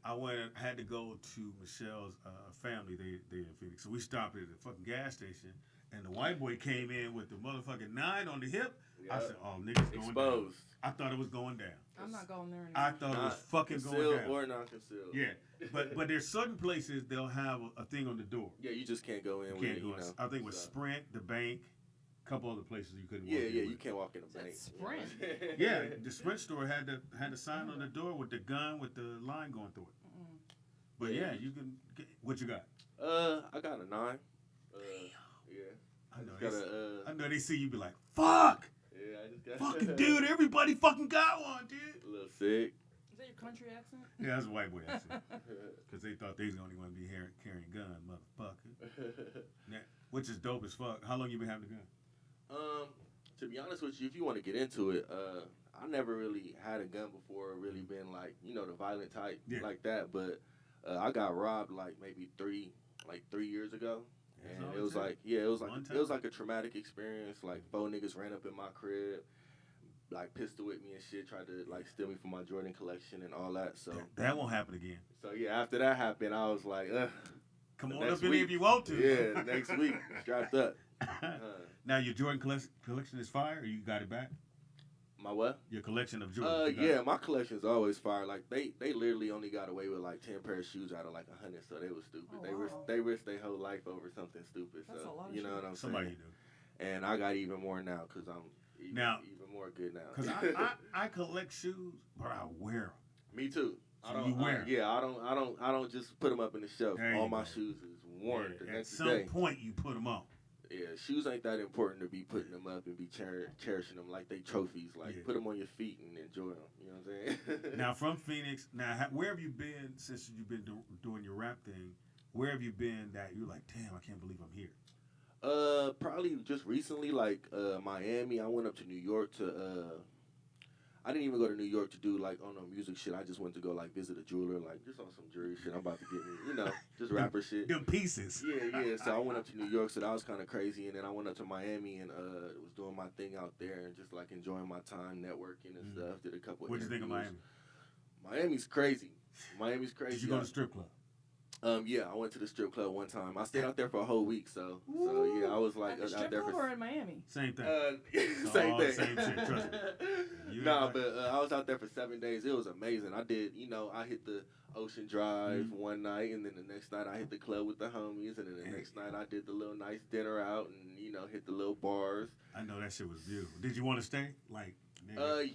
Speaker 2: I had to go to Michelle's family. They in Phoenix, so we stopped at the fucking gas station, and the white boy came in with the motherfucking 9 on the hip.
Speaker 9: Yep.
Speaker 2: I said, "Oh, niggas going
Speaker 9: Exposed.
Speaker 2: down." I thought it was going down.
Speaker 3: I'm not going there anymore.
Speaker 2: I thought it was fucking going
Speaker 9: concealed
Speaker 2: down.
Speaker 9: or non-concealed.
Speaker 2: Yeah, but there's certain places they'll have a thing on the door.
Speaker 9: Yeah, you just can't go in
Speaker 2: You
Speaker 9: with
Speaker 2: can't
Speaker 9: it,
Speaker 2: go in. I think with Sprint, the bank, a couple other places you couldn't.
Speaker 9: Yeah,
Speaker 2: walk in
Speaker 9: you
Speaker 2: with.
Speaker 9: can't walk in a bank.
Speaker 3: Sprint.
Speaker 2: Yeah, the Sprint store had the sign on the door with the gun with the line going through it. But yeah, you can. What you got?
Speaker 9: I got a 9. Yeah.
Speaker 2: I know they see you be like, fuck.
Speaker 9: Yeah, I just got
Speaker 2: Fucking dude, everybody fucking got one, dude.
Speaker 9: a little sick.
Speaker 3: that your country accent?
Speaker 2: Yeah, that's a white boy accent. Because they thought they was only going to be carrying gun, motherfucker. Which is dope as fuck. How long you been having a gun?
Speaker 10: To be honest with you, if you want to get into it, I never really had a gun before, really been like, the violent type like that. But I got robbed like maybe 3 years ago. And it was like, it was like a traumatic experience. Like 4 niggas ran up in my crib, like pistol with me and shit, tried to like steal me from my Jordan collection and all that. So
Speaker 2: that won't happen again.
Speaker 10: So yeah, after that happened, I was like,
Speaker 2: come on up in here if you want to.
Speaker 10: Yeah, next week, strapped up.
Speaker 2: Now your Jordan collection is fire, or you got it back?
Speaker 10: My what?
Speaker 2: Your collection of Jordan.
Speaker 10: Yeah, my collection's always fire. Like they literally only got away with like 10 pair of shoes out of like 100, so they was stupid. They risked their whole life over something stupid.
Speaker 3: That's
Speaker 10: so
Speaker 3: a lot of
Speaker 10: you know
Speaker 3: shit.
Speaker 10: what I'm saying?
Speaker 2: Somebody do.
Speaker 10: And I got even more now because I'm even more good now.
Speaker 2: Because I collect shoes, but I wear them.
Speaker 10: Me too.
Speaker 2: So you wear them?
Speaker 10: Yeah, I don't just put them up in the shelf. All my shoes is worn the
Speaker 2: At
Speaker 10: next
Speaker 2: some
Speaker 10: day.
Speaker 2: point, you put them on.
Speaker 10: Yeah, shoes ain't that important to be putting them up and be cherishing them like they trophies. Like, put them on your feet and enjoy them. You know what I'm saying?
Speaker 2: Now, from Phoenix, where have you been since you've been doing your rap thing? Where have you been that you're like, damn, I can't believe I'm here?
Speaker 10: Probably just recently, like Miami. I went up to New York to. I didn't even go to New York to do like music shit. I just went to go like visit a jeweler, like just on some jewelry shit. I'm about to get me, just rapper shit.
Speaker 2: Them pieces.
Speaker 10: Yeah. So I went up to New York, so that was kind of crazy. And then I went up to Miami and was doing my thing out there and just like enjoying my time, networking and stuff. Did a couple.
Speaker 2: What did you think of Miami?
Speaker 10: Miami's crazy. Miami's crazy.
Speaker 2: Did you go to the strip club?
Speaker 10: Yeah, I went to the strip club one time. I stayed out there for a whole week, so yeah, I was like
Speaker 3: At the strip
Speaker 10: out there
Speaker 3: club
Speaker 10: for
Speaker 3: or in Miami?
Speaker 2: Same thing.
Speaker 10: Same thing.
Speaker 2: Same shit. Trust me.
Speaker 10: But I was out there for 7 days. It was amazing. I did, I hit the Ocean Drive one night, and then the next night I hit the club with the homies, and then the next night I did the little nice dinner out, and hit the little bars.
Speaker 2: I know that shit was beautiful. Did you want to stay? Like.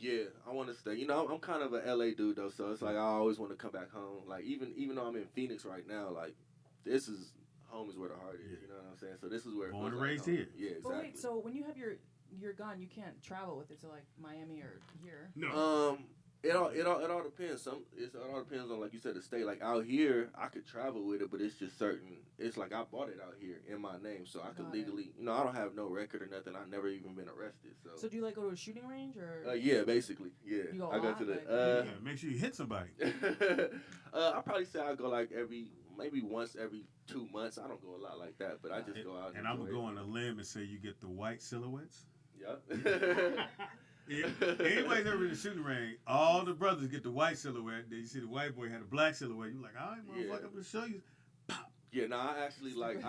Speaker 10: Yeah, I want to stay. I'm kind of a LA dude though, so it's like I always want to come back home. Like even though I'm in Phoenix right now, like this is home is where the heart is. You know what I'm saying? So this is where
Speaker 2: born and raised here.
Speaker 10: Yeah, exactly.
Speaker 3: But wait, so when you have your gun, you can't travel with it to like Miami or here.
Speaker 10: No. It all depends. It all depends on, like you said, the state. Like out here, I could travel with it, but it's just certain. It's like I bought it out here in my name, so I could legally. I don't have no record or nothing. I've never even been arrested. So
Speaker 3: do you like go to a shooting range or?
Speaker 10: Yeah, basically. Yeah.
Speaker 3: You go
Speaker 10: I go to
Speaker 3: the.
Speaker 2: Make sure you hit somebody.
Speaker 10: I probably say I go like maybe once every 2 months. I don't go a lot like that, but I just go out.
Speaker 2: And I'm gonna go on a limb and say you get the white silhouettes.
Speaker 10: Yeah.
Speaker 2: Anybody's ever in the shooting range, all the brothers get the white silhouette. Then you see the white boy had a black silhouette. You're like, all right, motherfucker, I'm gonna show you. Pop.
Speaker 10: Yeah, no, I actually like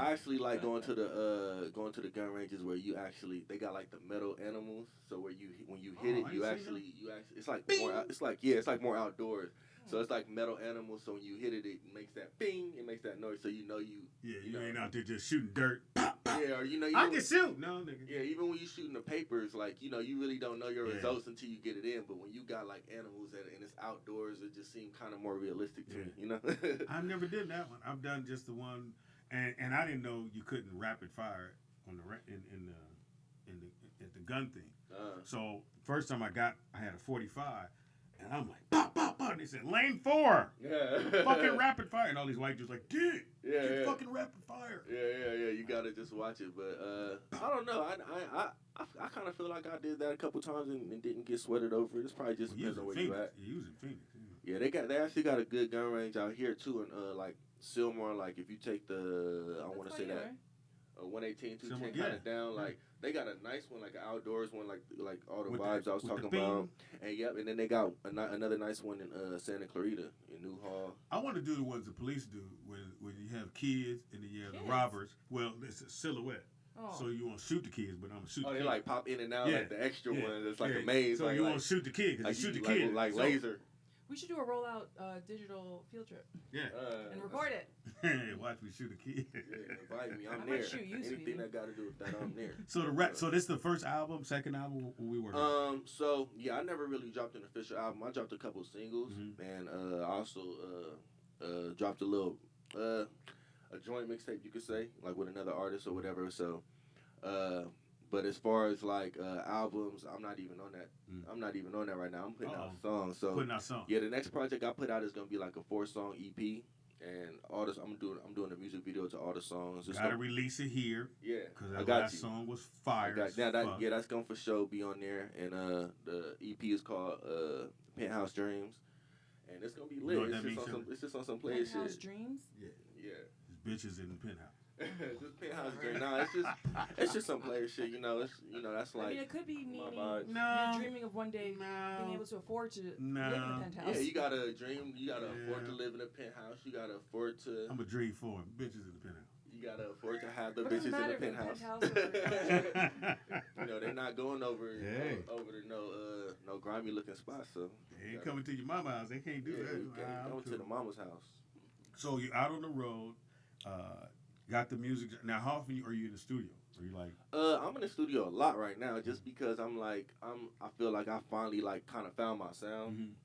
Speaker 10: going to the gun ranges where they got like the metal animals. So when you hit it, you actually it's like more outdoors. So it's like metal animals. So when you hit it, it makes that bing. It makes that noise. So you know.
Speaker 2: Yeah, you ain't out there just shooting dirt. Pop, pop.
Speaker 10: Yeah, or
Speaker 2: I can shoot. No, nigga.
Speaker 10: Yeah, even when you shooting the papers, like you really don't know your results until you get it in. But when you got like animals and it's outdoors, it just seems kind of more realistic to me.
Speaker 2: I never did that one. I've done just the one, and I didn't know you couldn't rapid fire on the gun thing. So first time I had a 45. And I'm like, pop, pop, pop. And they said, lane 4. Yeah. Fucking rapid fire. And all these white dudes like, get fucking rapid fire.
Speaker 10: Yeah. You gotta just watch it. But I don't know. I kind of feel like I did that a couple times and didn't get sweated over it. It's probably just depends on where you at.
Speaker 2: You're using Phoenix.
Speaker 10: Yeah, they actually got a good gun range out here too. And like Sylmar, like if you take I want to say that. 118, 210 kind of down, like they got a nice one, like an outdoors one, like all the vibes I was talking about, and then they got another nice one in Santa Clarita in New Hall.
Speaker 2: I want to do the ones the police do when you have kids and then you have the robbers. Well, it's a silhouette, so you won't shoot the kids, but I'm gonna shoot.
Speaker 10: Oh,
Speaker 2: the
Speaker 10: they
Speaker 2: kids.
Speaker 10: like pop in and out like the extra ones. It's like a maze.
Speaker 2: So
Speaker 10: like,
Speaker 2: you won't shoot the kid because you shoot the kid
Speaker 10: like laser.
Speaker 3: We should do a rollout digital field trip.
Speaker 2: Yeah.
Speaker 3: And record it.
Speaker 2: Watch me shoot a kid.
Speaker 10: Yeah, invite me. I'm
Speaker 3: I
Speaker 10: there.
Speaker 3: might shoot you,
Speaker 10: Anything
Speaker 3: Speedy.
Speaker 10: that got to do with that, I'm there.
Speaker 2: So this is the first album, second album. What we working on?
Speaker 10: So yeah, I never really dropped an official album. I dropped a couple singles, and I also dropped a little a joint mixtape, you could say, like with another artist or whatever. So But as far as like albums, I'm not even on that. I'm not even on that right now. I'm putting out songs. So
Speaker 2: putting out songs.
Speaker 10: Yeah, the next project I put out is gonna be like a 4-song EP, and all this I'm doing a music video to all the songs.
Speaker 2: Gotta release it here.
Speaker 10: Yeah,
Speaker 2: because that last song was fire.
Speaker 10: That's gonna for sure be on there. And the EP is called Penthouse Dreams, and it's gonna be lit. It's just on some player shit.
Speaker 3: Penthouse Dreams.
Speaker 10: Yeah.
Speaker 2: There's bitches in the penthouse.
Speaker 10: Just Penthouse Dream. No, it's just some player shit. That's like.
Speaker 3: I mean, it could be meaning
Speaker 2: No.
Speaker 3: you're dreaming of one day being able to afford to live in a penthouse.
Speaker 10: Yeah, you gotta dream. You gotta afford to live in a penthouse. You gotta afford to.
Speaker 2: I'm a dream for him. Bitches in the penthouse.
Speaker 10: You gotta afford to have the
Speaker 3: But
Speaker 10: bitches in the
Speaker 3: penthouse.
Speaker 10: They're not going over to no grimy looking spots. So
Speaker 2: they ain't coming to your mama's house. They can't do that.
Speaker 10: Coming to the mama's house.
Speaker 2: So you're out on the road. Got the music. Now, how often are you in the studio? Are you like?
Speaker 10: I'm in the studio a lot right now, just because I feel like I finally like kind of found my sound.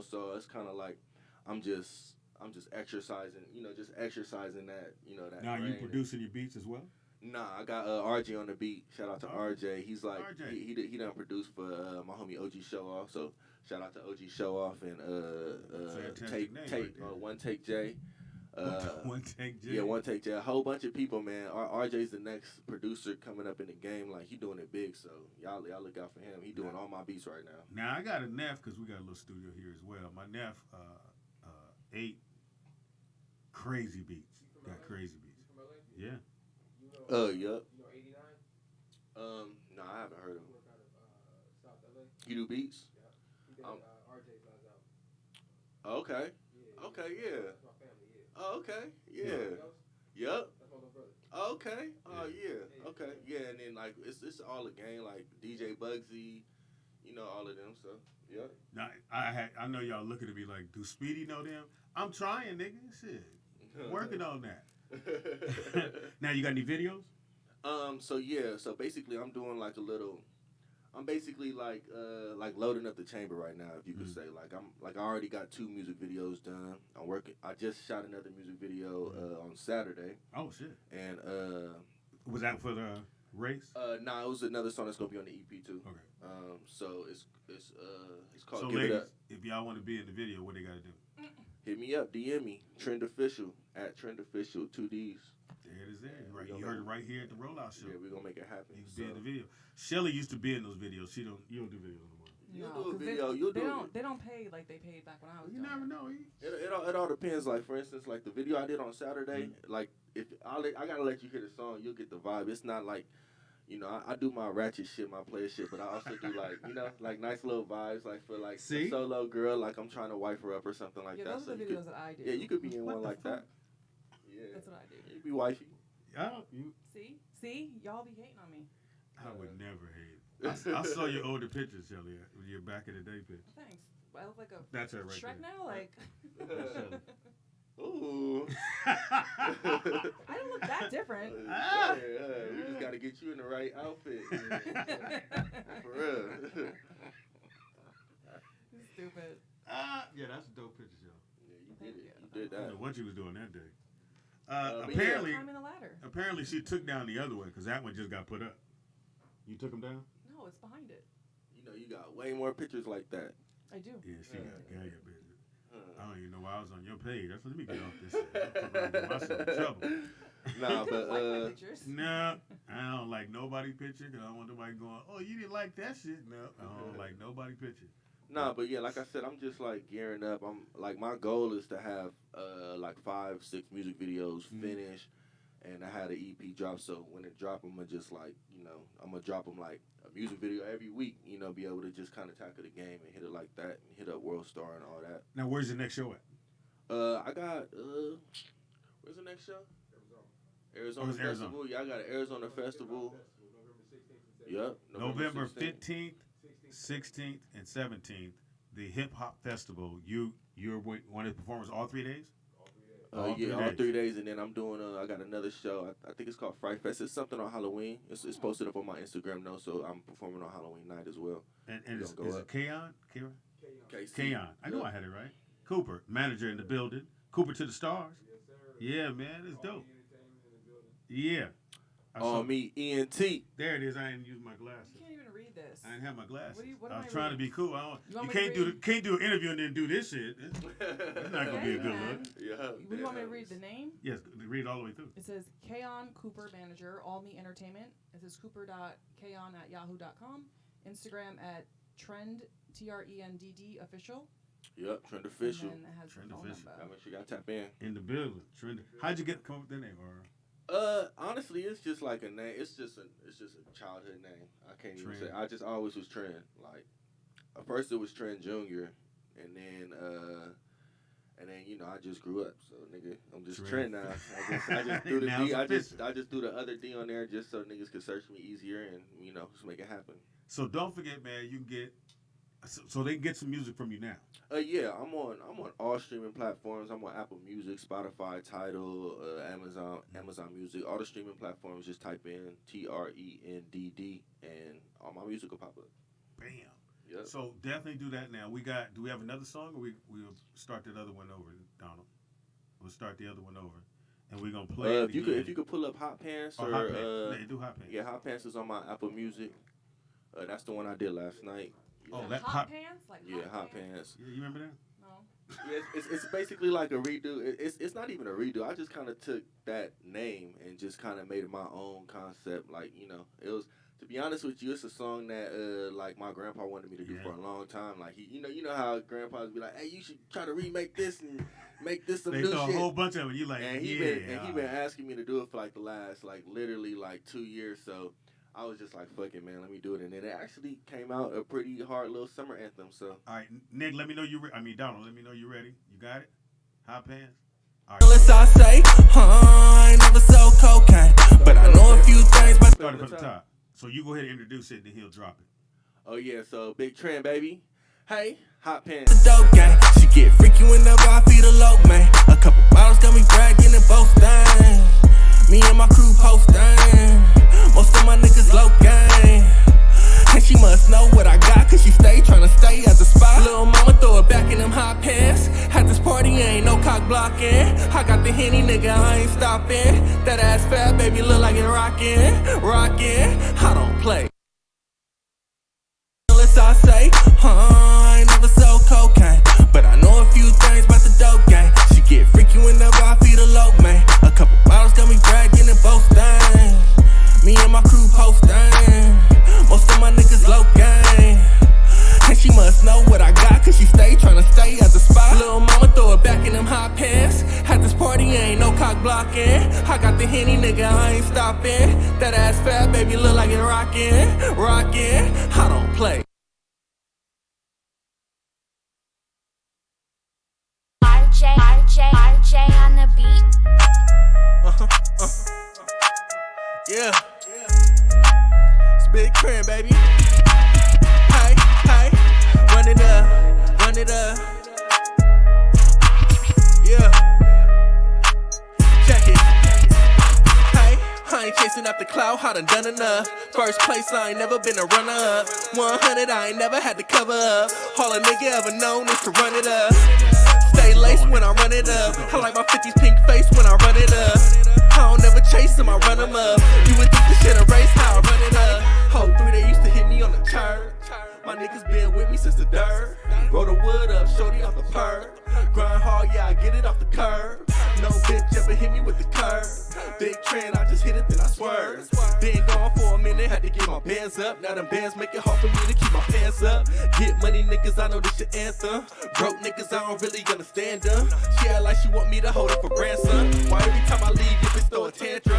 Speaker 10: So it's kind of like I'm just exercising. Just exercising that. That.
Speaker 2: Now you producing your beats as well?
Speaker 10: Nah, I got RJ on the beat. Shout out to RJ. He's like he done produced for my homie OG Show Off. So shout out to OG Show Off and One Take J.
Speaker 2: One Take J.
Speaker 10: Yeah, One Take J. A whole bunch of people, man. RJ's the next producer coming up in the game. Like, he doing it big, so y'all look out for him. He doing all my beats right now.
Speaker 2: Now, I got a nephew, because we got a little studio here as well. My nephew, 8 crazy beats. Got crazy beats. Yeah.
Speaker 10: Yup.
Speaker 5: You know 89?
Speaker 10: No, I haven't heard of him. You do beats?
Speaker 5: Yeah. He did RJ's last album.
Speaker 10: Okay.
Speaker 5: Yeah.
Speaker 10: Okay, yeah.
Speaker 5: That's my family, yeah.
Speaker 10: Oh, okay. Yeah. Yup.
Speaker 5: That's my little brother.
Speaker 10: Okay. Oh, yeah. Okay. Yeah, and then, like, it's all a game, like DJ Bugsy, all of them, so, yeah.
Speaker 2: Now, I know y'all looking at me like, do Speedy know them? I'm trying, nigga. Shit. Working on that. Now, you got any videos?
Speaker 10: So basically I'm doing like I'm basically like loading up the chamber right now, if you could say. I already got 2 music videos done. I just shot another music video on Saturday.
Speaker 2: Oh shit.
Speaker 10: And
Speaker 2: was that for the race?
Speaker 10: Nah, it was another song that's gonna be on the EP too.
Speaker 2: Okay.
Speaker 10: So it's called
Speaker 2: So
Speaker 10: Give
Speaker 2: ladies,
Speaker 10: It Up.
Speaker 2: if y'all want to be in the video, what they gotta do?
Speaker 10: Hit me up, DM me, Trend Official at Trend Official 2 Ds.
Speaker 2: There it is. You heard it right here at the Rollout Show.
Speaker 10: Yeah, we're gonna make it happen.
Speaker 2: You can be in the video. Shelly used to be in those videos. You don't do videos no more.
Speaker 10: You'll do a video.
Speaker 3: They don't pay like they paid back when I was.
Speaker 2: You never know.
Speaker 10: It all depends. Like, for instance, like the video I did on Saturday. Like, if I gotta let you hear the song, you'll get the vibe. It's not like, I do my ratchet shit, my player shit, but I also do like nice little vibes, like for like a solo girl, like I'm trying to wife her up or something like that.
Speaker 3: Those are the videos that I do.
Speaker 10: Yeah, you could be in one like that. Yeah,
Speaker 3: that's what I do.
Speaker 10: You be wifey.
Speaker 3: See, y'all be hating on me.
Speaker 2: I would never hate. I saw your older pictures, Shelly. Your back in the day pictures.
Speaker 3: Thanks. I look like a
Speaker 2: That's her right
Speaker 3: Shrek
Speaker 2: there.
Speaker 3: now, like.
Speaker 10: Ooh.
Speaker 3: I don't look that different.
Speaker 10: We just gotta get you in the right outfit. For real.
Speaker 3: Stupid.
Speaker 2: Yeah, that's a dope picture, y'all.
Speaker 10: Yeah, you did
Speaker 2: I don't
Speaker 10: that.
Speaker 2: know what you was doing that day.
Speaker 3: Climbing the ladder.
Speaker 2: Apparently she took down the other one because that one just got put up. You took them down?
Speaker 3: No, it's behind it.
Speaker 10: You got way more pictures like that.
Speaker 3: I do.
Speaker 2: Yeah, she got gaga pictures. I don't even know why I was on your page. Let me get off this shit. I'm get myself in trouble.
Speaker 10: Nah, but
Speaker 2: no, I don't like nobody picture because I don't want nobody going, oh, you didn't like that shit. No, I don't like nobody picture.
Speaker 10: Nah, but yeah, like I said, I'm just like gearing up. I'm like, my goal is to have like 5, 6 music videos finished, and I had an EP drop. So when it drop, I'm gonna just like, I'm gonna drop them like a music video every week. Be able to just kind of tackle the game and hit it like that, and hit up World Star and all that.
Speaker 2: Now, where's the next show at?
Speaker 10: I got where's the next show? Arizona Festival. Yeah, I got an Arizona Festival. Yep.
Speaker 2: November 15th. 16th and 17th, the Hip Hop Festival. You're one of the performers all 3 days?
Speaker 10: All 3 days, and then I'm doing. I got another show. I think it's called Fright Fest. It's something on Halloween. It's posted up on my Instagram now, so I'm performing on Halloween night as well.
Speaker 2: And is it Kayon?
Speaker 10: KC.
Speaker 2: Kayon. I know I had it right. Cooper, manager in the building. Cooper to the stars.
Speaker 5: Yes, sir.
Speaker 2: Yeah, man, it's dope. Yeah.
Speaker 10: Me, ENT.
Speaker 2: There it is. I didn't use my glasses.
Speaker 3: You can't even read this.
Speaker 2: I didn't have my glasses.
Speaker 3: What
Speaker 2: I
Speaker 3: am
Speaker 2: was
Speaker 3: I
Speaker 2: trying to
Speaker 3: reading?
Speaker 2: be cool. You
Speaker 3: want
Speaker 2: can't do an interview and then do this shit. It's not gonna be a good look.
Speaker 10: Yeah.
Speaker 3: What do you want me to read? The name?
Speaker 2: Yes, read it all the way through.
Speaker 3: It says Kayon Cooper Manager, All Me Entertainment. It says cooper.kayon@yahoo.com. Instagram at Trend TRENDD official.
Speaker 10: Yep, Trend Official.
Speaker 3: And then it has
Speaker 2: Trend
Speaker 3: the phone
Speaker 2: Official.
Speaker 3: number.
Speaker 10: I mean, she got to tap in.
Speaker 2: The building. Trend. How'd you come up with that name? Or
Speaker 10: Honestly, it's just like a name. It's just a childhood name. I can't even say. I just always was Trend. Like, at first it was Trend Junior, and then I just grew up. So nigga, I'm just Trend now. I just threw the D. I just threw the other D on there just so niggas could search me easier and just make it happen.
Speaker 2: So don't forget, man. You can get. So they can get some music from you now.
Speaker 10: Yeah, I'm on all streaming platforms. I'm on Apple Music, Spotify, Tidal, Amazon Music, all the streaming platforms. Just type in TRENDD and all my music will pop up.
Speaker 2: Bam.
Speaker 10: Yep.
Speaker 2: So definitely do that now. Do we have another song, or we'll start that other one over, Donald? We'll start the other one over, and we're gonna play.
Speaker 10: If you could pull up Hot Pants or
Speaker 2: Hot Pants. Yeah, do Hot Pants.
Speaker 10: Yeah, Hot Pants is on my Apple Music. That's the one I did last night.
Speaker 2: Oh,
Speaker 3: Is
Speaker 2: that
Speaker 3: hot pants? Like
Speaker 10: Hot Pants.
Speaker 2: Yeah, you remember that?
Speaker 3: No.
Speaker 10: Yeah, it's basically like a redo. It's not even a redo. I just kind of took that name and just kind of made it my own concept. Like, it was, to be honest with you, it's a song that like my grandpa wanted me to do for a long time. Like, he, you know how grandpas be like, hey, you should try to remake this and make this some
Speaker 2: they
Speaker 10: new
Speaker 2: throw
Speaker 10: shit.
Speaker 2: a whole bunch of it. You like,
Speaker 10: and he been asking me to do it for like the last literally 2 years. So I was just like, fuck it, man, let me do it. And then it actually came out a pretty hard little summer anthem. So,
Speaker 2: all right, Nick, let me know Donald, let me know you ready. You got it? Hot Pants? All
Speaker 9: Unless I say, I ain't never sold cocaine, but I know a few things. But
Speaker 2: start it from the top. So you go ahead and introduce it, then he'll drop it.
Speaker 10: Oh yeah, so Big Trend, baby. Hey, Hot Pants.
Speaker 9: The dope gang, she get freaky whenever I feed her low, man. A couple bottles got me bragging and boasting. Me and my crew posting. Most of my niggas low gang. And she must know what I got, cause she stay tryna stay at the spot. Little mama throw it back in them hot pants. At this party ain't no cock blocking. I got the Henny, nigga, I ain't stopping. That ass fat, baby, look like it rockin'. I don't play. Unless I say, I ain't never sold cocaine, but I know a few things about the dope gang. She get freaky whenever I feed her low, man. A couple bottles got me bragging and boasting. Me and my crew posting. Most of my niggas low gang. And she must know what I got, cause she stay tryna stay at the spot. Little mama throw it back in them hot pants. At this party ain't no cock blocking. I got the Henny, nigga, I ain't stopping. That ass fat, baby, look like it rockin'. I don't play.
Speaker 8: RJ on the beat.
Speaker 9: Yeah. It's Big Trend, baby. Hey, run it up. Yeah. Check it. Hey, I ain't chasing after clout, I done enough. First place, I ain't never been a runner-up. 100, I ain't never had to cover up. All a nigga ever known is to run it up. Stay laced when I run it up. I like my 50s pink face when I run it up. I don't never chase them, I run them up. You would think this shit a race, how I run it up. Whole 3, they used to hit me on the turn. My niggas been with me since the dirt. Roll the wood up, shorty off the perk. Grind hard, yeah, I get it off the curb. No bitch ever hit me with the curb. Big Trend, I just hit it, then I swerve. Been gone for a minute, had to get my bands up. Now them bands make it hard for me to keep my pants up. Get money, niggas, I know this your anthem. Broke niggas, I don't really understand them. She act like she want me to hold it for ransom. Why every time I leave, you bitch throw a tantrum?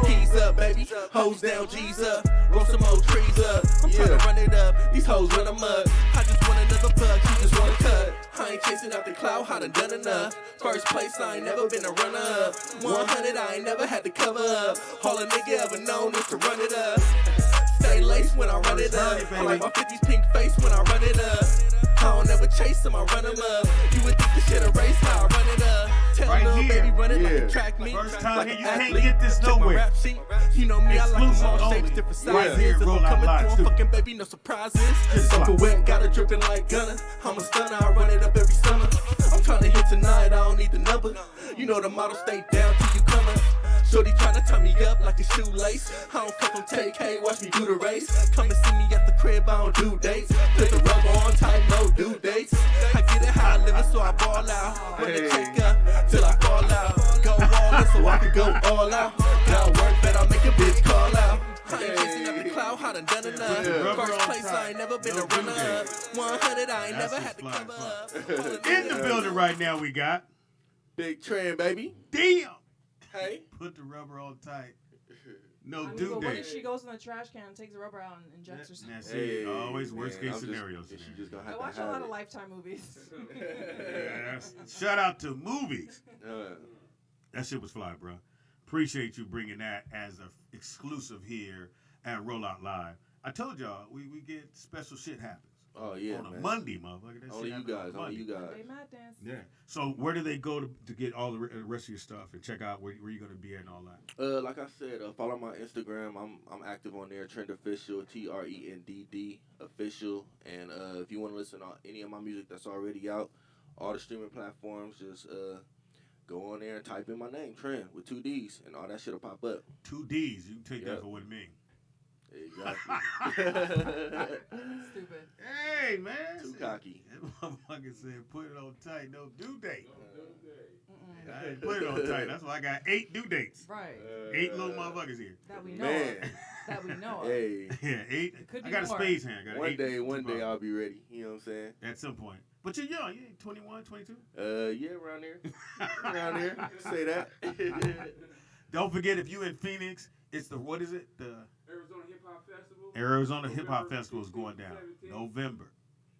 Speaker 9: Keys up, baby, hoes down, G's up. Roll some old trees up. I'm tryna run it up. These hoes run amok. I just want another plug, she just wanna cut. I ain't chasing after clout, I done enough. First place, I ain't never been a runner-up. 100, I ain't never had to cover up. All a nigga ever known is to run it up. Stay laced when I run it up. I like my 50s pink face when I run it up. I don't ever chase them, I run them up. You would think this shit a race, how I run it up. Tell
Speaker 2: Right
Speaker 9: little
Speaker 2: here.
Speaker 9: baby run it like a track meet.
Speaker 2: First time
Speaker 9: like
Speaker 2: here,
Speaker 9: an
Speaker 2: you can't
Speaker 9: athlete.
Speaker 2: get this
Speaker 9: Check my
Speaker 2: nowhere.
Speaker 9: rap sheet. You know me, I like them all
Speaker 2: Exclusive
Speaker 9: shapes,
Speaker 2: only.
Speaker 9: different
Speaker 2: Right
Speaker 9: sizes.
Speaker 2: here,
Speaker 9: If
Speaker 2: roll
Speaker 9: I'm
Speaker 2: out
Speaker 9: coming
Speaker 2: live,
Speaker 9: through, I'm
Speaker 2: too.
Speaker 9: fucking baby, no surprises.
Speaker 2: Just
Speaker 9: Soaking
Speaker 2: like-
Speaker 9: wet, got it dripping like gunner. I'm a stunner, I run it up every summer. I'm trying to hit tonight, I don't need the number. You know the model, stay down till you come up. Shorty tryna tie me up like a shoelace. I don't come from TK, watch me do the race. Come and see me at the crib, I don't do dates. Put the rubber on tight, no due dates. I get it how I live it, so I ball out. Run the check up till I fall out. Go all in so I can go all out. Got work that I make a bitch call out. I ain't chasing up the cloud, I done enough. First place, I ain't never been a runner up. 100, I ain't never had to cover up.
Speaker 2: In the building right now, we got
Speaker 10: Big Trend, baby.
Speaker 2: Damn.
Speaker 10: Hey.
Speaker 2: Put the rubber on tight. No
Speaker 3: I mean,
Speaker 2: due
Speaker 3: but what
Speaker 2: date.
Speaker 3: if she goes in the trash can and takes the rubber out and injects herself?
Speaker 2: That's it. Always worst case
Speaker 10: I'm
Speaker 2: scenarios.
Speaker 10: She just gonna have
Speaker 3: I
Speaker 10: to
Speaker 3: watch a
Speaker 10: have
Speaker 3: lot
Speaker 10: it.
Speaker 3: of Lifetime movies.
Speaker 2: Yes. Shout out to movies. That shit was fly, bro. Appreciate you bringing that as an exclusive here at Rollout Live. I told y'all we get special shit happens.
Speaker 10: Oh yeah,
Speaker 2: on a
Speaker 10: man.
Speaker 2: Monday, motherfucker. That
Speaker 10: Only
Speaker 2: shit
Speaker 10: you
Speaker 2: happens on
Speaker 10: guys. Only
Speaker 2: Monday.
Speaker 10: you guys.
Speaker 3: They mad dance.
Speaker 2: Yeah. So where do they go to get all the rest of your stuff and check out where you're gonna be at and all that?
Speaker 10: Like I said, follow my Instagram. I'm active on there. Trend Official, TRENDD Official. And if you want to listen to any of my music that's already out, all the streaming platforms, just go on there and type in my name, Trend, with 2 D's, and all that shit'll pop up.
Speaker 2: 2 D's. You can take that for what it means.
Speaker 10: Exactly.
Speaker 3: Stupid.
Speaker 2: Hey, man.
Speaker 10: Too cocky.
Speaker 2: That motherfucker said, put it on tight, no due date. I didn't put it on tight. That's why I got 8 due dates.
Speaker 3: Right.
Speaker 2: 8 little motherfuckers here.
Speaker 3: That we know
Speaker 10: Man.
Speaker 3: of. That we know of.
Speaker 10: Hey.
Speaker 2: Yeah, 8.
Speaker 3: Could
Speaker 2: I
Speaker 3: be
Speaker 2: got
Speaker 3: more.
Speaker 2: a space hand. I got
Speaker 10: One
Speaker 2: 8
Speaker 10: day, one day
Speaker 2: tomorrow.
Speaker 10: I'll be ready. You know what I'm saying?
Speaker 2: At some point. But you're young. You ain't 21, 22.
Speaker 10: Yeah, around there. Around there. Say that.
Speaker 2: Don't forget, if you in Phoenix, it's the, what is it? The
Speaker 11: Arizona Hip Hop Festival.
Speaker 2: Arizona Hip Hop
Speaker 11: November
Speaker 2: Festival is going
Speaker 11: 16th,
Speaker 2: down.
Speaker 11: 17th.
Speaker 2: November.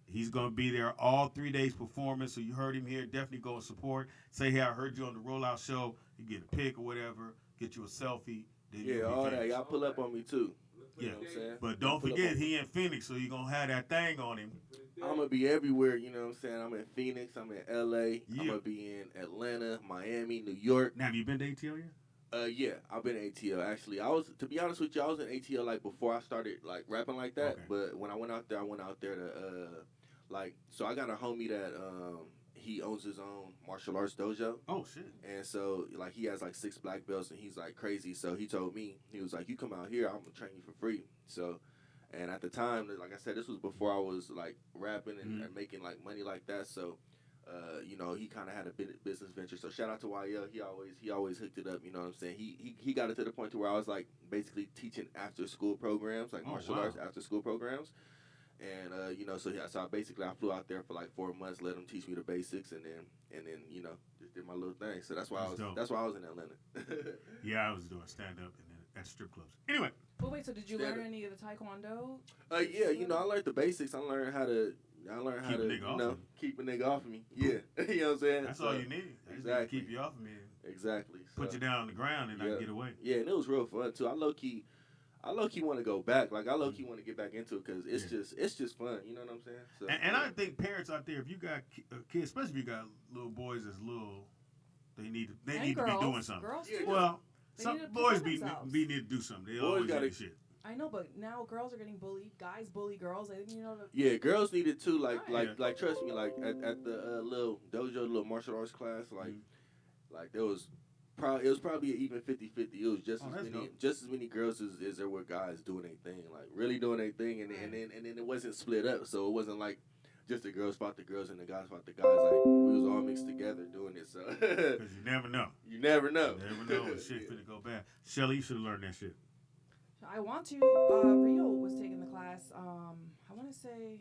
Speaker 2: He's going to be there all 3 days performing. So you heard him here. Definitely go and support. Say, hey, I heard you on the Rollout Show. You get a pic or whatever. Get you a selfie. Then
Speaker 10: Yeah,
Speaker 2: you'll be
Speaker 10: all that.
Speaker 2: famous.
Speaker 10: Y'all pull up on me too.
Speaker 2: Yeah.
Speaker 10: You know what I'm saying?
Speaker 2: But don't
Speaker 10: Pull up
Speaker 2: forget,
Speaker 10: on me.
Speaker 2: he in Phoenix, so you're going to have that thing on him.
Speaker 10: I'm going to be everywhere, you know what I'm saying? I'm in Phoenix, I'm in LA,
Speaker 2: Yeah.
Speaker 10: I'm going to be in Atlanta, Miami, New York.
Speaker 2: Now, have you been to ATL yet?
Speaker 10: Yeah, I've been in ATL actually. To be honest with you, I was in ATL like before I started like rapping like that.
Speaker 2: Okay.
Speaker 10: But when I went out there to so I got a homie that he owns his own martial arts dojo.
Speaker 2: Oh, shit.
Speaker 10: And so, like, he has, like, 6 black belts, and he's, like, crazy. So he told me, he was like, you come out here, I'm going to train you for free. So, and at the time, like I said, this was before I was, like, rapping and making, like, money like that. So, you know, he kind of had a business venture. So shout out to YL. He always hooked it up, you know what I'm saying? He got it to the point to where I was, like, basically teaching after-school programs, like martial arts after-school programs. And you know, so I basically flew out there for like 4 months, let him teach me the basics, and then you know, just did my little thing. So that's why I was in Atlanta.
Speaker 2: Yeah, I was doing stand up and then at strip clubs. Anyway.
Speaker 3: But wait, so did you learn any of the taekwondo?
Speaker 10: Yeah, you know, I learned the basics. I learned how to keep a nigga off of me. Yeah, you know what I'm saying.
Speaker 2: That's all you need.
Speaker 10: Exactly.
Speaker 2: Keep you off of me.
Speaker 10: Exactly.
Speaker 2: Put you down on the ground and not get away.
Speaker 10: Yeah, and it was real fun too. I low key want to go back. Like I low key want to get back into it because it's just fun. You know what I'm saying? So,
Speaker 2: and I think parents out there, if you got kids, especially if you got little boys that's little, they need to be doing something.
Speaker 3: Girls
Speaker 10: too.
Speaker 2: Well,
Speaker 3: They
Speaker 2: some
Speaker 3: need to
Speaker 2: boys
Speaker 3: protect
Speaker 2: need
Speaker 3: themselves.
Speaker 2: to do something. They
Speaker 10: Boys
Speaker 2: always
Speaker 10: gotta-
Speaker 2: do shit.
Speaker 3: I know, but now girls are getting bullied. Guys bully girls. I think you know.
Speaker 10: Yeah, girls need it too. Like trust me. Like at the little dojo, little martial arts class, like there was. It was probably even 50-50. It was just as many girls as there were guys doing their thing, like really doing their thing, and then it wasn't split up, so it wasn't like just the girls fought the girls and the guys fought the guys. Like we was all mixed together doing it. So
Speaker 2: because you never know.
Speaker 10: You never know.
Speaker 2: You never know when shit finna go bad. Shelly, you should have learned that shit.
Speaker 3: I want to. Rio was taking the class. I want to say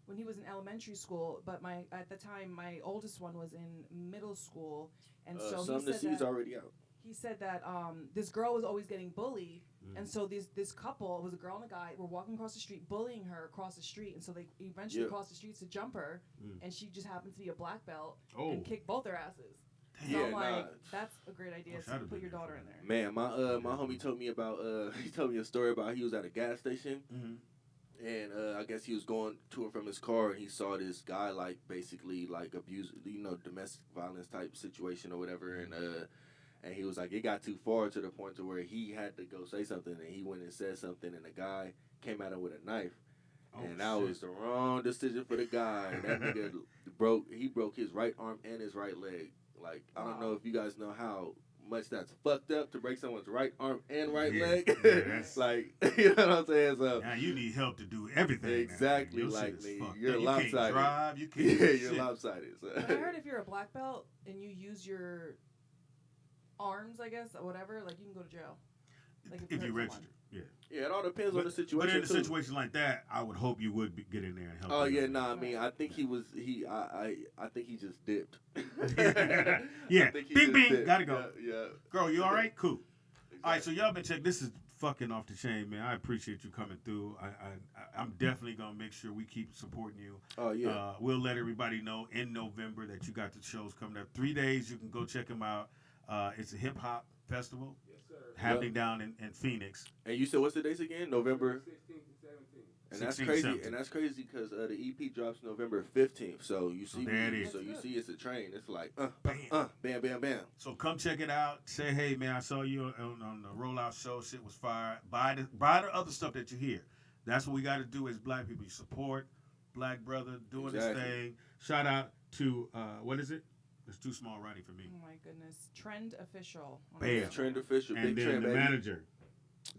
Speaker 3: when he was in elementary school, but at the time my oldest one was in middle school, and so
Speaker 10: some
Speaker 3: he said
Speaker 10: he's already out.
Speaker 3: He said that this girl was always getting bullied, and so this couple, it was a girl and a guy, were walking across the street, bullying her across the street, and so they eventually crossed the streets to jump her, and she just happened to be a black belt and kicked both their asses. So I'm like, that's a great idea to put your daughter in there.
Speaker 10: Man, my homie told me about he told me a story about he was at a gas station. And I guess he was going to and from his car, and he saw this guy like basically like abuse, domestic violence type situation or whatever, and he was like, it got too far to the point to where he had to go say something, and he went and said something, and the guy came at him with a knife, and that was the wrong decision for the guy. That nigga broke his right arm and his right leg. Like I don't know if you guys know how much that's fucked up to break someone's right arm and right leg.
Speaker 2: Like,
Speaker 10: you know what I'm saying? So
Speaker 2: now you need help to do everything.
Speaker 10: Exactly.
Speaker 2: Now.
Speaker 10: Like,
Speaker 2: You're
Speaker 10: you're
Speaker 2: lopsided.
Speaker 10: lopsided.
Speaker 2: You can't drive. You can't.
Speaker 10: Yeah, you're lopsided. So.
Speaker 3: But I heard if you're a black belt and you use your arms, I guess, or whatever, like you can go to jail. Like
Speaker 2: if you register. Yeah.
Speaker 10: Yeah, it all depends on the situation.
Speaker 2: But in a situation like that, I would hope you would get in there and help.
Speaker 10: Oh yeah, I mean, I think he was. I think he just dipped.
Speaker 2: Yeah. Bing, bing. Gotta go.
Speaker 10: Yeah.
Speaker 2: Girl, you all right? Cool. Exactly. All right, so y'all been checking. This is fucking off the chain, man. I appreciate you coming through. I'm definitely gonna make sure we keep supporting you.
Speaker 10: Oh yeah.
Speaker 2: We'll let everybody know in November that you got the shows coming up. 3 days, you can go check them out. It's a hip hop festival. Happening down in Phoenix.
Speaker 10: And you said what's the dates again? November
Speaker 11: 16th and 17th.
Speaker 10: And that's crazy. 17th. And that's crazy because the EP drops November 15th. So you see, you see, it's a train. It's like bam, bam, bam.
Speaker 2: So come check it out. Say hey, man, I saw you on the Rollout Show. Shit was fire. Buy the other stuff that you hear. That's what we got to do as black people. You support Black Brother doing this thing. Shout out to what is it? It's too small writing for me.
Speaker 3: Oh my goodness. Trend Official.
Speaker 10: Bam. Trend Official.
Speaker 2: And
Speaker 10: Big
Speaker 2: then
Speaker 10: Trend,
Speaker 2: the
Speaker 10: baby.
Speaker 2: manager.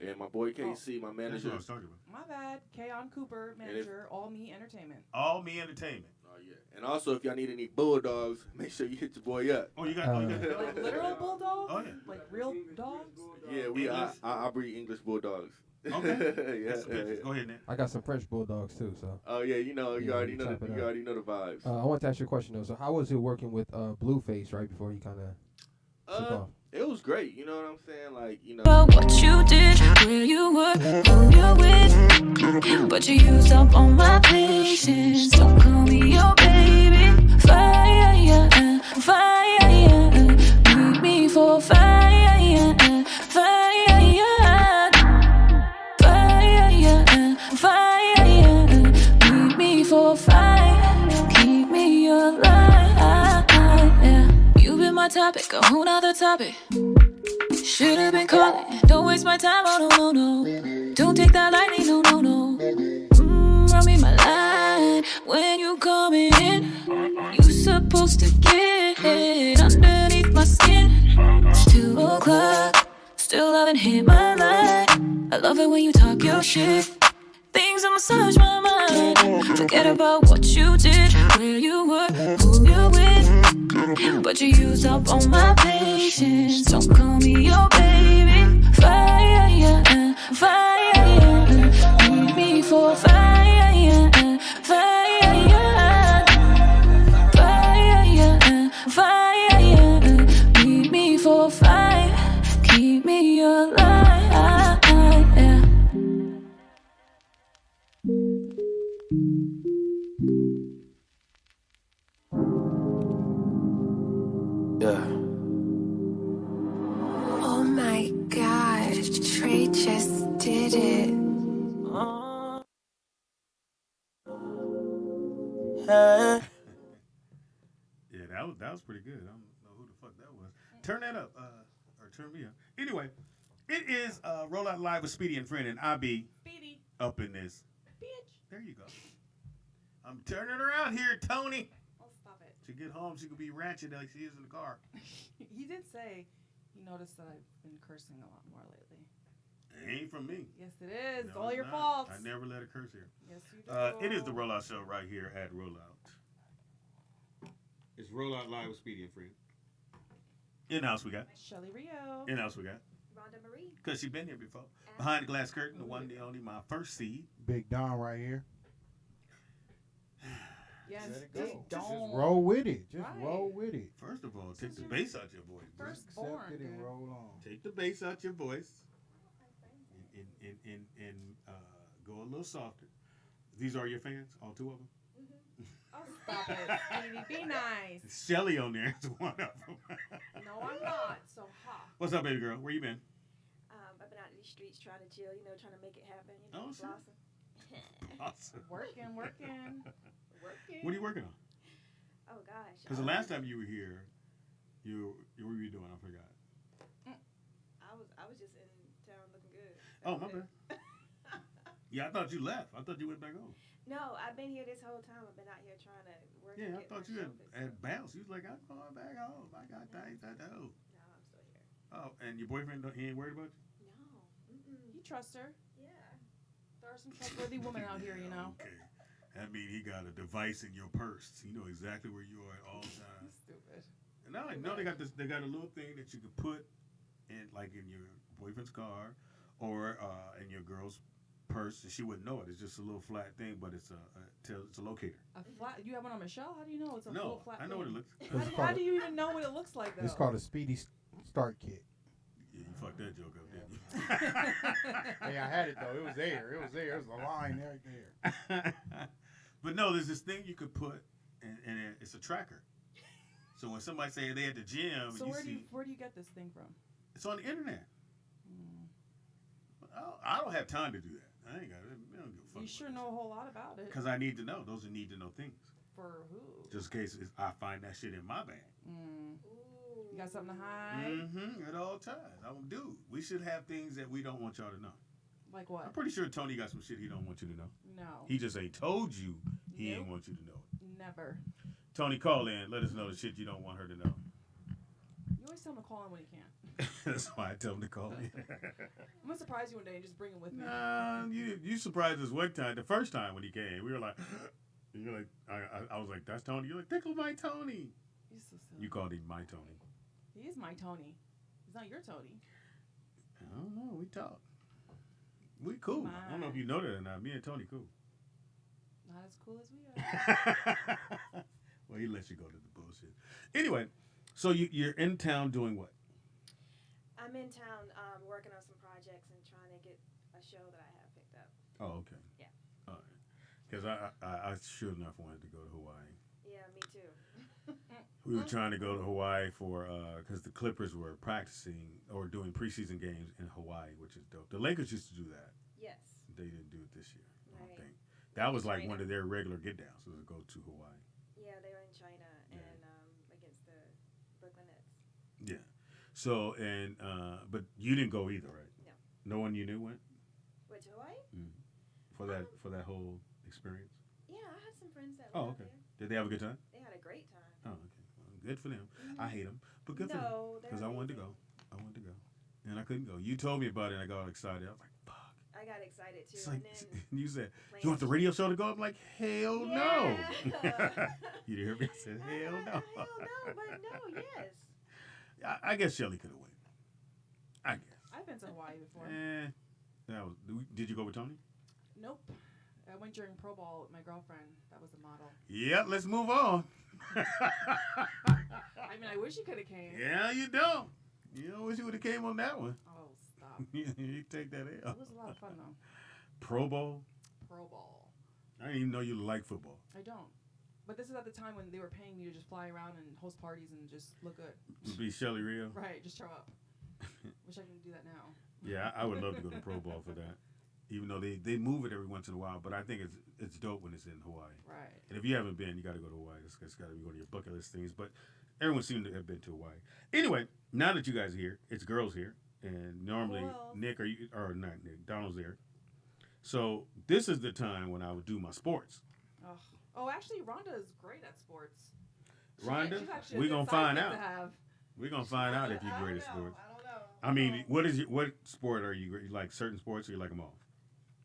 Speaker 10: And my boy KC, my manager.
Speaker 2: That's what I was talking about.
Speaker 3: My bad. Keon Cooper, manager, All Me Entertainment.
Speaker 2: All Me Entertainment.
Speaker 10: Oh yeah. And also, if y'all need any bulldogs, make sure you hit your boy up.
Speaker 2: Oh, you got
Speaker 3: like literal bulldogs?
Speaker 2: Oh yeah.
Speaker 3: Like real dogs?
Speaker 10: Yeah, I breed English bulldogs.
Speaker 2: Okay.
Speaker 10: Yeah.
Speaker 2: Go ahead, Nick.
Speaker 5: I got some French bulldogs too. So.
Speaker 10: Oh yeah, you already know the vibes.
Speaker 5: I want to ask you a question though. So how was it working with Blueface right before he kind of took off?
Speaker 10: It was great. You know what I'm saying? Like, you know.
Speaker 7: About what you did, where you were, who you're with, but you used up all my patience. Don't call me your baby. Fire, fire, need me for fire, fire. Fire, need me for fire, keep me alive. Yeah. You've been my topic, a whole nother topic. Should've been calling, don't waste my time, oh no. Don't take that lightly, no. Run me my line when you coming in. You supposed to get underneath my skin. It's 2 o'clock, still haven't hit my line. I love it when you talk your shit. Things that massage my mind. Forget about what you did, where you were, who you're with, but you used up all my patience. Don't call me your baby. Fire, fire, need me for fire, fire, fire, fire, need me for fire, keep me alive.
Speaker 12: Yeah.
Speaker 13: Oh my God, Trey just did it.
Speaker 2: Yeah, that was pretty good. I don't know who the fuck that was. Turn that up, or turn me up. Anyway, it is Rollout Live with Speedy and Friend, and I be
Speaker 3: Speedy
Speaker 2: up in this.
Speaker 3: Bitch.
Speaker 2: There you go. I'm turning around here, Tony.
Speaker 3: Oh, stop it.
Speaker 2: To get home, she could be ratchet like she is in the car.
Speaker 3: He did say he noticed that I've been cursing a lot more lately.
Speaker 2: It ain't from me.
Speaker 3: Yes, it is.
Speaker 2: No,
Speaker 3: It's all your
Speaker 2: not.
Speaker 3: fault.
Speaker 2: I never let her curse here.
Speaker 3: Yes, you do.
Speaker 2: It is the Rollout Show right here at Rollout. It's Rollout Live with Speedy and Friend. In-house we got.
Speaker 3: Shelly Rio.
Speaker 2: In-house we got.
Speaker 13: Rhonda Marie.
Speaker 2: Because she's been here before. Behind the glass curtain, the one, the only, my first seed.
Speaker 4: Big Don right here.
Speaker 3: Yes,
Speaker 4: Let it
Speaker 3: Big
Speaker 4: go.
Speaker 3: Don.
Speaker 4: Just roll with it. Just
Speaker 3: Right.
Speaker 4: roll with it.
Speaker 2: First of all, take the bass out your voice. bro.
Speaker 3: Firstborn.
Speaker 4: Accept it and roll on.
Speaker 2: Take the bass out your voice. And go a little softer. These are your fans, all 2 of them?
Speaker 3: Oh, stop it, Speedy. Be nice.
Speaker 2: Shelly on there is one of them.
Speaker 3: No, I'm not. So ha.
Speaker 2: What's up, baby girl? Where you been?
Speaker 13: I've been out in these streets trying to chill, trying to make it happen,
Speaker 2: Oh, shit.
Speaker 13: blossom.
Speaker 2: Awesome.
Speaker 3: Working.
Speaker 2: What are you working on?
Speaker 13: Oh gosh.
Speaker 2: Because the last time you were here, what were you doing? I forgot.
Speaker 13: I was just in town looking good.
Speaker 2: Oh, my bad. Yeah, I thought you left. I thought you went back home.
Speaker 13: No, I've been here this whole time. I've been out here trying to work.
Speaker 2: Yeah, I
Speaker 13: and get
Speaker 2: thought
Speaker 13: my
Speaker 2: you
Speaker 13: show business.
Speaker 2: had bounced. You was like, I'm going back home. I got things I do.
Speaker 13: No, I'm still here.
Speaker 2: Oh, and your boyfriend, he ain't worried about you?
Speaker 3: No. He trusts her. Yeah. There are some trustworthy women out here, you know.
Speaker 2: Okay. That means he got a device in your purse. He know exactly where you are at all times.
Speaker 3: Stupid.
Speaker 2: And now I know they got this. They got a little thing that you can put in, like in your boyfriend's car, or in your girl's purse. And she wouldn't know it. It's just a little flat thing, but it's a locator.
Speaker 3: A flat? You have one on Michelle? How do you know it's a
Speaker 2: No,
Speaker 3: little flat
Speaker 2: I know what it
Speaker 3: thing?
Speaker 2: looks.
Speaker 3: How do you even know what it looks like, though?
Speaker 4: It's called a Speedy start kit.
Speaker 2: Yeah, you fucked that joke up, didn't you?
Speaker 4: Hey, I had it though. It was there. It was there. It was a line right there.
Speaker 2: But no, there's this thing you could put, and it's a tracker. So when somebody say they at the gym,
Speaker 3: So
Speaker 2: and
Speaker 3: where do you get this thing from?
Speaker 2: it's on the internet. I don't have time to do that. I ain't got it. I don't give a fuck.
Speaker 3: You sure know a whole lot about it.
Speaker 2: Because I need to know. Those are need to know things.
Speaker 3: For who?
Speaker 2: Just in case I find that shit in my bag.
Speaker 3: You got something to hide?
Speaker 2: Mm-hmm. At all times. Dude, we should have things that we don't want y'all to know.
Speaker 3: Like what?
Speaker 2: I'm pretty sure Tony got some shit he don't want you to know.
Speaker 3: No.
Speaker 2: He just ain't told you he
Speaker 3: Nope.
Speaker 2: ain't want you to know it.
Speaker 3: Never.
Speaker 2: Tony, call in. Let us know the shit you don't want her to know.
Speaker 3: You always tell him to call in when he can.
Speaker 2: That's why I tell him to call in.
Speaker 3: I'm gonna surprise you one day and just bring him with me.
Speaker 2: Nah, you surprised us one time. The first time when he came, we were like, you're like, I was like, that's Tony. You're like, tickle my Tony.
Speaker 3: He's so silly.
Speaker 2: You called him my Tony.
Speaker 3: He is my Tony. He's not your Tony.
Speaker 2: I don't know. We talk. We cool. I don't know if you know that or not. Me and Tony cool.
Speaker 3: Not as cool as we are.
Speaker 2: Well, he lets you go to the bullshit. Anyway, so you're in town doing what?
Speaker 12: I'm in town working on some projects and trying to get a show that I have picked up.
Speaker 2: Oh, okay.
Speaker 12: Yeah.
Speaker 2: All right. Because I sure enough wanted to go to Hawaii.
Speaker 12: Yeah, me too.
Speaker 2: We were trying to go to Hawaii for because the Clippers were practicing or doing preseason games in Hawaii, which is dope. The Lakers used to do that.
Speaker 12: Yes.
Speaker 2: They didn't do it this year. I don't
Speaker 12: Right.
Speaker 2: think. That was like one of their regular get downs was to go to Hawaii.
Speaker 12: Yeah, they were in China and against the Brooklyn Nets.
Speaker 2: Yeah. So but you didn't go either, right?
Speaker 12: No.
Speaker 2: No one you knew went.
Speaker 12: Wait, to Hawaii?
Speaker 2: For that whole experience.
Speaker 12: Yeah, I had some friends that
Speaker 2: Oh,
Speaker 12: were
Speaker 2: okay.
Speaker 12: out there.
Speaker 2: Did they have a good time?
Speaker 12: They had a great time.
Speaker 2: Oh, okay. Well, good for them. I hate them, but good for them.
Speaker 12: No, they're
Speaker 2: Because I wanted to go. And I couldn't go. You told me about it, and I got excited. I was like, fuck.
Speaker 12: I got excited too.
Speaker 2: It's like,
Speaker 12: and then
Speaker 2: you said, you want the radio show to go? I'm like, hell no. You didn't hear me? I said, hell no.
Speaker 12: Hell no, but no, yes.
Speaker 2: I guess Shelly could have went. I guess.
Speaker 3: I've been to Hawaii before.
Speaker 2: Did you go with Tony?
Speaker 3: Nope. I went during Pro Bowl with my girlfriend. That was the model.
Speaker 2: Yep, let's move on.
Speaker 3: I mean, I wish you could have came.
Speaker 2: Yeah, you don't. You know, wish you would have came on that one.
Speaker 3: Oh, stop.
Speaker 2: You take that L.
Speaker 3: It was a lot of fun, though.
Speaker 2: Pro Bowl?
Speaker 3: Pro Bowl.
Speaker 2: I didn't even know you like football.
Speaker 3: I don't. But this is at the time when they were paying me to just fly around and host parties and just look good.
Speaker 2: Be Shelly Rio?
Speaker 3: Right, just show up. Wish I could do that now.
Speaker 2: Yeah, I would love to go to Pro Bowl for that. Even though they move it every once in a while, but I think it's dope when it's in Hawaii.
Speaker 3: Right.
Speaker 2: And if you haven't been, you got to go to Hawaii. It's got to be one of your bucket list things. But everyone seemed to have been to Hawaii. Anyway, now that you guys are here, it's girls here, and normally Nick or not Nick, Donald's there. So this is the time when I would do my sports.
Speaker 3: Oh, actually, Rhonda is great at sports.
Speaker 2: Rhonda, we're gonna find out. We're gonna find out if you're great at sports.
Speaker 12: I don't know.
Speaker 2: I mean, what sport are you? You like certain sports, or you like them all?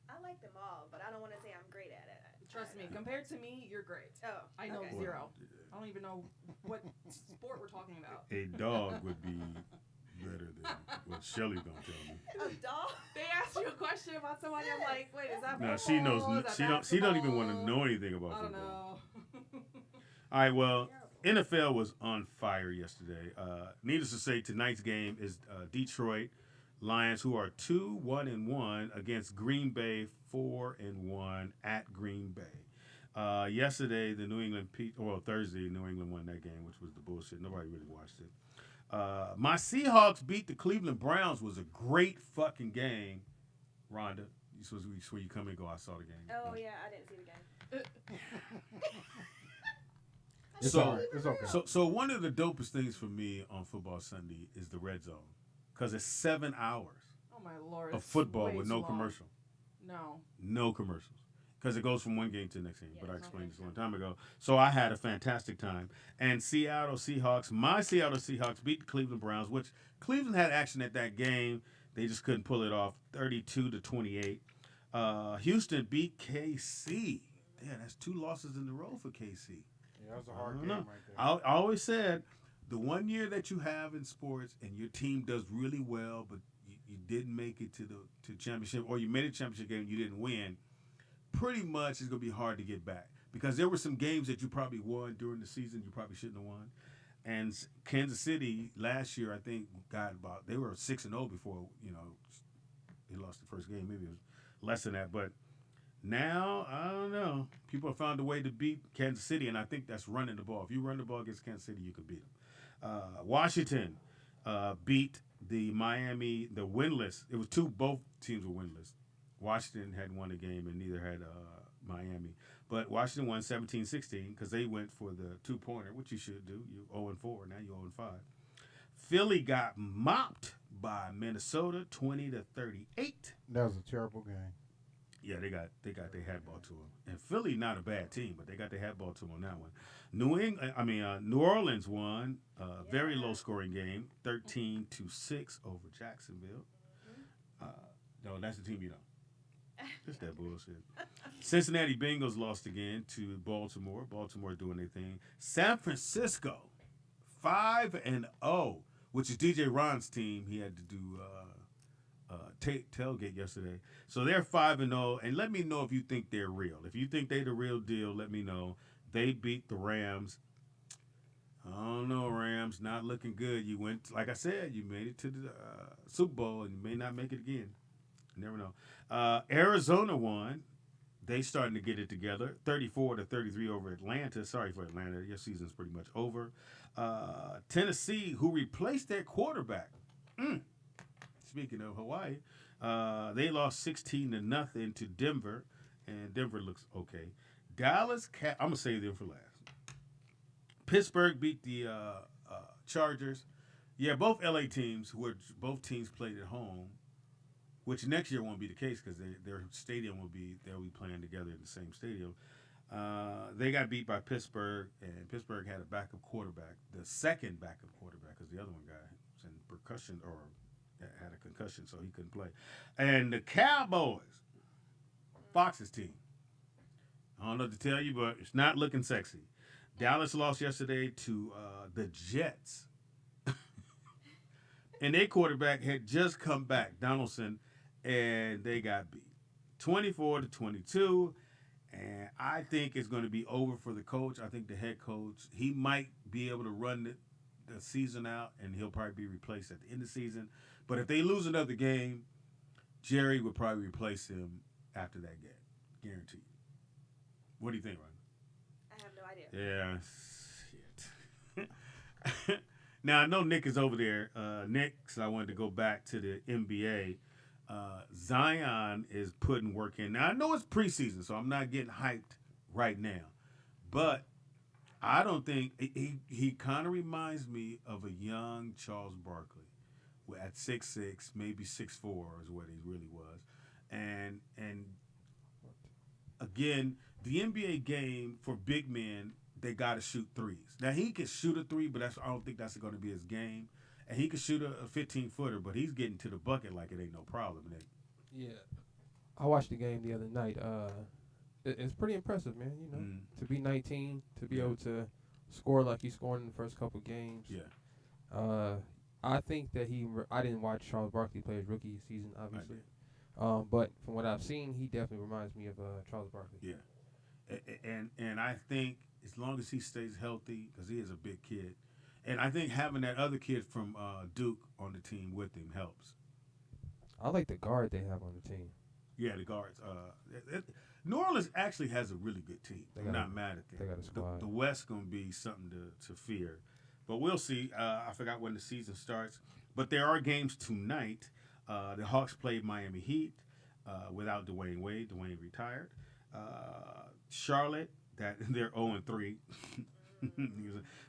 Speaker 12: I like them all, but I don't want to say I'm great at it.
Speaker 3: Trust me, compared to me, you're great.
Speaker 12: Oh,
Speaker 3: I know
Speaker 12: okay.
Speaker 3: zero. I don't even know what sport we're talking about.
Speaker 2: A dog would be better than what Shelly's gonna tell me.
Speaker 12: A dog?
Speaker 3: They asked you a question about somebody. I'm like, wait, is that
Speaker 2: No,
Speaker 3: football?
Speaker 2: she knows.
Speaker 3: Is that
Speaker 2: She don't even want to
Speaker 3: basketball?
Speaker 2: know anything about
Speaker 3: I don't
Speaker 2: football.
Speaker 3: know.
Speaker 2: All right, well, NFL was on fire yesterday. Needless to say, tonight's game is Detroit Lions, who are 2-1-1 against Green Bay, 4-1 at Green Bay. Yesterday, the New England Thursday, New England won that game, which was the bullshit. Nobody really watched it. My Seahawks beat the Cleveland Browns. Was a great fucking game. Rhonda, you supposed to be where you come and go. I saw the game.
Speaker 12: Oh yeah, I didn't see the game.
Speaker 4: It's all right. It's okay.
Speaker 2: So one of the dopest things for me on Football Sunday is the red zone, because it's 7 hours
Speaker 3: Oh my lord.
Speaker 2: of
Speaker 3: it's
Speaker 2: football
Speaker 3: way
Speaker 2: with
Speaker 3: too
Speaker 2: no
Speaker 3: long.
Speaker 2: commercial.
Speaker 3: No.
Speaker 2: No commercials. because it goes from one game to the next game. But I explained this a long time ago. So I had a fantastic time. And my Seattle Seahawks beat the Cleveland Browns, which Cleveland had action at that game. They just couldn't pull it off, 32-28. Houston beat KC. Yeah, that's 2 losses in a row for KC.
Speaker 4: Yeah, that was a hard game right there.
Speaker 2: I always said the one year that you have in sports and your team does really well, but you didn't make it to the championship, or you made a championship game and you didn't win, pretty much it's going to be hard to get back. Because there were some games that you probably won during the season you probably shouldn't have won. And Kansas City last year, I think, they were 6-0 before, they lost the first game. Maybe it was less than that. But now, I don't know. People have found a way to beat Kansas City, and I think that's running the ball. If you run the ball against Kansas City, you can beat them. Washington beat the winless. It was both teams were winless. Washington had won a game, and neither had Miami. But Washington won 17-16 because they went for the 2-pointer, which you should do. You 0-4, now you 0-5. Philly got mopped by Minnesota, 20-38.
Speaker 4: That was a terrible game.
Speaker 2: Yeah, they got their hat ball to them. And Philly not a bad team, but they got their hat ball to them on that one. New Orleans won a very low scoring game, 13-6 over Jacksonville. No, that's the team you know. Just that bullshit. Cincinnati Bengals lost again to Baltimore. Baltimore doing their thing. San Francisco, 5-0, which is DJ Ron's team. He had to do tailgate yesterday. So they're 5-0. And let me know if you think they're real. If you think they're the real deal, let me know. They beat the Rams. I don't know, Rams. Not looking good. You went, like I said, you made it to the Super Bowl, and you may not make it again. You never know. Arizona won. They starting to get it together. 34-33 over Atlanta. Sorry for Atlanta. Your season's pretty much over. Tennessee, who replaced their quarterback. Speaking of Hawaii, they lost 16-0 to Denver, and Denver looks okay. Dallas, I'm going to save them for last. Pittsburgh beat the Chargers. Yeah, both LA teams, both teams played at home, which next year won't be the case because their stadium they'll be playing together in the same stadium. They got beat by Pittsburgh, and Pittsburgh had a backup quarterback, the second backup quarterback, because the other one was in percussion or had a concussion, so he couldn't play. And the Cowboys, Fox's team. I don't know what to tell you, but it's not looking sexy. Dallas lost yesterday to the Jets. And their quarterback had just come back, Donaldson, and they got beat 24-22. And I think it's going to be over for the coach. I think the head coach, he might be able to run the season out, and he'll probably be replaced at the end of the season. But if they lose another game, Jerry would probably replace him after that game. Guaranteed. What do you think, Ryan?
Speaker 12: I have no idea.
Speaker 2: Yeah, shit. Now, I know Nick is over there. Nick, so I wanted to go back to the NBA. Zion is putting work in. Now, I know it's preseason, so I'm not getting hyped right now. But I don't think he kind of reminds me of a young Charles Barkley at 6'6", maybe 6'4" is what he really was. And again, the NBA game for big men, they got to shoot threes. Now, he can shoot a three, but I don't think that's going to be his game. And he can shoot a 15-footer, but he's getting to the bucket like it ain't no problem, Nick.
Speaker 5: Yeah. I watched the game the other night. It's pretty impressive, man. You know, to be 19, to be able to score like he scored in the first couple games.
Speaker 2: Yeah.
Speaker 5: I think that I didn't watch Charles Barkley play his rookie season, obviously. But from what I've seen, he definitely reminds me of Charles Barkley.
Speaker 2: Yeah. And I think as long as he stays healthy, because he is a big kid, and I think having that other kid from Duke on the team with him helps.
Speaker 5: I like the guard they have on the team.
Speaker 2: Yeah, the guards. New Orleans actually has a really good team. I'm not mad at them.
Speaker 5: They got a squad.
Speaker 2: The West going to be something to fear. But we'll see. I forgot when the season starts. But there are games tonight. The Hawks played Miami Heat without Dwayne Wade. Dwayne retired. Charlotte, they're 0-3.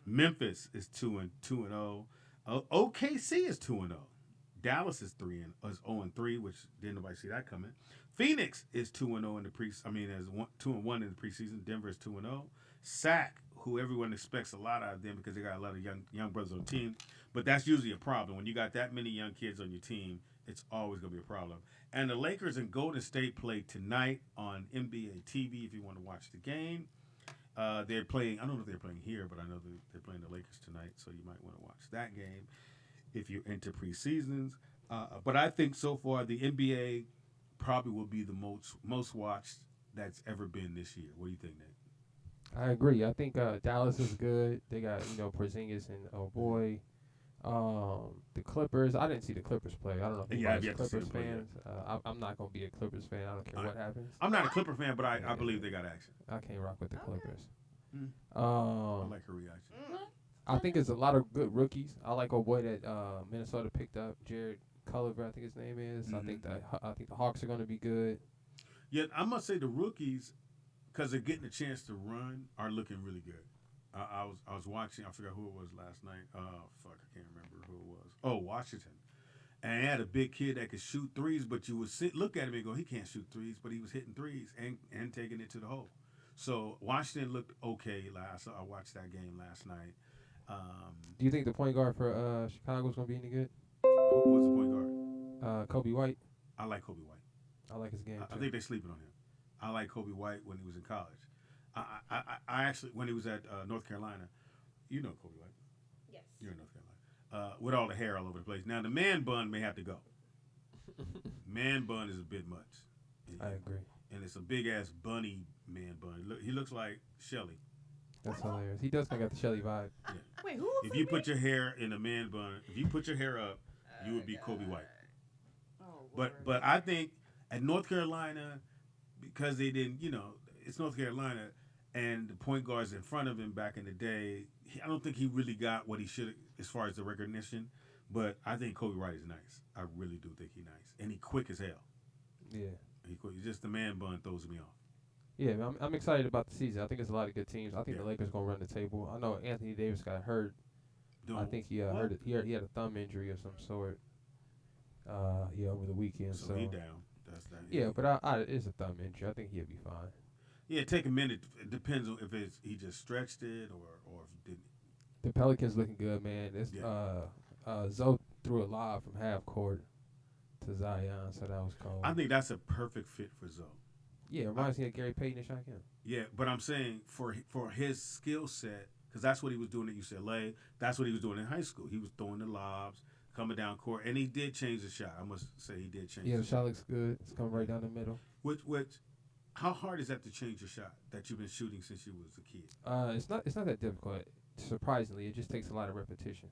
Speaker 2: Memphis is 2-0. OKC is 2-0. Dallas is 0-3, which didn't nobody see that coming. Phoenix is 2-0 in the pre. I mean, as 2-1 in the preseason. Denver is 2-0. Sac, who everyone expects a lot out of them because they got a lot of young brothers on the team, but that's usually a problem when you got that many young kids on your team. It's always gonna be a problem. And the Lakers and Golden State play tonight on NBA TV. If you want to watch the game, they're playing. I don't know if they're playing here, but I know they're playing the Lakers tonight, so you might want to watch that game if you're into preseasons. But I think so far the NBA probably will be the most watched that's ever been this year. What do you think, Nick?
Speaker 5: I agree. I think Dallas is good. They got Porzingis and boy, the Clippers. I didn't see the Clippers play. I don't know if anybody's Clippers fans. I'm not gonna be a Clippers fan. I don't care what happens.
Speaker 2: I'm not a Clipper fan, but I believe they got action.
Speaker 5: I can't rock with the Clippers.
Speaker 2: I like her reaction.
Speaker 5: I think it's a lot of good rookies. I like boy that Minnesota picked up, Jared Culver, I think his name is. I think the Hawks are gonna be good.
Speaker 2: Yeah, I must say the rookies, because they're getting a chance to run, are looking really good. I was watching. I forgot who it was last night. Oh fuck, I can't remember who it was. Oh, Washington, and they had a big kid that could shoot threes, but you would look at him and go, he can't shoot threes, but he was hitting threes and taking it to the hole. So Washington looked okay. I watched that game last night.
Speaker 5: Do you think the point guard for Chicago is gonna be any good?
Speaker 2: Who was the point guard?
Speaker 5: Kobe White.
Speaker 2: I like Kobe White.
Speaker 5: I like his game.
Speaker 2: I think they're sleeping on him. I like Kobe White when he was in college. I actually, when he was at North Carolina, you know Kobe White.
Speaker 12: Yes.
Speaker 2: You're in North Carolina. With all the hair all over the place. Now, the man bun may have to go. Man bun is a bit much.
Speaker 5: I agree.
Speaker 2: And it's a big-ass bunny man bun. He looks like Shelly.
Speaker 5: That's hilarious. He does kind of got the Shelly vibe.
Speaker 2: Yeah.
Speaker 3: Wait, who?
Speaker 2: If you put your hair in a man bun, if you put your hair up, you would be Kobe White.
Speaker 3: Oh,
Speaker 2: but I think at North Carolina, because they didn't, it's North Carolina, and the point guards in front of him back in the day, I don't think he really got what he should as far as the recognition. But I think Kobe White is nice. I really do think he's nice, and he quick as hell.
Speaker 5: Yeah.
Speaker 2: He's just the man bun throws me off.
Speaker 5: Yeah, I'm excited about the season. I think it's a lot of good teams. I think the Lakers gonna run the table. I know Anthony Davis got hurt. I think he hurt it. He had a thumb injury of some sort. Over the weekend. So
Speaker 2: he down. That's that.
Speaker 5: Yeah, but it's a thumb injury. I think he'll be fine.
Speaker 2: Yeah, take a minute. It depends on if he just stretched it or if he didn't.
Speaker 5: The Pelicans looking good, man. Zoe threw a lob from half court to Zion, so that was cold.
Speaker 2: I think that's a perfect fit for Zoe.
Speaker 5: Yeah, it reminds me of Gary Payton and Shaquille.
Speaker 2: Yeah, but I'm saying for his skill set, because that's what he was doing at UCLA. That's what he was doing in high school. He was throwing the lobs, coming down court, and he did change the shot. I must say he did change.
Speaker 5: Yeah, the shot looks good. It's coming right down the middle.
Speaker 2: How hard is that to change your shot that you've been shooting since you was a kid?
Speaker 5: It's not that difficult. Surprisingly, it just takes a lot of repetition.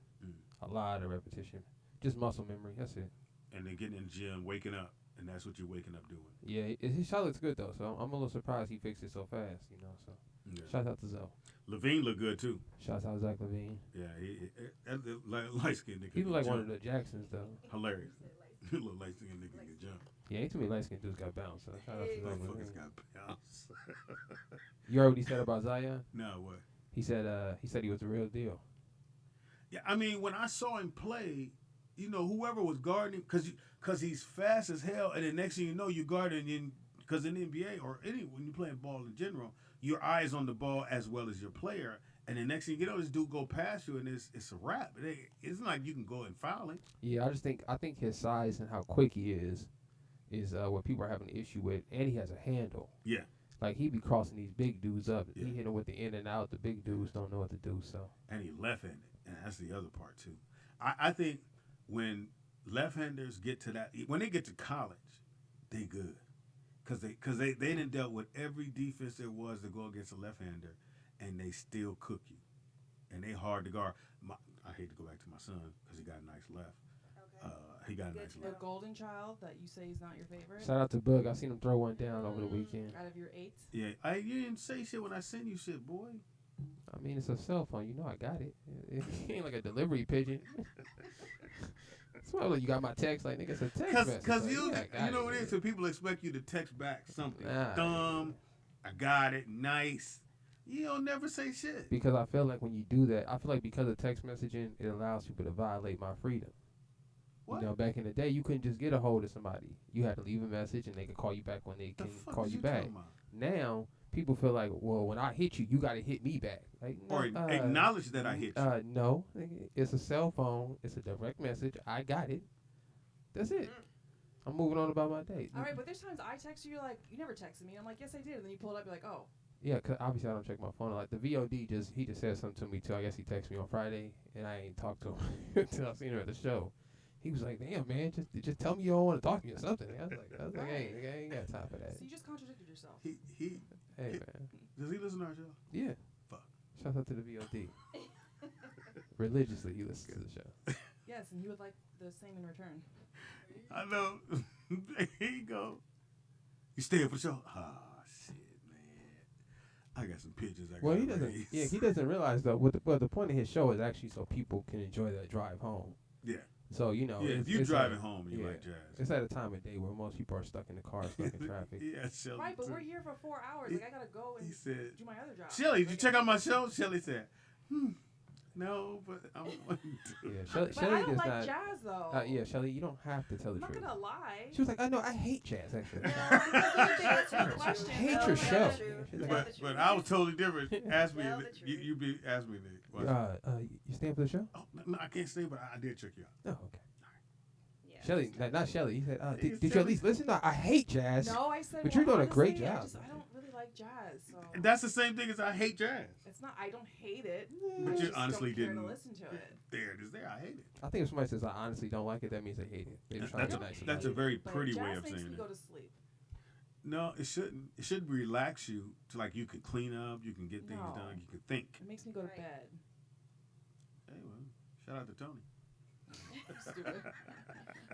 Speaker 5: A lot of repetition. Just muscle memory. That's it.
Speaker 2: And then getting in the gym, waking up, and that's what you're waking up doing.
Speaker 5: Yeah, his shot looks good though, so I'm a little surprised he fixed it so fast. So shout out to Zoe.
Speaker 2: Levine looked good too.
Speaker 5: Shouts out Zach Levine.
Speaker 2: Yeah, he light skinned nigga.
Speaker 5: He look like one of the Jacksons though.
Speaker 2: Hilarious. He look light skinned nigga can jump.
Speaker 5: Yeah, ain't too many light skinned dudes got bounce. So shout out to Zach Levine.
Speaker 2: Got bounce.
Speaker 5: You heard what he said about Zion?
Speaker 2: No, what?
Speaker 5: He said he was the real deal.
Speaker 2: Yeah, I mean, when I saw him play, whoever was guarding, because he's fast as hell, and the next thing you know, you're guarding because in the NBA or when you're playing ball in general, your eyes on the ball as well as your player, and the next thing you know, this dude go past you, and it's a wrap. It's not like you can go and foul him.
Speaker 5: Yeah, I think his size and how quick he is what people are having an issue with, and he has a handle.
Speaker 2: Yeah.
Speaker 5: Like, he be crossing these big dudes up. Yeah. He hit them with the in and out. The big dudes don't know what to do. So. And
Speaker 2: he left-handed, and that's the other part, too. I think when left-handers get to that, when they get to college, they good. Because they done dealt with every defense there was to go against a left-hander, and they still cook you. And they hard to guard. I hate to go back to my son because he got a nice left. Okay. He got a nice left.
Speaker 3: The golden child that you say is not your favorite?
Speaker 5: Shout out to Boog. I seen him throw one down over the weekend.
Speaker 3: Out of your 8?
Speaker 2: Yeah. You didn't say shit when I sent you shit, boy.
Speaker 5: I mean, it's a cell phone. You know I got it. It ain't like a delivery pigeon. It's like you got my text. Like, nigga, it's a text message.
Speaker 2: Because you know what it is? So people expect you to text back something. Dumb. I got it. Nice. You don't never say shit.
Speaker 5: Because I feel like when you do that, because of text messaging, it allows people to violate my freedom.
Speaker 2: What?
Speaker 5: You know, back in the day, you couldn't just get a hold of somebody. You had to leave a message, and they could call you back when they
Speaker 2: The
Speaker 5: can
Speaker 2: fuck
Speaker 5: call
Speaker 2: is
Speaker 5: you
Speaker 2: talking
Speaker 5: back.
Speaker 2: about?
Speaker 5: Now, people feel like, well, when I hit you, you got to hit me back. Like, no,
Speaker 2: Or acknowledge that I hit you.
Speaker 5: No, it's a cell phone. It's a direct message. I got it. That's it. I'm moving on about my day.
Speaker 3: All right, but there's times I text you, you're like, you never texted me. I'm like, yes, I did. And then you pull it up, you're like, oh.
Speaker 5: Yeah, 'cause obviously I don't check my phone. Like the VOD he just said something to me too. I guess he texted me on Friday, and I ain't talked to him until I seen him at the show. He was like, "Damn, man, just tell me you don't want to talk to me or something." I was like, hey, I ain't got time for that.
Speaker 3: So you just contradicted yourself.
Speaker 2: Hey,
Speaker 5: man.
Speaker 2: Does he listen to our show?
Speaker 5: Yeah.
Speaker 2: Fuck.
Speaker 5: Shout out to the VOD. Religiously, he listens to the show.
Speaker 3: Yes, and he would like the same in return.
Speaker 2: I know. Here you go. You staying for the show? Ah, shit, man. I got some pictures.
Speaker 5: Well, he doesn't.
Speaker 2: raise.
Speaker 5: Yeah, he doesn't realize though. The point of his show is actually so people can enjoy that drive home.
Speaker 2: Yeah.
Speaker 5: So you know.
Speaker 2: Yeah, if you're driving home, you like jazz.
Speaker 5: It's at a time of day where most people are stuck in the car, stuck in traffic.
Speaker 2: Yeah, Shelly.
Speaker 3: Right, but
Speaker 2: too.
Speaker 3: we're here for 4 hours. Like, I gotta go and do my other job.
Speaker 2: Shelly, did you check out my show? Shelly said, no, but I want to.
Speaker 5: Yeah,
Speaker 3: But
Speaker 5: Shelly
Speaker 3: I don't
Speaker 5: does
Speaker 3: like
Speaker 5: not.
Speaker 3: jazz though.
Speaker 5: Yeah, Shelly, you don't have to tell the
Speaker 3: I'm not
Speaker 5: truth.
Speaker 3: gonna lie.
Speaker 5: She was like, I know, I hate jazz, actually.
Speaker 3: Question.
Speaker 5: Hate your show. She's like,
Speaker 2: But I was totally different. Ask me. Ask me, Nick.
Speaker 5: you staying for the show?
Speaker 2: Oh, no, I can't stay, but I did check you out.
Speaker 5: Oh, okay. Shelly, not Shelly. He said,
Speaker 2: He's
Speaker 5: did you at least listen? No, I hate jazz.
Speaker 3: No, I said.
Speaker 5: But
Speaker 3: well,
Speaker 5: you're doing a great
Speaker 3: honestly,
Speaker 5: job.
Speaker 3: I don't really like jazz. So.
Speaker 2: That's the same thing as I hate jazz.
Speaker 3: It's not. I don't hate it.
Speaker 2: But
Speaker 3: I
Speaker 2: you
Speaker 3: just
Speaker 2: honestly
Speaker 3: don't care
Speaker 2: didn't
Speaker 3: to listen to it.
Speaker 2: There it is. There, I hate it.
Speaker 5: I think if somebody says I honestly don't like it, that means they hate it. They're trying to be nice.
Speaker 2: That's a very pretty
Speaker 3: jazz
Speaker 2: way of
Speaker 3: makes
Speaker 2: saying
Speaker 3: me
Speaker 2: it.
Speaker 3: go to sleep.
Speaker 2: No, it shouldn't. It should relax you to like you can clean up, you can get things
Speaker 3: No.
Speaker 2: done, you can think.
Speaker 3: It makes me go to bed.
Speaker 2: Hey, well, shout out to Tony.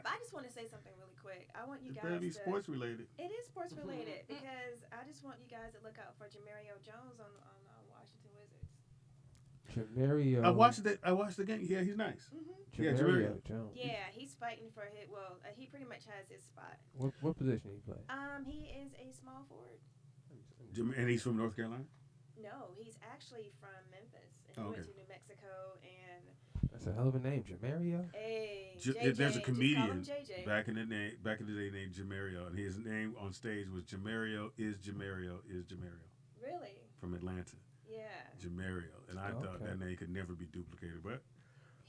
Speaker 12: But I just want to say something really quick. I want you
Speaker 2: It
Speaker 12: guys
Speaker 2: better be
Speaker 12: to.
Speaker 2: sports related.
Speaker 12: It is sports related because I just want you guys to look out for Jamario Jones on Washington Wizards.
Speaker 5: Jamario.
Speaker 2: I watched the game. Yeah, he's nice. Yeah,
Speaker 5: Jamario Jones.
Speaker 12: Yeah, he's fighting for his. Well, he pretty much has his spot.
Speaker 5: What position he play?
Speaker 12: He is a small forward.
Speaker 2: And he's from North Carolina?
Speaker 12: No, he's actually from Memphis, and he
Speaker 2: Oh,
Speaker 12: went
Speaker 2: okay.
Speaker 12: to New Mexico and.
Speaker 5: That's a hell of a name, Jamario.
Speaker 12: Hey,
Speaker 2: There's a
Speaker 12: JJ, just call
Speaker 2: comedian
Speaker 12: him JJ.
Speaker 2: back in the day named Jamario, and his name on stage was Jamario is Jamario is Jamario.
Speaker 12: Really?
Speaker 2: From Atlanta.
Speaker 12: Yeah.
Speaker 2: Jamario, and I thought that name could never be duplicated, but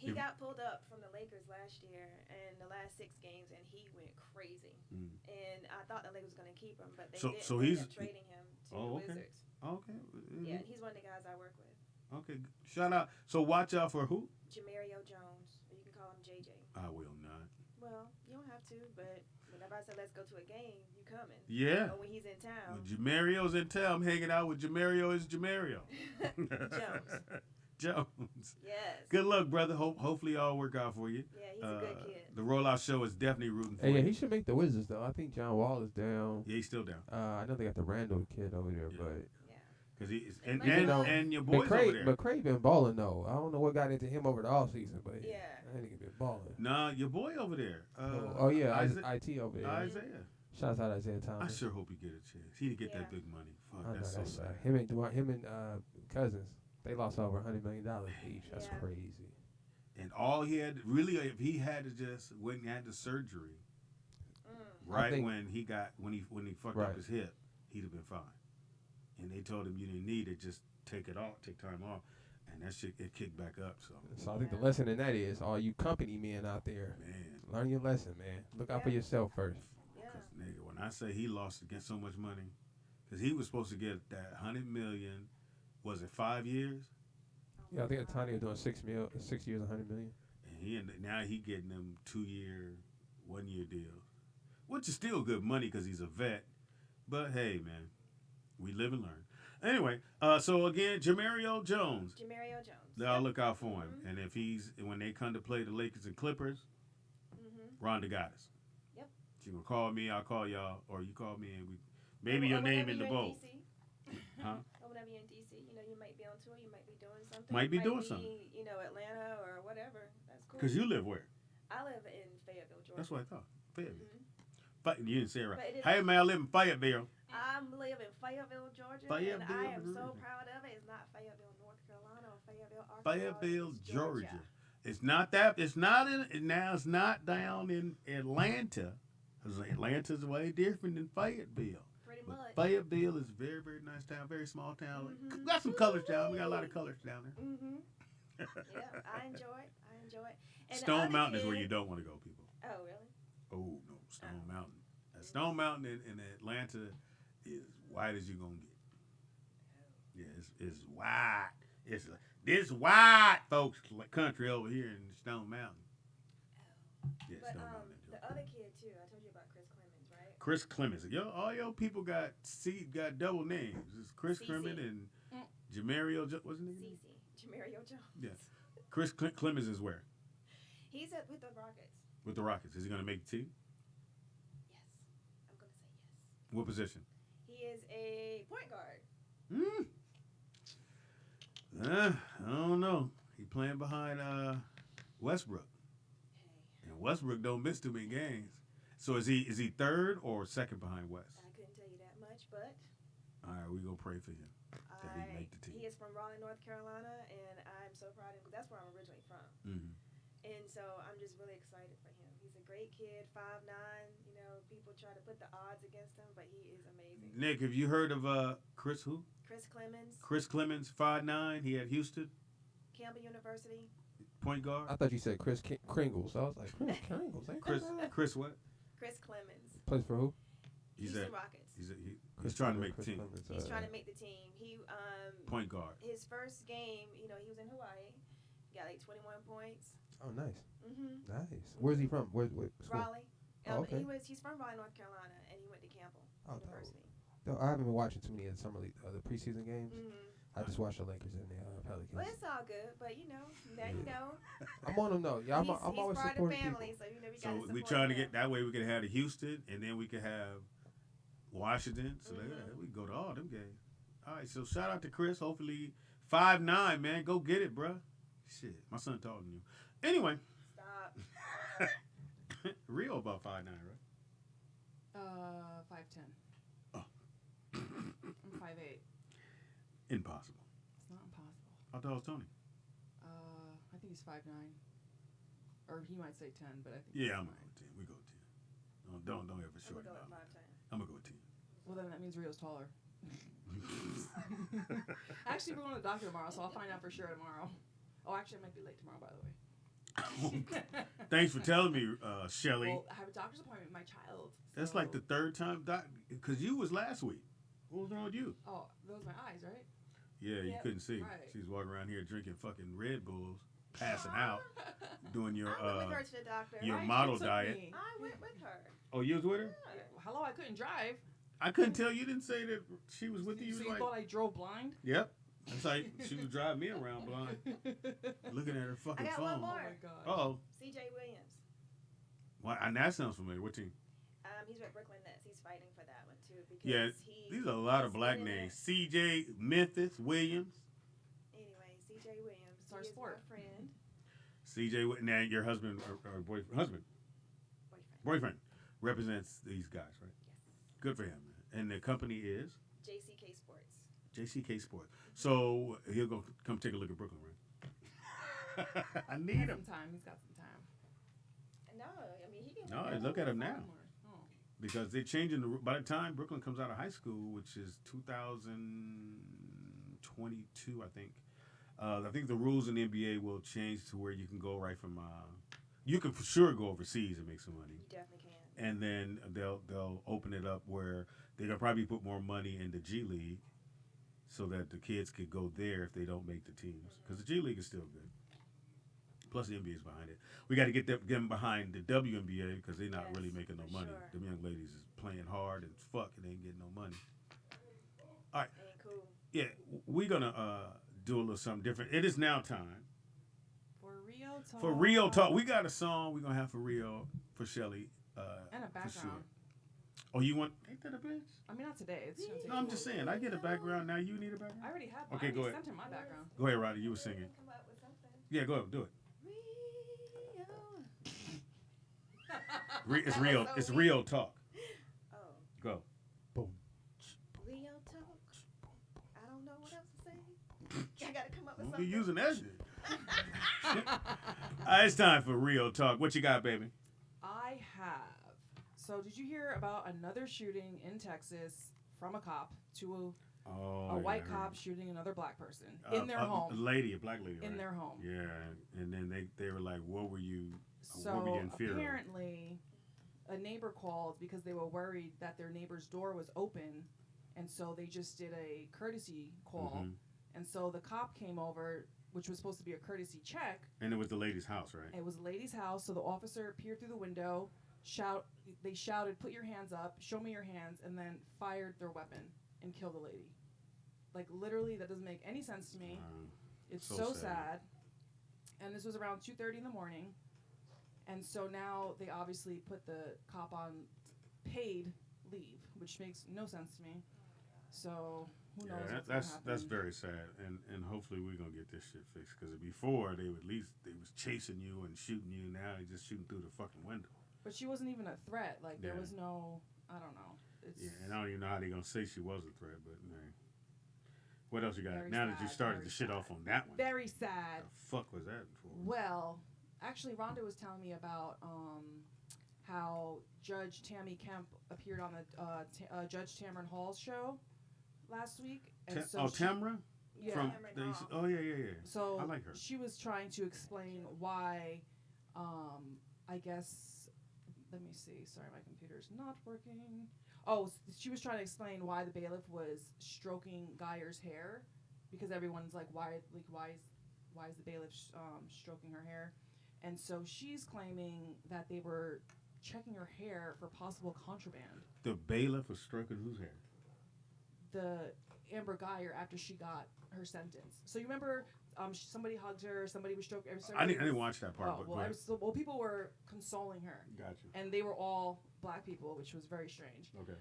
Speaker 12: He got pulled up from the Lakers last year in the last 6 games, and he went crazy. And I thought the Lakers were going to keep him, but they didn't.
Speaker 2: So
Speaker 12: They
Speaker 2: he's
Speaker 12: ended up trading him to the
Speaker 2: okay.
Speaker 12: Wizards.
Speaker 2: Okay.
Speaker 12: Yeah, and he's one of the guys I work with.
Speaker 2: Okay. Shout out. So watch out for who?
Speaker 12: Jamario Jones. Or you can call him JJ.
Speaker 2: I will not.
Speaker 12: Well, you don't have to, but whenever I said let's go to a game, you coming.
Speaker 2: Yeah.
Speaker 12: Or when he's in town.
Speaker 2: When Jamario's in town, I'm hanging out with Jamario is Jamario.
Speaker 12: Jones.
Speaker 2: Jones.
Speaker 12: Yes.
Speaker 2: Good luck, brother. Hopefully all work out for you.
Speaker 12: Yeah, he's a good kid.
Speaker 2: The Rollout Show is definitely rooting for
Speaker 5: Hey, yeah,
Speaker 2: you.
Speaker 5: he should make the Wizards though. I think John Wall is down.
Speaker 2: Yeah, he's still down.
Speaker 5: I know they got the Randall kid over there, but.
Speaker 2: Because he's and your
Speaker 5: But
Speaker 2: boys over there.
Speaker 5: But Craig been balling though. I don't know what got into him over the offseason, but
Speaker 12: yeah,
Speaker 5: that nigga been balling.
Speaker 2: Nah, your boy over there.
Speaker 5: IT over there.
Speaker 2: Isaiah.
Speaker 5: Shouts out Isaiah
Speaker 2: I
Speaker 5: Thomas.
Speaker 2: sure hope he get a chance. He get that big money. Fuck,
Speaker 5: I know,
Speaker 2: that's so sad.
Speaker 5: him and Cousins. They lost over $100 million each. That's crazy.
Speaker 2: And all he had really, if he had to just went and had the surgery, right when he fucked up his hip, he'd have been fine. And they told him you didn't need it, just take time off, and that shit it kicked back up. So
Speaker 5: I think the lesson in that is all you company men out there, learn your lesson, man. Look out for yourself first.
Speaker 2: Because nigga, when I say he lost to get so much money, because he was supposed to get that $100 million, was it 5 years?
Speaker 5: Yeah, I think Tanya doing 6 years, $100 million.
Speaker 2: And now he getting them 2-year, 1-year deals, which is still good money because he's a vet. But hey, man, we live and learn. Anyway, so again, Jamario Jones.
Speaker 12: Jamario Jones.
Speaker 2: I'll look out for him. And if when they come to play the Lakers and Clippers, Rhonda got us.
Speaker 12: Yep.
Speaker 2: She gonna call me, I'll call y'all, or you call me and maybe your name in the boat. Huh?
Speaker 12: Or whenever you're in DC, you might be on tour, you might be doing something.
Speaker 2: Might be doing something.
Speaker 12: Atlanta or whatever. That's cool.
Speaker 2: Because you live where?
Speaker 12: I live in Fayetteville, Georgia.
Speaker 2: That's what I thought. Fayetteville. You didn't say it right.
Speaker 12: It
Speaker 2: Hey, man, I live in Fayetteville.
Speaker 12: I live in Fayetteville, Georgia, and I am so proud of it. It's not Fayetteville, North Carolina, or Fayetteville, Arkansas.
Speaker 2: Fayetteville, Georgia. It's not that. It's not in. Now it's not down in Atlanta. Because Atlanta's way different than Fayetteville.
Speaker 12: Pretty
Speaker 2: But
Speaker 12: much.
Speaker 2: Fayetteville is a very, very nice town. Very small town. Got some colors down. We got a lot of colors down there.
Speaker 12: Mm-hmm. Yeah, I enjoy it. And the
Speaker 2: Stone
Speaker 12: other
Speaker 2: Mountain is where
Speaker 12: kid-
Speaker 2: you don't want to go, people.
Speaker 12: Oh, really?
Speaker 2: Oh no, Stone Mountain. Stone Mountain in Atlanta is wide as you gonna get. Yeah, it's wide. It's this wide, folks. Country over here in Stone Mountain. Yeah,
Speaker 12: But
Speaker 2: Stone Mountain.
Speaker 12: the other kid too. I told you about Chris Clemens, right?
Speaker 2: Chris Clemens. All your people got double names. It's Chris
Speaker 12: CeCe.
Speaker 2: Clemens and Jamario. What's his name?
Speaker 12: Jamario Jones.
Speaker 2: Yeah. Chris Clemens is where?
Speaker 12: He's with the Rockets.
Speaker 2: With the Rockets. Is he gonna make the team?
Speaker 12: Yes, I'm gonna say yes.
Speaker 2: What position?
Speaker 12: He is a point guard.
Speaker 2: I don't know. He playing behind Westbrook. And Westbrook don't miss too many games. So is he third or second behind West?
Speaker 12: I couldn't tell you that much, but
Speaker 2: All right, we gonna pray for him that he make the team.
Speaker 12: He is from Raleigh, North Carolina, and I'm so proud of him because that's where I'm originally from.
Speaker 2: Mm-hmm.
Speaker 12: And so I'm just really excited for him. He's a great kid, 5'9". You know, people try to put the odds against him, but he is amazing.
Speaker 2: Nick, have you heard of Chris who?
Speaker 12: Chris Clemens,
Speaker 2: Chris Clemens, 5'9". He at Houston,
Speaker 12: Campbell University.
Speaker 2: point guard.
Speaker 5: I thought you said Chris Kringles. I was like, Chris Kringles. Ain't
Speaker 2: Chris what?
Speaker 12: Chris Clemens.
Speaker 5: Plays for who?
Speaker 12: Houston Rockets.
Speaker 2: He's trying to make the team.
Speaker 12: He's trying to make the team. He
Speaker 2: point guard.
Speaker 12: His first game, you know, he was in Hawaii. Got like 21 points.
Speaker 5: Oh, nice.
Speaker 12: Mhm.
Speaker 5: Nice. Where's he from? Where school?
Speaker 12: Raleigh.
Speaker 5: Oh, okay.
Speaker 12: He's from Raleigh, North Carolina, and he went to Campbell University.
Speaker 5: No, I haven't been watching too many of the preseason games.
Speaker 12: Mhm.
Speaker 5: I just watched the Lakers and the Pelicans.
Speaker 12: Well, it's all good, but you know, now you know.
Speaker 5: I'm on them though. Yeah, I'm always
Speaker 12: he's part of the
Speaker 5: supporting
Speaker 12: family,
Speaker 5: people.
Speaker 12: so you know we
Speaker 2: So
Speaker 12: got to
Speaker 2: we trying to get that way. We could have the Houston, and then we could have Washington. So we can go to all them games. All right. So shout out to Chris. Hopefully 5'9", man. Go get it, bruh. Shit, my son taller than you. Anyway.
Speaker 12: Stop.
Speaker 2: Rio about 5'9", right?
Speaker 3: 5'10".
Speaker 2: Oh.
Speaker 3: I'm 5'8".
Speaker 2: Impossible.
Speaker 3: It's not impossible.
Speaker 2: How tall is Tony?
Speaker 3: I think he's 5'9". Or he might say 10, but I think.
Speaker 2: Yeah, I'm gonna go with 10. We go with 10. Don't ever short it
Speaker 12: I'm
Speaker 2: out.
Speaker 12: gonna go with 5'10".
Speaker 2: I'm gonna go with 10.
Speaker 3: Well, then that means Rio's taller. Actually, we're going to the doctor tomorrow, so I'll find out for sure tomorrow. Oh, actually, I might be late tomorrow, by the way.
Speaker 2: Thanks for telling me, Shelly.
Speaker 3: Well, I have a doctor's appointment with my child.
Speaker 2: That's like the third time, because you was last week. What was wrong with you?
Speaker 3: Oh, those my eyes, right?
Speaker 2: Yeah, you
Speaker 3: Yep,
Speaker 2: couldn't see.
Speaker 3: right.
Speaker 2: She was walking around here drinking fucking Red Bulls, passing out, doing your
Speaker 12: I went with her to the doctor.
Speaker 2: your
Speaker 3: Right,
Speaker 2: model
Speaker 3: she took
Speaker 2: diet.
Speaker 3: me.
Speaker 12: I went with her.
Speaker 2: Oh, you was with her?
Speaker 3: Yeah, hello, I couldn't drive.
Speaker 2: I couldn't tell. You didn't say that she was with you. You
Speaker 3: So
Speaker 2: was
Speaker 3: you
Speaker 2: like,
Speaker 3: thought I drove blind?
Speaker 2: yep. That's like she was driving me around blind, looking at her fucking
Speaker 12: I got
Speaker 2: phone.
Speaker 12: one more.
Speaker 3: Oh my god.
Speaker 2: Oh,
Speaker 12: CJ Williams.
Speaker 2: well, and that sounds familiar. What team?
Speaker 12: He's with Brooklyn Nets. He's fighting for that one too because
Speaker 2: Yeah, these are a lot of
Speaker 12: he's
Speaker 2: black
Speaker 12: been in
Speaker 2: names. C.J. Memphis Williams.
Speaker 12: Anyway, CJ Williams.
Speaker 3: It's our
Speaker 12: he is
Speaker 3: sport.
Speaker 12: my friend.
Speaker 2: C.J. Now your husband or boyfriend represents these guys, right?
Speaker 12: Yes.
Speaker 2: Good for him. And the company is
Speaker 12: JCK Sports.
Speaker 2: JCK Sports. So he'll go come take a look at Brooklyn, right? I need him.
Speaker 3: Some time. He's got some time.
Speaker 12: No, I mean he can.
Speaker 2: No, look at him now.
Speaker 3: Oh.
Speaker 2: Because they're changing by the time Brooklyn comes out of high school, which is 2022, I think. I think the rules in the NBA will change to where you can go right from. You can for sure go overseas and make some money.
Speaker 12: You definitely can.
Speaker 2: And then they'll open it up where they'll probably put more money in the G League, so that the kids could go there if they don't make the teams. Because the G League is still good. Plus the NBA is behind it. We got to get them behind the WNBA because they're not really making no money.
Speaker 12: sure.
Speaker 2: Them young ladies is playing hard and fuck and ain't getting no money. All right.
Speaker 12: Ain't cool.
Speaker 2: Yeah, we're gonna do a little something different. It is now time
Speaker 3: For Rio Talk.
Speaker 2: for Rio Talk. We got a song we're gonna have for Rio for Shelly.
Speaker 3: And a
Speaker 2: for
Speaker 3: background.
Speaker 2: sure. Oh, you want? Ain't that a bitch?
Speaker 3: I mean, not today. It's gonna take
Speaker 2: No, I'm just saying. I get a background now. You need a background.
Speaker 3: I already have one.
Speaker 2: Okay,
Speaker 3: I
Speaker 2: go
Speaker 3: already
Speaker 2: ahead.
Speaker 3: sent him my background.
Speaker 2: Go ahead, Roddy. You were singing.
Speaker 12: Come up with something.
Speaker 2: Yeah, go ahead. Do it.
Speaker 12: Rio.
Speaker 2: It's real. It's real talk.
Speaker 12: Oh,
Speaker 2: Go.
Speaker 4: Boom.
Speaker 12: Leo talk. I don't know what else to say. I gotta come up with
Speaker 2: Don't
Speaker 12: something.
Speaker 2: be using that shit. It's time for real talk. What you got, baby?
Speaker 3: I have. So, did you hear about another shooting in Texas from a cop to a white cop shooting another black person in their home?
Speaker 2: A black lady,
Speaker 3: in
Speaker 2: right?
Speaker 3: their home.
Speaker 2: Yeah, and then they were like, "What were you?
Speaker 3: So
Speaker 2: what were you in fear
Speaker 3: apparently, a neighbor called because they were worried that their neighbor's door was open, and so they just did a courtesy call, and so the cop came over, which was supposed to be a courtesy check.
Speaker 2: And it was the lady's house, right?
Speaker 3: It was the lady's house, so the officer peered through the window, they shouted, "Put your hands up, show me your hands," and then fired their weapon and killed the lady. Like, literally, that doesn't make any sense to me. It's so sad. And this was around 2:30 in the morning. And so now they obviously put the cop on paid leave, which makes no sense to me. So who knows what's gonna happen.
Speaker 2: That's very sad, and hopefully we're gonna get this shit fixed. Because before they was chasing you and shooting you, now they just shooting through the fucking window.
Speaker 3: But she wasn't even a threat. Like there was no, I don't know.
Speaker 2: And I don't even know how they're gonna say she was a threat, but man. What else you got? Now that you started the shit off on that one.
Speaker 3: Very sad.
Speaker 2: The fuck was that for?
Speaker 3: Well, actually, Rhonda was telling me about how Judge Tammy Kemp appeared on the Judge Tamron Hall's show last week. And
Speaker 2: Tamra?
Speaker 3: Yeah.
Speaker 2: Yeah.
Speaker 3: So
Speaker 2: I like her.
Speaker 3: She was trying to explain why, I guess, let me see. Sorry, my computer's not working. Oh, she was trying to explain why the bailiff was stroking Geyer's hair, because everyone's like, why is the bailiff stroking her hair? And so she's claiming that they were checking her hair for possible contraband.
Speaker 2: The bailiff was stroking whose hair?
Speaker 3: The Amber Geyer, after she got her sentence. So you remember, somebody hugged her, somebody was stroking.
Speaker 2: I didn't watch that part.
Speaker 3: Well, people were consoling her.
Speaker 2: Gotcha.
Speaker 3: And they were all black people, which was very strange.
Speaker 2: Okay.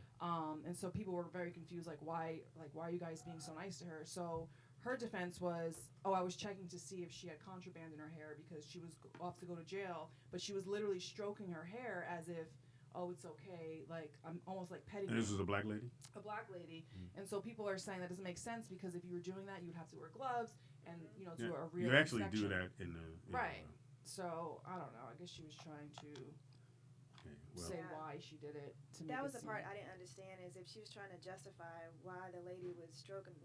Speaker 3: And so people were very confused, like why are you guys being so nice to her? So her defense was, I was checking to see if she had contraband in her hair because she was off to go to jail, but she was literally stroking her hair as if, it's okay, like I'm almost like petting her.
Speaker 2: And this was a black lady?
Speaker 3: A black lady. And so people are saying that doesn't make sense because if you were doing that, you would have to wear gloves and, do a real
Speaker 2: You actually
Speaker 3: inspection.
Speaker 2: do that in the...
Speaker 3: Right. So, I don't know. I guess she was trying to say why she did it.
Speaker 12: That was the part I didn't understand, is if she was trying to justify why the lady was stroking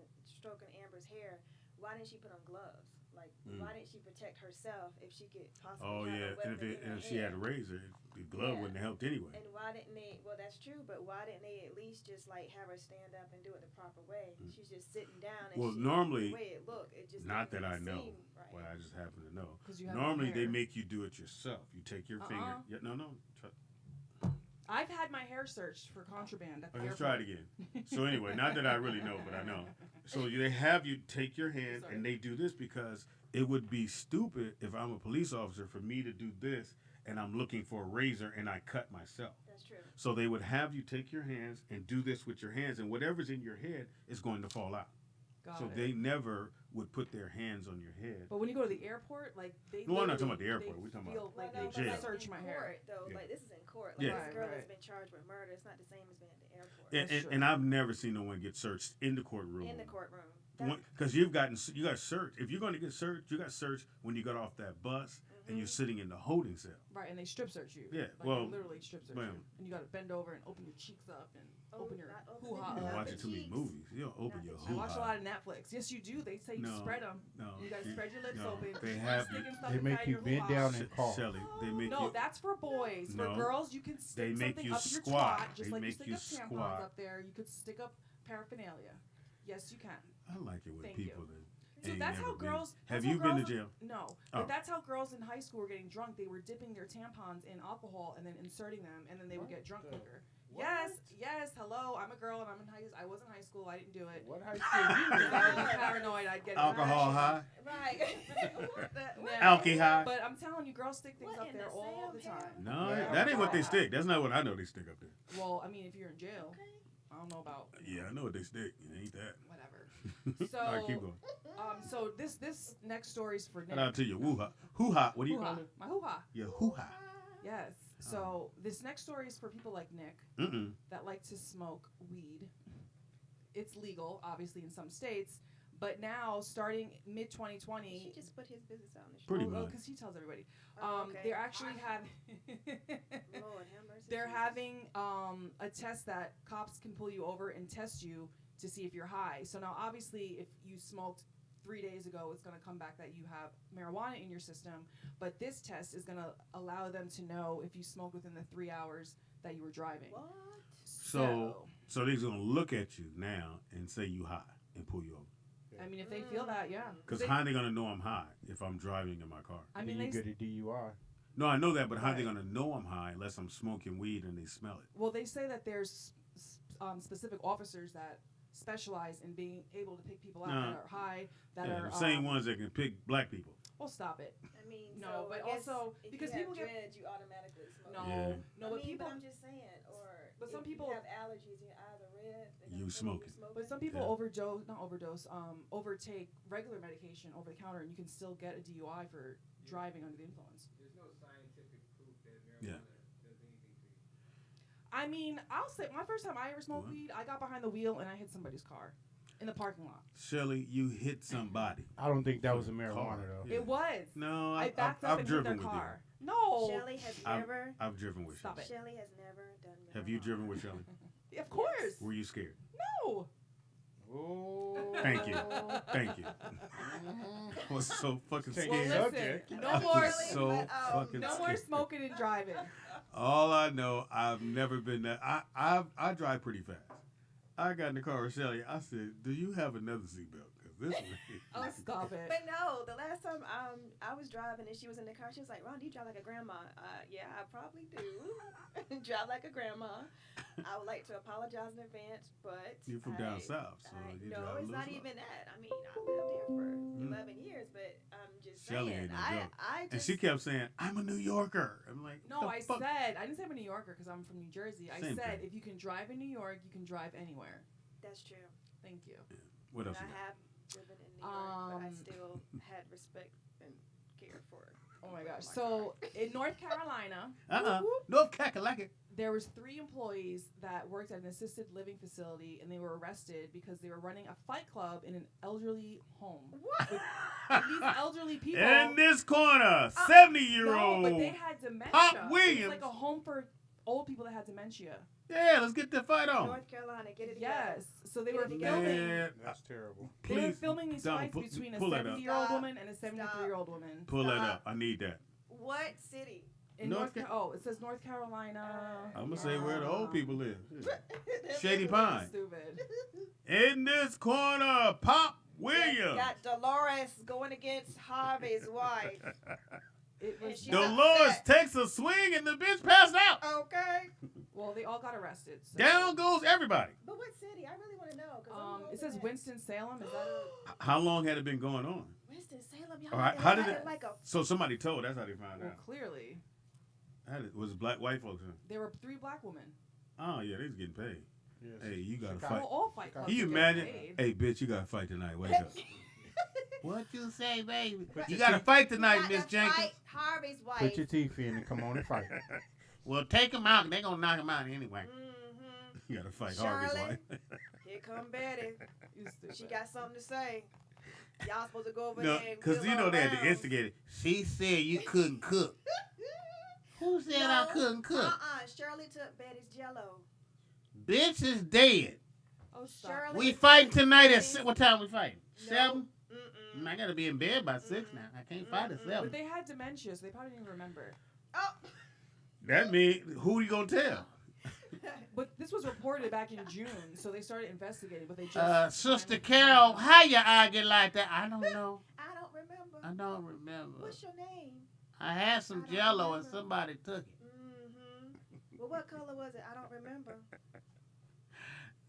Speaker 12: Amber's hair, why didn't she put on gloves? Like, why didn't she protect herself if she could possibly have a weapon
Speaker 2: and if she had a razor, the glove wouldn't have helped anyway.
Speaker 12: And why didn't they, well, that's true, but why didn't they at least just, like, have her stand up and do it the proper way? She's just sitting down and
Speaker 2: normally,
Speaker 12: the way it looked, it just
Speaker 2: not that I know,
Speaker 12: right.
Speaker 2: well, I just happen to know.
Speaker 3: hair.
Speaker 2: Normally, they make you do it yourself. You take your finger. Yeah, no.
Speaker 3: I've had my hair searched for contraband at the
Speaker 2: Let's
Speaker 3: airport.
Speaker 2: try it again. So anyway, not that I really know, but I know. So they have you take your hand, and they do this because it would be stupid if I'm a police officer for me to do this, and I'm looking for a razor, and I cut myself.
Speaker 12: That's true.
Speaker 2: So they would have you take your hands and do this with your hands, and whatever's in your head is going to fall out. They never would put their hands on your head.
Speaker 3: But when you go to the airport, like they.
Speaker 2: No, I'm not talking about the airport. We're talking about
Speaker 3: jail.
Speaker 12: Like
Speaker 3: search my hair.
Speaker 12: Though, like this is in court. Like this girl has been charged with murder. It's not the same as being at the airport.
Speaker 2: And I've never seen no one get searched in the courtroom.
Speaker 12: In the courtroom.
Speaker 2: Because you got searched. If you're going to get searched, you got searched when you got off that bus and you're sitting in the holding cell.
Speaker 3: Right, and they strip search you.
Speaker 2: Yeah,
Speaker 3: like they literally strip search you, and you got to bend over and open your cheeks up and open your hoo-ha.
Speaker 2: You're watching too many movies. You don't open your hoo-ha.
Speaker 3: I watch a lot of Netflix. Yes, you do. They say you spread them. No, you got to spread your lips open.
Speaker 4: They make you bend down and cough.
Speaker 2: Shelly, they make you.
Speaker 3: No, that's for boys. For girls, you can stick something up your
Speaker 2: squat.
Speaker 3: twat, just like you stick up tampons up there. You could stick up paraphernalia. Yes, you can.
Speaker 2: I like it when people that.
Speaker 3: So that's how girls.
Speaker 2: Have you been to jail?
Speaker 3: No, but that's how girls in high school were getting drunk. They were dipping their tampons in alcohol and then inserting them, and then they would get drunk quicker. Yes. Hello, I'm a girl and I'm in high. I was in high school. I didn't do it.
Speaker 4: What high school? You
Speaker 3: I was paranoid. I'd get
Speaker 2: alcohol high.
Speaker 12: Right.
Speaker 2: Alky high.
Speaker 3: But I'm telling you, girls stick things up there all the time.
Speaker 2: No, that ain't what they stick. That's not what I know they stick up there.
Speaker 3: Well, I mean, if you're in jail, I don't know about.
Speaker 2: Yeah, I know what they stick. It ain't that.
Speaker 3: Whatever.
Speaker 2: So, all right, keep going.
Speaker 3: So this next story is for Nick.
Speaker 2: Shout out to you, woo-ha. Hoo-ha. What do you call it?
Speaker 3: My hoo-ha.
Speaker 2: Your hoo-ha.
Speaker 3: Yes. So this next story is for people like Nick that like to smoke weed. It's legal, obviously, in some states, But now, starting mid
Speaker 12: He
Speaker 3: 2020,
Speaker 12: just put his business out in the street.
Speaker 2: Pretty much.
Speaker 3: because he tells everybody.
Speaker 12: Okay.
Speaker 3: They're actually having
Speaker 12: Lord have mercy.
Speaker 3: they're
Speaker 12: Jesus.
Speaker 3: having a test that cops can pull you over and test you to see if you're high. So now, obviously, if you smoked 3 days ago, it's going to come back that you have marijuana in your system. But this test is going to allow them to know if you smoked within the 3 hours that you were driving.
Speaker 12: What?
Speaker 2: So they're gonna look at you now and say you high and pull you over.
Speaker 3: I mean, if they feel that, yeah.
Speaker 2: Because how are they gonna know I'm high if I'm driving in my car?
Speaker 3: I mean,
Speaker 4: you get a DUI.
Speaker 2: No, I know that, but how are they
Speaker 3: Right.
Speaker 2: gonna know I'm high unless I'm smoking weed and they smell it?
Speaker 3: Well, they say that there's specific officers that specialize in being able to pick people out that are high, that
Speaker 2: Yeah,
Speaker 3: are
Speaker 2: the same ones that can pick black people.
Speaker 3: Well, stop it.
Speaker 12: I mean,
Speaker 3: No,
Speaker 12: so
Speaker 3: but
Speaker 12: I guess
Speaker 3: also
Speaker 12: if
Speaker 3: because
Speaker 12: you have
Speaker 3: people get
Speaker 12: dreads, you automatically smoke.
Speaker 3: no,
Speaker 2: Yeah.
Speaker 3: no,
Speaker 12: I
Speaker 3: but
Speaker 12: mean,
Speaker 3: people.
Speaker 12: But I'm just saying, or
Speaker 3: But some
Speaker 12: if
Speaker 3: people-
Speaker 12: you have allergies, you're either red.
Speaker 2: You smoking.
Speaker 3: But some people
Speaker 2: Yeah.
Speaker 3: overtake regular medication over the counter, and you can still get a DUI for driving under the influence.
Speaker 11: There's no scientific proof that
Speaker 2: Yeah.
Speaker 11: marijuana does anything to you.
Speaker 3: I mean, I'll say my first time I ever smoked
Speaker 2: What?
Speaker 3: weed, I got behind the wheel and I hit somebody's car in the parking lot.
Speaker 2: Shelly, you hit somebody.
Speaker 4: I don't think that was a
Speaker 2: Car.
Speaker 4: marijuana though.
Speaker 2: Yeah.
Speaker 3: It was.
Speaker 2: No,
Speaker 3: I backed up
Speaker 2: I've
Speaker 3: and hit
Speaker 2: driven
Speaker 3: their
Speaker 2: with
Speaker 3: car. No.
Speaker 12: Shelly has never.
Speaker 2: I've driven with
Speaker 3: Stop
Speaker 2: you.
Speaker 3: it.
Speaker 12: Shelly has never done.
Speaker 2: Have you
Speaker 12: marijuana.
Speaker 2: driven with Shelly?
Speaker 3: Of course.
Speaker 2: Were you scared?
Speaker 3: No.
Speaker 4: Oh.
Speaker 2: Thank you. Thank you. I was so fucking
Speaker 4: Take
Speaker 3: Well,
Speaker 2: scared.
Speaker 4: it.
Speaker 3: listen.
Speaker 4: Okay.
Speaker 3: No
Speaker 2: I
Speaker 3: more.
Speaker 2: was so fucking
Speaker 3: No more
Speaker 2: scared.
Speaker 3: smoking and driving.
Speaker 2: All I know, I've never been that. I drive pretty fast. I got in the car with Shelly. I said, "Do you have another seatbelt? Because this one."
Speaker 3: Oh, stop it.
Speaker 12: But no, the last time I was driving and she was in the car, she was like, "Ron, do you drive like a grandma?" Yeah, I probably do. Drive like a grandma. I would like to apologize in advance, but
Speaker 2: You're from down south, so you
Speaker 12: no,
Speaker 2: drive a
Speaker 12: it's
Speaker 2: little
Speaker 12: not
Speaker 2: slow.
Speaker 12: even that. I mean, I lived here for 11 years, but I'm just
Speaker 2: Shelly
Speaker 12: saying.
Speaker 2: ain't no joke.
Speaker 12: I
Speaker 2: And
Speaker 12: just
Speaker 2: she kept saying, "I'm a New Yorker." I'm like,
Speaker 3: No,
Speaker 2: "The
Speaker 3: I
Speaker 2: fuck?"
Speaker 3: said, I didn't say I'm a New Yorker because I'm from New Jersey. I
Speaker 2: Same
Speaker 3: said
Speaker 2: thing.
Speaker 3: if you can drive in New York, you can drive anywhere.
Speaker 12: that's true.
Speaker 3: Thank you.
Speaker 2: What else?
Speaker 12: And
Speaker 2: You
Speaker 12: I
Speaker 2: got?
Speaker 12: have driven in New York, but I
Speaker 3: Um,
Speaker 12: still had respect and care for.
Speaker 3: Oh my gosh. So in North Carolina,
Speaker 2: North Carolina.
Speaker 3: there was 3 employees that worked at an assisted living facility, and they were arrested because they were running a fight club in an elderly home.
Speaker 12: What?
Speaker 3: These elderly people.
Speaker 2: In this corner, 70-year-old.
Speaker 3: No, but they had dementia.
Speaker 2: Pop
Speaker 3: It was
Speaker 2: Williams.
Speaker 3: like a home for old people that had dementia.
Speaker 2: Yeah, let's get that fight on.
Speaker 12: North Carolina, get it together.
Speaker 3: Yes. So they
Speaker 12: Get
Speaker 3: were
Speaker 12: it together.
Speaker 3: filming.
Speaker 2: Man,
Speaker 4: That's terrible.
Speaker 3: They were
Speaker 2: please,
Speaker 3: filming these
Speaker 2: Donald,
Speaker 3: fights between a
Speaker 2: pull that up.
Speaker 3: 70-year-old
Speaker 12: Stop.
Speaker 3: woman and a 73-year-old woman.
Speaker 2: Pull that
Speaker 12: Stop.
Speaker 2: up. I need that.
Speaker 12: What city?
Speaker 3: In
Speaker 2: North
Speaker 3: it says North Carolina.
Speaker 2: I'm gonna say where the old people live.
Speaker 12: Them
Speaker 2: Shady
Speaker 12: people-
Speaker 2: Pine.
Speaker 3: Stupid.
Speaker 2: In this corner, Pop Williams.
Speaker 12: Got Dolores going against Harvey's wife.
Speaker 3: It
Speaker 12: And
Speaker 3: was
Speaker 12: she's
Speaker 2: Dolores
Speaker 12: upset.
Speaker 2: takes a swing and the bitch passed out.
Speaker 12: Okay.
Speaker 3: Well, they all got arrested. So.
Speaker 2: Down goes everybody.
Speaker 12: But what city? I really want to know. 'Cause I'm
Speaker 3: It
Speaker 12: hoping
Speaker 3: says
Speaker 12: that-
Speaker 3: Winston-Salem. Is that a...
Speaker 2: How long had it been going on?
Speaker 12: Winston-Salem, y'all.
Speaker 2: All right,
Speaker 12: they
Speaker 2: how did
Speaker 12: got
Speaker 2: it?
Speaker 12: Like a,
Speaker 2: So somebody told. That's how they found
Speaker 3: Well,
Speaker 2: out.
Speaker 3: clearly.
Speaker 2: Was it black white folks? Huh?
Speaker 3: There were 3 black women.
Speaker 2: Oh yeah, they was getting paid.
Speaker 4: Yes.
Speaker 2: Hey, you gotta
Speaker 4: Chicago.
Speaker 2: fight.
Speaker 3: Well, all fight clubs
Speaker 2: Can you
Speaker 3: are getting
Speaker 2: imagine?
Speaker 3: paid.
Speaker 2: Hey, bitch, you gotta fight tonight. Wake up. What you say, baby?
Speaker 4: Put
Speaker 2: You
Speaker 4: your
Speaker 2: gotta
Speaker 4: teeth-
Speaker 2: fight tonight,
Speaker 12: got
Speaker 2: Miss
Speaker 12: to
Speaker 2: Jenkins.
Speaker 12: fight Harvey's wife.
Speaker 4: Put your teeth in and come on and fight.
Speaker 2: Well, take him out. They gonna knock him out anyway.
Speaker 12: Mm-hmm.
Speaker 2: You gotta fight Harvey's
Speaker 12: Shirley.
Speaker 2: wife.
Speaker 12: Here come Betty.
Speaker 3: You stupid.
Speaker 12: She got something to say. Y'all supposed to go over
Speaker 2: No,
Speaker 12: there and
Speaker 2: because
Speaker 12: wheel
Speaker 2: you know
Speaker 12: her
Speaker 2: they had to
Speaker 12: around.
Speaker 2: instigate it. She said you couldn't cook. Who said I couldn't cook?
Speaker 12: Shirley took Betty's jello.
Speaker 2: Bitch is dead.
Speaker 3: Oh, stop.
Speaker 12: Shirley.
Speaker 2: We fighting tonight at what time we fighting?
Speaker 12: No.
Speaker 2: 7?
Speaker 12: Mm-mm.
Speaker 2: I gotta be in bed by 6 now. I can't fight at 7.
Speaker 3: But they had dementia, so they probably didn't remember.
Speaker 12: Oh.
Speaker 2: That means who you gonna tell?
Speaker 3: But this was reported back in June, so they started investigating. But they just
Speaker 2: Sister Carol, how you argue like that? I don't know.
Speaker 12: I don't remember.
Speaker 2: I don't remember.
Speaker 12: What's your name?
Speaker 2: I had some
Speaker 12: I don't
Speaker 2: jello and
Speaker 12: remember.
Speaker 2: somebody took it.
Speaker 12: Mm-hmm. Well, what color was it? I don't remember.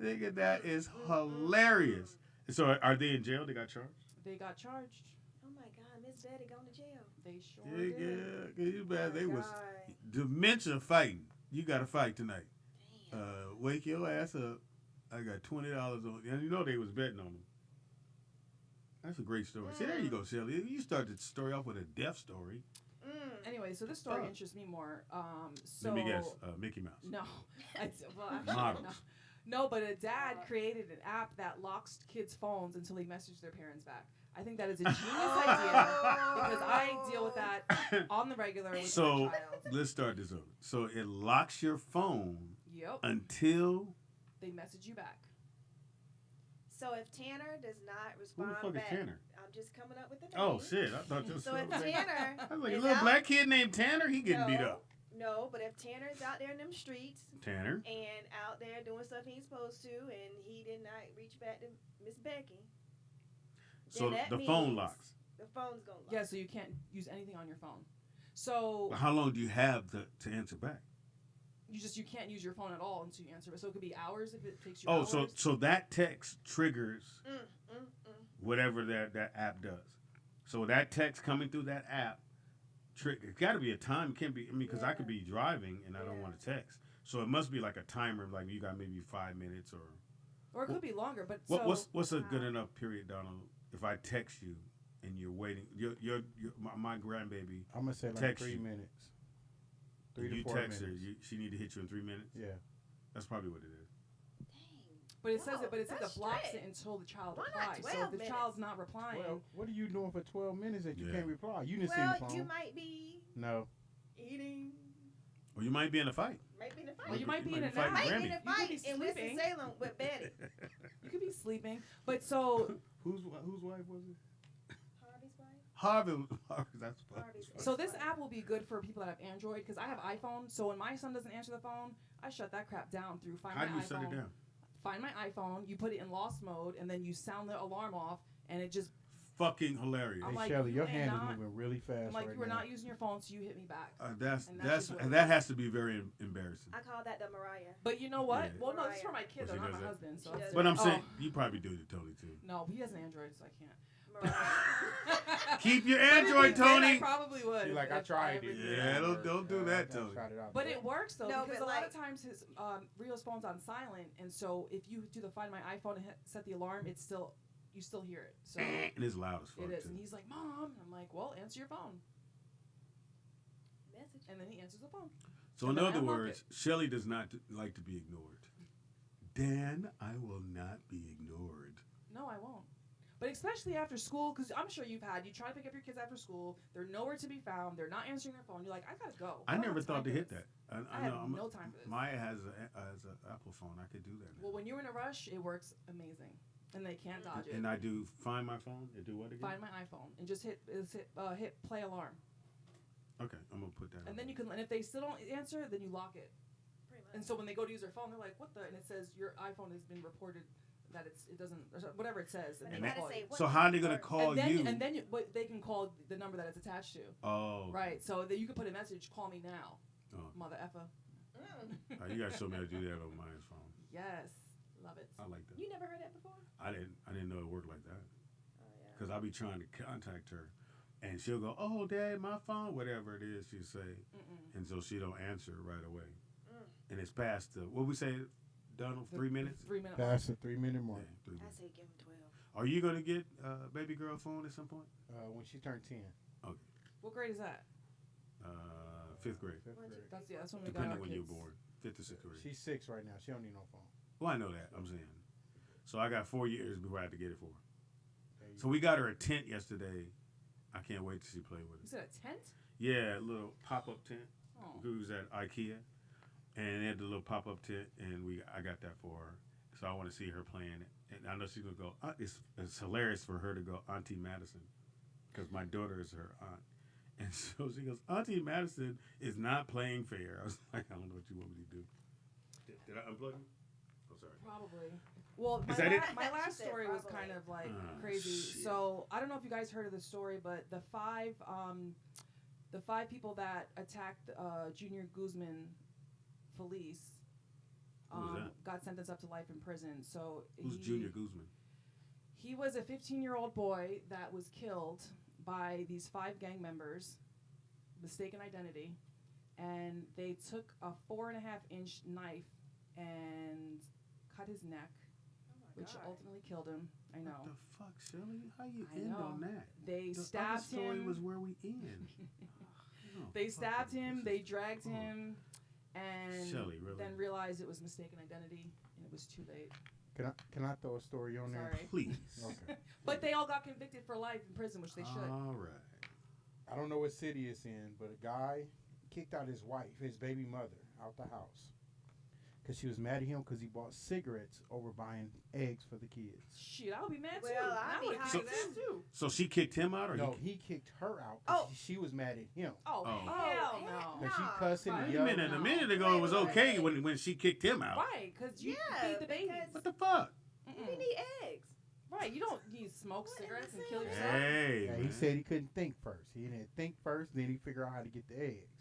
Speaker 2: Nigga, that is hilarious. So are they in jail? They got charged?
Speaker 3: They got charged.
Speaker 12: Oh my God, Miss Betty gone to jail.
Speaker 3: They sure
Speaker 2: Yeah,
Speaker 3: did.
Speaker 2: yeah. You bad. They
Speaker 12: Oh my
Speaker 2: was
Speaker 12: God.
Speaker 2: dementia fighting. You got to fight tonight. Wake your ass up. I got $20 on. And you know they was betting on them. That's a great story. See, there you go, Shelly. You start the story off with a death story.
Speaker 3: Anyway, so this story
Speaker 2: Oh.
Speaker 3: interests me more. So
Speaker 2: Let me guess. Mickey Mouse.
Speaker 3: No, well, actually,
Speaker 2: Models.
Speaker 3: no. No, but a dad created an app that locks kids' phones until they message their parents back. I think that is a genius idea because I deal with that on the regular with my child.
Speaker 2: Let's start this over. So it locks your phone
Speaker 3: Yep.
Speaker 2: until
Speaker 3: they message you back.
Speaker 12: So if Tanner does not
Speaker 2: who
Speaker 12: respond
Speaker 2: the fuck
Speaker 12: back,
Speaker 2: is Tanner?
Speaker 12: I'm just coming up with the name.
Speaker 2: Oh shit! I thought this.
Speaker 12: So if Tanner,
Speaker 2: I was like a
Speaker 12: is
Speaker 2: little
Speaker 12: out-
Speaker 2: black kid named Tanner. He getting beat up.
Speaker 12: No, but if Tanner's out there in them streets,
Speaker 2: Tanner,
Speaker 12: and out there doing stuff he ain't supposed to, and he did not reach back to Miss Becky,
Speaker 2: so
Speaker 12: then that
Speaker 2: the phone
Speaker 12: means
Speaker 2: locks.
Speaker 12: The phone's gonna lock.
Speaker 3: Yeah, so you can't use anything on your phone. So
Speaker 2: How long do you have to answer back?
Speaker 3: you can't use your phone at all until you answer it. So it could be hours if it takes you
Speaker 2: Oh,
Speaker 3: hours.
Speaker 2: so that text triggers whatever that app does. So that text coming through that app, it's got to be a time. It can't be. I mean, because I could be driving and I don't want to text. So it must be like a timer. Like you got maybe 5 minutes or
Speaker 3: it could be longer. But
Speaker 2: what's a good enough period, Donald? If I text you and you're waiting, my grandbaby.
Speaker 4: I'm gonna say like
Speaker 2: text
Speaker 4: 3
Speaker 2: you.
Speaker 4: minutes. 3 to
Speaker 2: You
Speaker 4: 4
Speaker 2: text
Speaker 4: minutes.
Speaker 2: her. She need to hit you in 3 minutes.
Speaker 4: Yeah.
Speaker 2: That's probably what it is.
Speaker 3: But it says it. But it says
Speaker 12: that's
Speaker 3: it blocks
Speaker 12: strict.
Speaker 3: it until the child
Speaker 12: Why not
Speaker 3: replies. So
Speaker 12: 12
Speaker 3: if the
Speaker 12: minutes?
Speaker 3: child's not replying,
Speaker 4: Well, what are you doing for 12 minutes that you can't reply? You didn't see
Speaker 12: Well,
Speaker 4: the phone.
Speaker 12: you might be
Speaker 4: No.
Speaker 12: eating.
Speaker 2: Or you might be in a fight.
Speaker 12: Might be in a fight.
Speaker 3: Or you might be in a
Speaker 2: fighting
Speaker 3: nap.
Speaker 12: Might
Speaker 2: Grammy.
Speaker 12: be in a
Speaker 3: You could
Speaker 12: fight
Speaker 3: be
Speaker 12: in
Speaker 3: sleeping.
Speaker 12: Winston-Salem with Betty.
Speaker 3: you could be sleeping. But so
Speaker 2: Whose wife was it?
Speaker 12: Harvey's wife.
Speaker 2: Harvey. That's funny.
Speaker 12: Harvey's
Speaker 3: So this
Speaker 12: ex-wife.
Speaker 3: app will be good for people that have Android because I have iPhone. So when my son doesn't answer the phone, I shut that crap down through Find
Speaker 2: How
Speaker 3: My
Speaker 2: do you
Speaker 3: iPhone.
Speaker 2: shut it down?
Speaker 3: Find My iPhone. You put it in lost mode, and then you sound the alarm off, and it just.
Speaker 2: Fucking hilarious.
Speaker 3: I'm
Speaker 4: Hey,
Speaker 3: like,
Speaker 4: Shelly,
Speaker 3: you
Speaker 4: your
Speaker 3: may
Speaker 4: hand
Speaker 3: not-
Speaker 4: is moving really fast
Speaker 3: I'm like,
Speaker 4: right
Speaker 3: you were
Speaker 4: now.
Speaker 3: not using your phone, so you hit me back.
Speaker 2: That's
Speaker 3: And
Speaker 2: that's
Speaker 3: just what it
Speaker 2: that
Speaker 3: is.
Speaker 2: has to be very embarrassing.
Speaker 12: I call that the Mariah.
Speaker 3: But you know what?
Speaker 2: Yeah.
Speaker 3: Well, no, this is for my
Speaker 2: Oh,
Speaker 3: kids.
Speaker 2: she
Speaker 3: They're not
Speaker 2: does
Speaker 3: my
Speaker 2: that?
Speaker 3: husband. So
Speaker 12: She
Speaker 3: it's
Speaker 12: does
Speaker 2: But I'm
Speaker 3: different.
Speaker 2: saying you probably do it totally too.
Speaker 3: No, he has an Android, so I can't.
Speaker 12: Mariah.
Speaker 2: Keep your
Speaker 3: But if
Speaker 2: Android,
Speaker 3: he did, I
Speaker 2: Tony.
Speaker 3: probably would.
Speaker 4: See,
Speaker 3: if-
Speaker 4: like I
Speaker 3: if
Speaker 4: tried
Speaker 3: ever
Speaker 4: it.
Speaker 3: did.
Speaker 2: Yeah, don't do that,
Speaker 4: I
Speaker 2: Tony.
Speaker 4: tried it out.
Speaker 3: But it works though
Speaker 12: No,
Speaker 3: because
Speaker 12: but
Speaker 3: a lot
Speaker 12: like-
Speaker 3: of times his Rio's phone's on silent, and so if you do the Find My iPhone and set the alarm, it's still you still hear it. So
Speaker 2: It is loud as fuck
Speaker 3: it is,
Speaker 2: too.
Speaker 3: and he's like, "Mom," and I'm like, "Well, answer your phone,"
Speaker 12: Message.
Speaker 3: and then he answers the phone.
Speaker 2: So
Speaker 3: And
Speaker 2: in
Speaker 3: then I
Speaker 2: other
Speaker 3: unlock
Speaker 2: words, Shelly does not like to be ignored. Dan, I will not be ignored.
Speaker 3: No, I won't. But especially after school, because I'm sure you try to pick up your kids after school. They're nowhere to be found. They're not answering their phone. You're like, I gotta go.
Speaker 2: I
Speaker 3: don't
Speaker 2: never
Speaker 3: have time
Speaker 2: thought to
Speaker 3: for
Speaker 2: hit
Speaker 3: this.
Speaker 2: that.
Speaker 3: I have no time for this.
Speaker 2: Maya has an Apple phone. I could do that now.
Speaker 3: Well, when you're in a rush, it works amazing, and they can't dodge it.
Speaker 2: And I do find my phone and do what again?
Speaker 3: Find My iPhone and just hit play alarm,
Speaker 2: Okay, I'm gonna put that.
Speaker 3: and
Speaker 2: on.
Speaker 3: then you can. And if they still don't answer, then you lock it.
Speaker 12: Pretty much.
Speaker 3: And so when they go to use their phone, they're like, "What the?" And it says your iPhone has been reported that it doesn't or whatever it says.
Speaker 12: But
Speaker 3: And
Speaker 12: they
Speaker 3: they
Speaker 12: gotta
Speaker 3: call
Speaker 12: say
Speaker 3: you.
Speaker 12: what
Speaker 2: So how are they gonna
Speaker 12: first.
Speaker 2: call
Speaker 3: and then,
Speaker 2: you?
Speaker 3: And then but they can call the number that it's attached to.
Speaker 2: Oh.
Speaker 3: Right. So that you can put a message, "Call me now,
Speaker 2: Oh.
Speaker 3: mother effer."
Speaker 2: You guys show me how to do that on Maya's phone.
Speaker 3: Yes, love it.
Speaker 2: I like that.
Speaker 12: You never heard that before?
Speaker 2: I didn't know it worked like that.
Speaker 12: Oh yeah.
Speaker 2: Because I'll be trying to contact her, and she'll go, "Oh, Dad, my phone," whatever it is she say, and so she don't answer right away, and it's past the what we say, Donald, 3 minutes.
Speaker 3: 3 minute.
Speaker 4: Past the 3 minute mark.
Speaker 2: Yeah, 3
Speaker 12: I
Speaker 2: minutes.
Speaker 12: say give him 12.
Speaker 2: Are you gonna get baby girl phone at some point?
Speaker 4: When she turned 10.
Speaker 2: Okay,
Speaker 3: What grade is that?
Speaker 2: 5th grade,
Speaker 4: Fifth grade.
Speaker 3: That's when we got
Speaker 2: depending
Speaker 3: our
Speaker 2: when you
Speaker 3: kids.
Speaker 2: were born, 5th or 6th grade.
Speaker 4: She's 6 right now. She don't need no phone.
Speaker 2: Well, I know that. I'm saying. So I got 4 years before I had to get it for her.
Speaker 4: There you
Speaker 2: So we got her a tent yesterday. I can't wait to see play with
Speaker 3: You
Speaker 2: it.
Speaker 3: said a tent?
Speaker 2: Yeah, a little pop-up tent.
Speaker 3: Oh.
Speaker 2: We was at IKEA, and they had the little pop-up tent, and I got that for her. So I want to see her playing it, and I know she's gonna go. It's hilarious for her to go Auntie Madison, because my daughter is her aunt, and so she goes, Auntie Madison is not playing fair. I was like, I don't know what you want me to do. Did I unplug you? Oh, sorry.
Speaker 3: Probably. Well,
Speaker 2: Is that it?
Speaker 3: my last
Speaker 12: She said
Speaker 3: story was
Speaker 12: probably.
Speaker 3: kind of like
Speaker 2: Oh,
Speaker 3: crazy.
Speaker 2: shit.
Speaker 3: So I don't know if you guys heard of the story, but the five people that attacked Junior Guzman Felice
Speaker 2: Who was that?
Speaker 3: got sentenced up to life in prison. So
Speaker 2: Who's Junior Guzman?
Speaker 3: He was a 15-year-old boy that was killed by these 5 gang members, mistaken identity, and they took a 4.5-inch knife and cut his neck, which ultimately killed him. I know.
Speaker 2: What the fuck, Shirley? How you
Speaker 3: I
Speaker 2: end
Speaker 3: know.
Speaker 2: on that?
Speaker 3: They
Speaker 2: The
Speaker 3: stabbed
Speaker 2: other story
Speaker 3: him.
Speaker 2: was where we end. Oh,
Speaker 3: They
Speaker 2: fuck
Speaker 3: stabbed
Speaker 2: it.
Speaker 3: him.
Speaker 2: This
Speaker 3: They
Speaker 2: is-
Speaker 3: dragged
Speaker 2: oh.
Speaker 3: him, and
Speaker 2: Shelley, really?
Speaker 3: then realized it was mistaken identity. And it was too late.
Speaker 4: Can I throw a story on there?
Speaker 3: Sorry.
Speaker 2: Please.
Speaker 4: Okay.
Speaker 3: But they all got convicted for life in prison, which they should.
Speaker 2: All right.
Speaker 4: I don't know what city it's in, but a guy kicked out his wife, his baby mother, out the house because she was mad at him because he bought cigarettes over buying eggs for the kids.
Speaker 3: Shit, I would be mad too.
Speaker 12: Well, I'd be
Speaker 3: would
Speaker 12: high
Speaker 2: So-
Speaker 3: kicked ass too.
Speaker 2: So she kicked him out, or
Speaker 4: No,
Speaker 2: he?
Speaker 4: he kicked her out because
Speaker 12: Oh.
Speaker 4: she was mad at him.
Speaker 3: Oh,
Speaker 2: Oh.
Speaker 3: hell
Speaker 12: heck
Speaker 3: no.
Speaker 4: Because she
Speaker 12: Nah.
Speaker 4: cussing
Speaker 3: Right.
Speaker 4: and
Speaker 2: Wait a
Speaker 4: yelling.
Speaker 2: minute. A
Speaker 3: No.
Speaker 2: minute ago, it was
Speaker 12: Wait,
Speaker 2: okay
Speaker 12: wait.
Speaker 2: when she kicked him out.
Speaker 3: Right, because you
Speaker 12: Yeah,
Speaker 3: feed the baby.
Speaker 12: because-
Speaker 2: What the fuck?
Speaker 12: We need eggs.
Speaker 3: Right, you don't need smoke
Speaker 12: What in
Speaker 3: cigarettes
Speaker 12: the
Speaker 3: and kill
Speaker 12: hell?
Speaker 3: yourself.
Speaker 2: Hey,
Speaker 4: Yeah,
Speaker 2: man.
Speaker 4: he said he couldn't think first. He didn't think first, then he figured out how to get the eggs.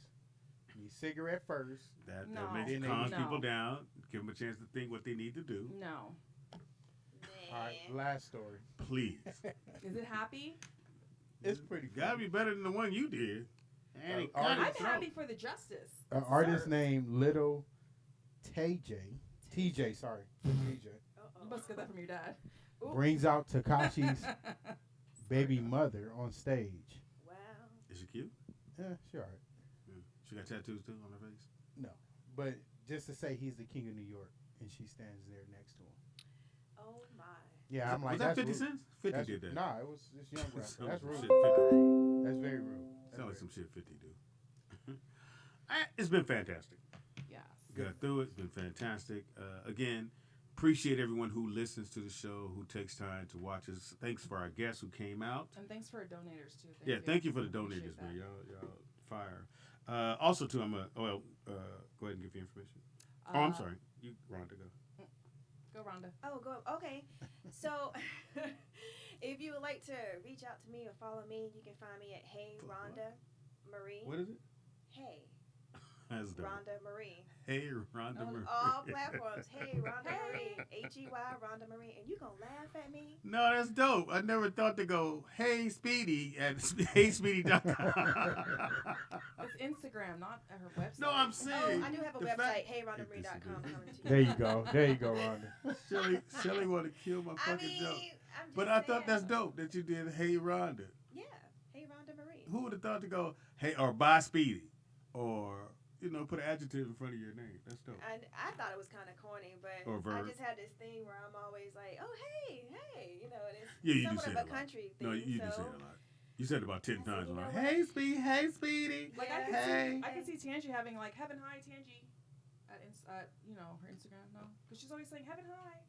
Speaker 4: He need cigarette first.
Speaker 2: that
Speaker 3: No.
Speaker 2: makes
Speaker 4: Then they-
Speaker 2: calms
Speaker 3: No.
Speaker 2: people down, give them a chance to think what they need to do.
Speaker 3: No.
Speaker 4: All right, last story.
Speaker 2: Please.
Speaker 3: Is it happy?
Speaker 4: It's pretty
Speaker 2: Gotta
Speaker 4: funny.
Speaker 2: be better than the one you did. And he cut
Speaker 4: artist-
Speaker 2: his
Speaker 3: I'm
Speaker 2: throat.
Speaker 3: happy for the justice.
Speaker 4: An artist named Little TJ, sorry, TJ,
Speaker 3: You must get that from your dad. Ooh.
Speaker 4: brings out Takashi's baby mother on stage.
Speaker 12: Wow.
Speaker 2: Is she cute?
Speaker 4: Yeah, she all right.
Speaker 2: She got tattoos too on her face.
Speaker 4: No, but just to say he's the king of New York, and she stands there next to him.
Speaker 12: Oh my.
Speaker 4: Yeah, I'm like,
Speaker 2: was that
Speaker 4: that's
Speaker 2: 50
Speaker 4: rude.
Speaker 2: cents? 50
Speaker 4: That's-
Speaker 2: did that.
Speaker 4: Nah, it was this young rapper.
Speaker 2: Sound
Speaker 4: That's
Speaker 2: like
Speaker 4: rude.
Speaker 2: some shit 50.
Speaker 4: That's very rude. That's
Speaker 2: Sound like
Speaker 4: very
Speaker 2: some shit 50 do. It's been fantastic.
Speaker 3: Yes.
Speaker 2: Got through it. It's been fantastic. Again, appreciate everyone who listens to the show, who takes time to watch us. Thanks for our guests who came out.
Speaker 3: And thanks for our donators too.
Speaker 2: Thank you for the
Speaker 3: Appreciate
Speaker 2: donators, man.
Speaker 3: that.
Speaker 2: Y'all fire. Also, too, go ahead and give your information. I'm sorry. You, Rhonda, go.
Speaker 3: Go, Rhonda.
Speaker 12: Oh, go. Okay. So, if you would like to reach out to me or follow me, you can find me at Hey Rhonda Marie.
Speaker 2: What is it?
Speaker 12: Hey
Speaker 2: That's dope.
Speaker 12: Rhonda Marie.
Speaker 2: Hey, Rhonda
Speaker 12: On
Speaker 2: Marie.
Speaker 12: all platforms. Hey Rhonda Marie. HEY Rhonda Marie. And you gonna laugh at me?
Speaker 2: No, that's dope. I never thought to go, hey, Speedy, at heyspeedy.com.
Speaker 3: It's Instagram, not her website.
Speaker 2: No, I'm saying.
Speaker 12: Oh, I do have a
Speaker 2: the
Speaker 12: website.
Speaker 2: fact-
Speaker 12: HeyRhondaMarie.com.
Speaker 4: There you go. There you go, Rhonda.
Speaker 2: Shelly want to kill my
Speaker 12: I
Speaker 2: fucking
Speaker 12: mean,
Speaker 2: joke.
Speaker 12: I'm just
Speaker 2: But I thought
Speaker 12: saying.
Speaker 2: that's dope that you did Hey Rhonda.
Speaker 12: Yeah. Hey Rhonda Marie.
Speaker 2: Who would have thought to go, hey, or bye Speedy? Or, put an adjective in front of your name. That's dope.
Speaker 12: I thought it was kind of corny, but
Speaker 2: Or
Speaker 12: I
Speaker 2: verb.
Speaker 12: just had this thing where I'm always like, oh, hey, and it's
Speaker 2: Yeah, you do
Speaker 12: somewhat
Speaker 2: say
Speaker 12: of
Speaker 2: it
Speaker 12: a
Speaker 2: a lot.
Speaker 12: country thing.
Speaker 2: No, you do
Speaker 12: so
Speaker 2: say it a lot. You said it about 10
Speaker 12: I said,
Speaker 2: times.
Speaker 12: you
Speaker 2: I'm
Speaker 12: know
Speaker 2: like,
Speaker 12: what?
Speaker 2: hey, Speedy, hey, Speedy.
Speaker 3: Like I
Speaker 2: Hey.
Speaker 3: can see Tangie having like Heaven High Tangie at her Instagram. No, because she's always saying Heaven High.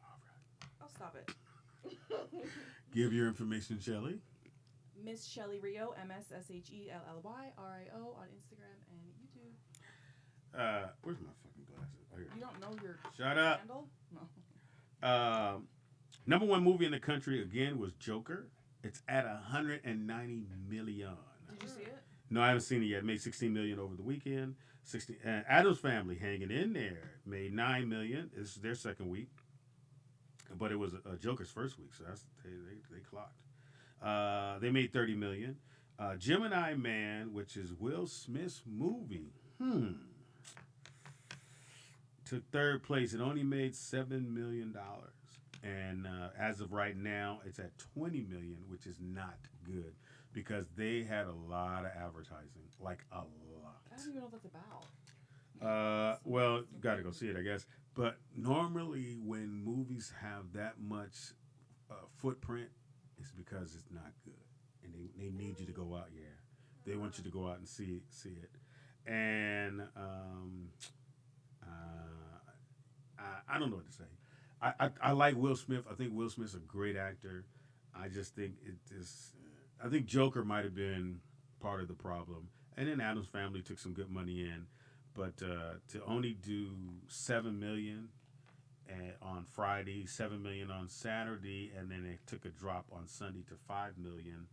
Speaker 2: All right.
Speaker 3: I'll stop it.
Speaker 2: Give your information, Shelly.
Speaker 3: Miss Shelly Rio, MSSHELLYRIO on Instagram and YouTube.
Speaker 2: Where's my fucking glasses? Oh, here.
Speaker 3: You don't know your
Speaker 2: Shut up.
Speaker 3: handle? No.
Speaker 2: Number one movie in the country again was Joker. It's at 190 million.
Speaker 3: Did you see it?
Speaker 2: No, I haven't seen it yet. It made 16 million over the weekend. Adam's Family hanging in there. Made 9 million. This is their second week. But it was Joker's first week, so they clocked. They made 30 million. Gemini Man, which is Will Smith's movie, took third place. It only made $7 million. And as of right now, it's at 20 million, which is not good because they had a lot of advertising, like a lot.
Speaker 3: I don't even know what that's about.
Speaker 2: Well, you got to go see it, I guess. But normally, when movies have that much footprint, it's because it's not good, and they need you to go out. Yeah, they want you to go out and see it. And I don't know what to say. I like Will Smith. I think Will Smith's a great actor. I just think I think Joker might have been part of the problem. And then Adam's Family took some good money in. But to only do $7 million on Friday, $7 million on Saturday, and then it took a drop on Sunday to $5 million.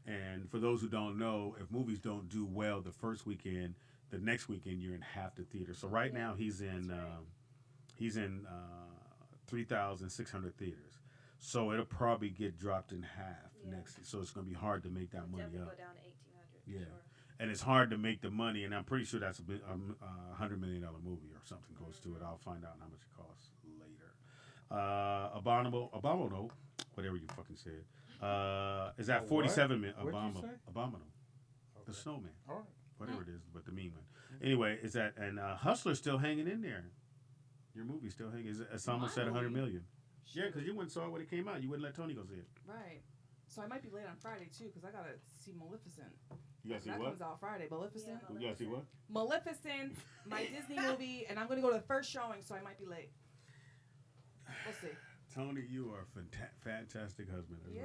Speaker 2: And for those who don't know, if movies don't do well the first weekend, the next weekend you're in half the theater. So right now he's in 3,600 theaters. So it'll probably get dropped in half next. So it's going to be hard to make that money
Speaker 12: definitely
Speaker 2: up.
Speaker 12: go down to 1,800.
Speaker 2: Yeah.
Speaker 12: Sure.
Speaker 2: And it's hard to make the money, and I'm pretty sure that's a $100 million movie or something close to it. I'll find out how much it costs later. Abominable, whatever you fucking said, is at 47 million. Abominable, the snowman,
Speaker 4: All right.
Speaker 2: whatever it is, but the mean one. Anyway, it's at and Hustler's still hanging in there. Your movie still hanging. It's almost at 100 million. Yeah, because you went and saw it when it came out. You wouldn't let Tony go see it.
Speaker 3: Right. So I might be late on Friday too, because I gotta see Maleficent.
Speaker 2: You gotta see
Speaker 3: that
Speaker 2: what?
Speaker 3: comes out Friday. Maleficent.
Speaker 2: You gotta see what?
Speaker 3: Maleficent, my Disney movie, and I'm gonna go to the first showing, so I might be late. We'll see.
Speaker 2: Tony, you are a fantastic husband.
Speaker 3: He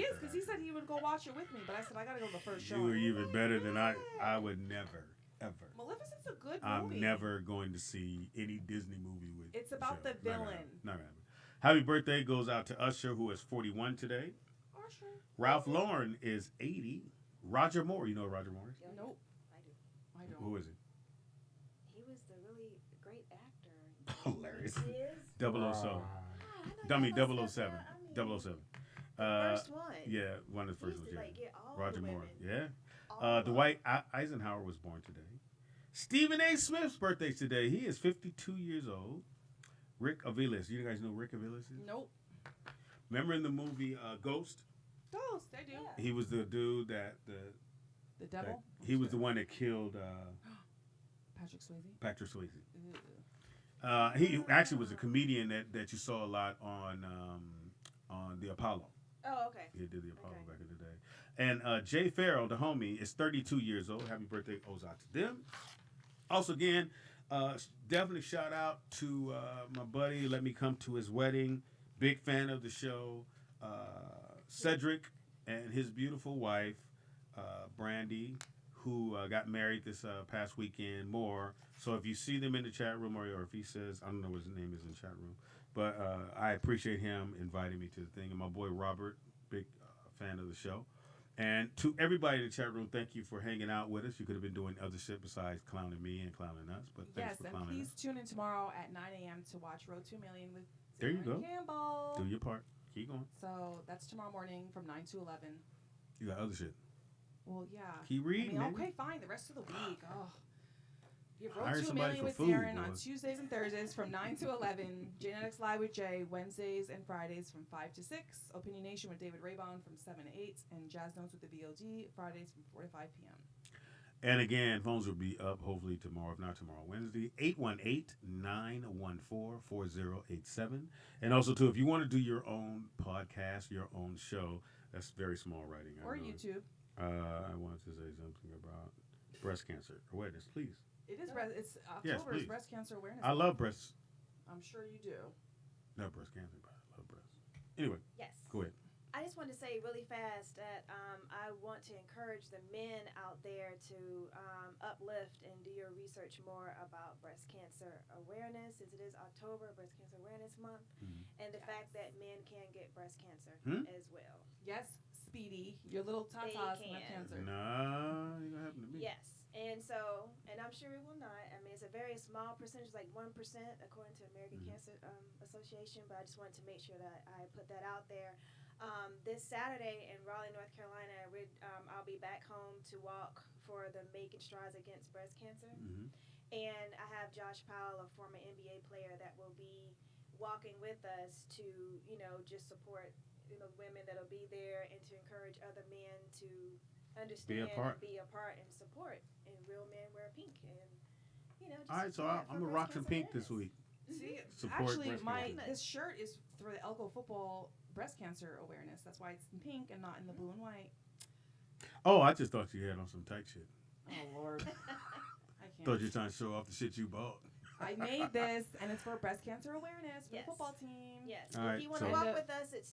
Speaker 3: is, because he said he would go watch it with me, but I said I gotta go to the first showing.
Speaker 2: You are even better than I would never, ever.
Speaker 3: Maleficent's a good movie.
Speaker 2: I'm never going to see any Disney movie with.
Speaker 3: It's about the villain.
Speaker 2: Not gonna happen. Happy birthday goes out to Usher, who is 41 today.
Speaker 3: Usher.
Speaker 2: Ralph Lauren is 80. Roger Moore, you know Roger Moore is?
Speaker 3: Nope.
Speaker 12: I do.
Speaker 2: Who is he?
Speaker 12: He was the really great actor.
Speaker 2: Hilarious.
Speaker 12: He is?
Speaker 2: 007. Dummy 007. 007.
Speaker 12: First one.
Speaker 2: Yeah, one of the first
Speaker 12: He
Speaker 2: ones.
Speaker 12: used to,
Speaker 2: Yeah.
Speaker 12: like, get all
Speaker 2: Roger
Speaker 12: the
Speaker 2: Moore.
Speaker 12: women.
Speaker 2: Yeah. Dwight Eisenhower was born today. Stephen A. Smith's birthday today. He is 52 years old. Rick Aviles. You guys know who Rick Aviles is?
Speaker 3: Nope.
Speaker 2: Remember in the movie Ghost?
Speaker 3: Ghost, I do.
Speaker 2: He was the dude that
Speaker 3: The devil?
Speaker 2: he was the one that killed
Speaker 3: Patrick Swayze?
Speaker 2: He actually was a comedian that you saw a lot on the Apollo.
Speaker 12: Oh, okay.
Speaker 2: He did the Apollo back in the day. And Jay Farrell, the homie, is 32 years old. Happy birthday goes out to them. Also, again, definitely shout out to my buddy. Let me come to his wedding. Big fan of the show. Cedric and his beautiful wife, Brandy, who got married this past weekend. More. So if you see them in the chat room, or if he says, I don't know what his name is in the chat room, but I appreciate him inviting me to the thing. And my boy Robert, big fan of the show. And to everybody in the chat room, thank you for hanging out with us. You could have been doing other shit besides clowning me and clowning us, but thanks for clowning us.
Speaker 3: Yes, and please tune in tomorrow at 9 a.m. to watch Road to a Million with
Speaker 2: There you go.
Speaker 3: Campbell.
Speaker 2: Do your part. Keep going.
Speaker 3: So that's tomorrow morning from 9 to 11.
Speaker 2: You got other shit.
Speaker 3: Well, yeah.
Speaker 2: Keep reading,
Speaker 3: I mean,
Speaker 2: maybe.
Speaker 3: okay, fine. The rest of the week. Oh. You have
Speaker 2: Hire
Speaker 3: Road to a
Speaker 2: somebody
Speaker 3: Million
Speaker 2: for
Speaker 3: with
Speaker 2: food,
Speaker 3: Darren on
Speaker 2: boys.
Speaker 3: Tuesdays and Thursdays from 9 to 11. Genetics Live with Jay Wednesdays and Fridays from 5 to 6. Opinion Nation with David Raybon from 7 to 8. And Jazz Notes with the VOD Fridays from 4 to 5 p.m.
Speaker 2: And again, phones will be up hopefully tomorrow, if not tomorrow, Wednesday, 818-914-4087. And also, too, if you want to do your own podcast, your own show, that's very small writing.
Speaker 3: Or YouTube.
Speaker 2: I wanted to say something about breast cancer awareness, please.
Speaker 3: It is it's
Speaker 2: Yes,
Speaker 3: October is
Speaker 2: please.
Speaker 3: Breast Cancer Awareness
Speaker 2: I love breast.
Speaker 3: I'm sure you do.
Speaker 2: Not breast cancer, but I love breast. Anyway.
Speaker 12: Yes.
Speaker 2: Go ahead.
Speaker 12: I just want to say really fast that I want to encourage the men out there to uplift and do your research more about breast cancer awareness, as it is October, Breast Cancer Awareness Month, and the fact that men can get breast cancer as well.
Speaker 3: Yes, Speedy, your little tatas can have cancer.
Speaker 2: Nah, ain't gonna happen to me.
Speaker 12: Yes. And so, and I'm sure it will not. I mean, it's a very small percentage, like 1%, according to American Cancer Association, but I just wanted to make sure that I put that out there. This Saturday in Raleigh, North Carolina, I'll be back home to walk for the Making Strides Against Breast Cancer. And I have Josh Powell, a former NBA player, that will be walking with us to, just support, women that'll be there and to encourage other men to understand and be a part and support. And real men wear pink. And, just
Speaker 2: all right, so I'm going to rock some pink this week.
Speaker 3: See,
Speaker 2: Support
Speaker 3: actually,
Speaker 2: breast cancer.
Speaker 3: this shirt is for the Elko football breast cancer awareness. That's why it's in pink and not in the blue and white.
Speaker 2: Oh, I just thought you had on some tight shit.
Speaker 3: Oh, Lord. I can't.
Speaker 2: Thought you were trying to show off the shit you bought.
Speaker 3: I made this, and it's for breast cancer awareness for the football team.
Speaker 12: Yes.
Speaker 2: All right,
Speaker 12: if you want to
Speaker 2: so-
Speaker 12: walk with us, it's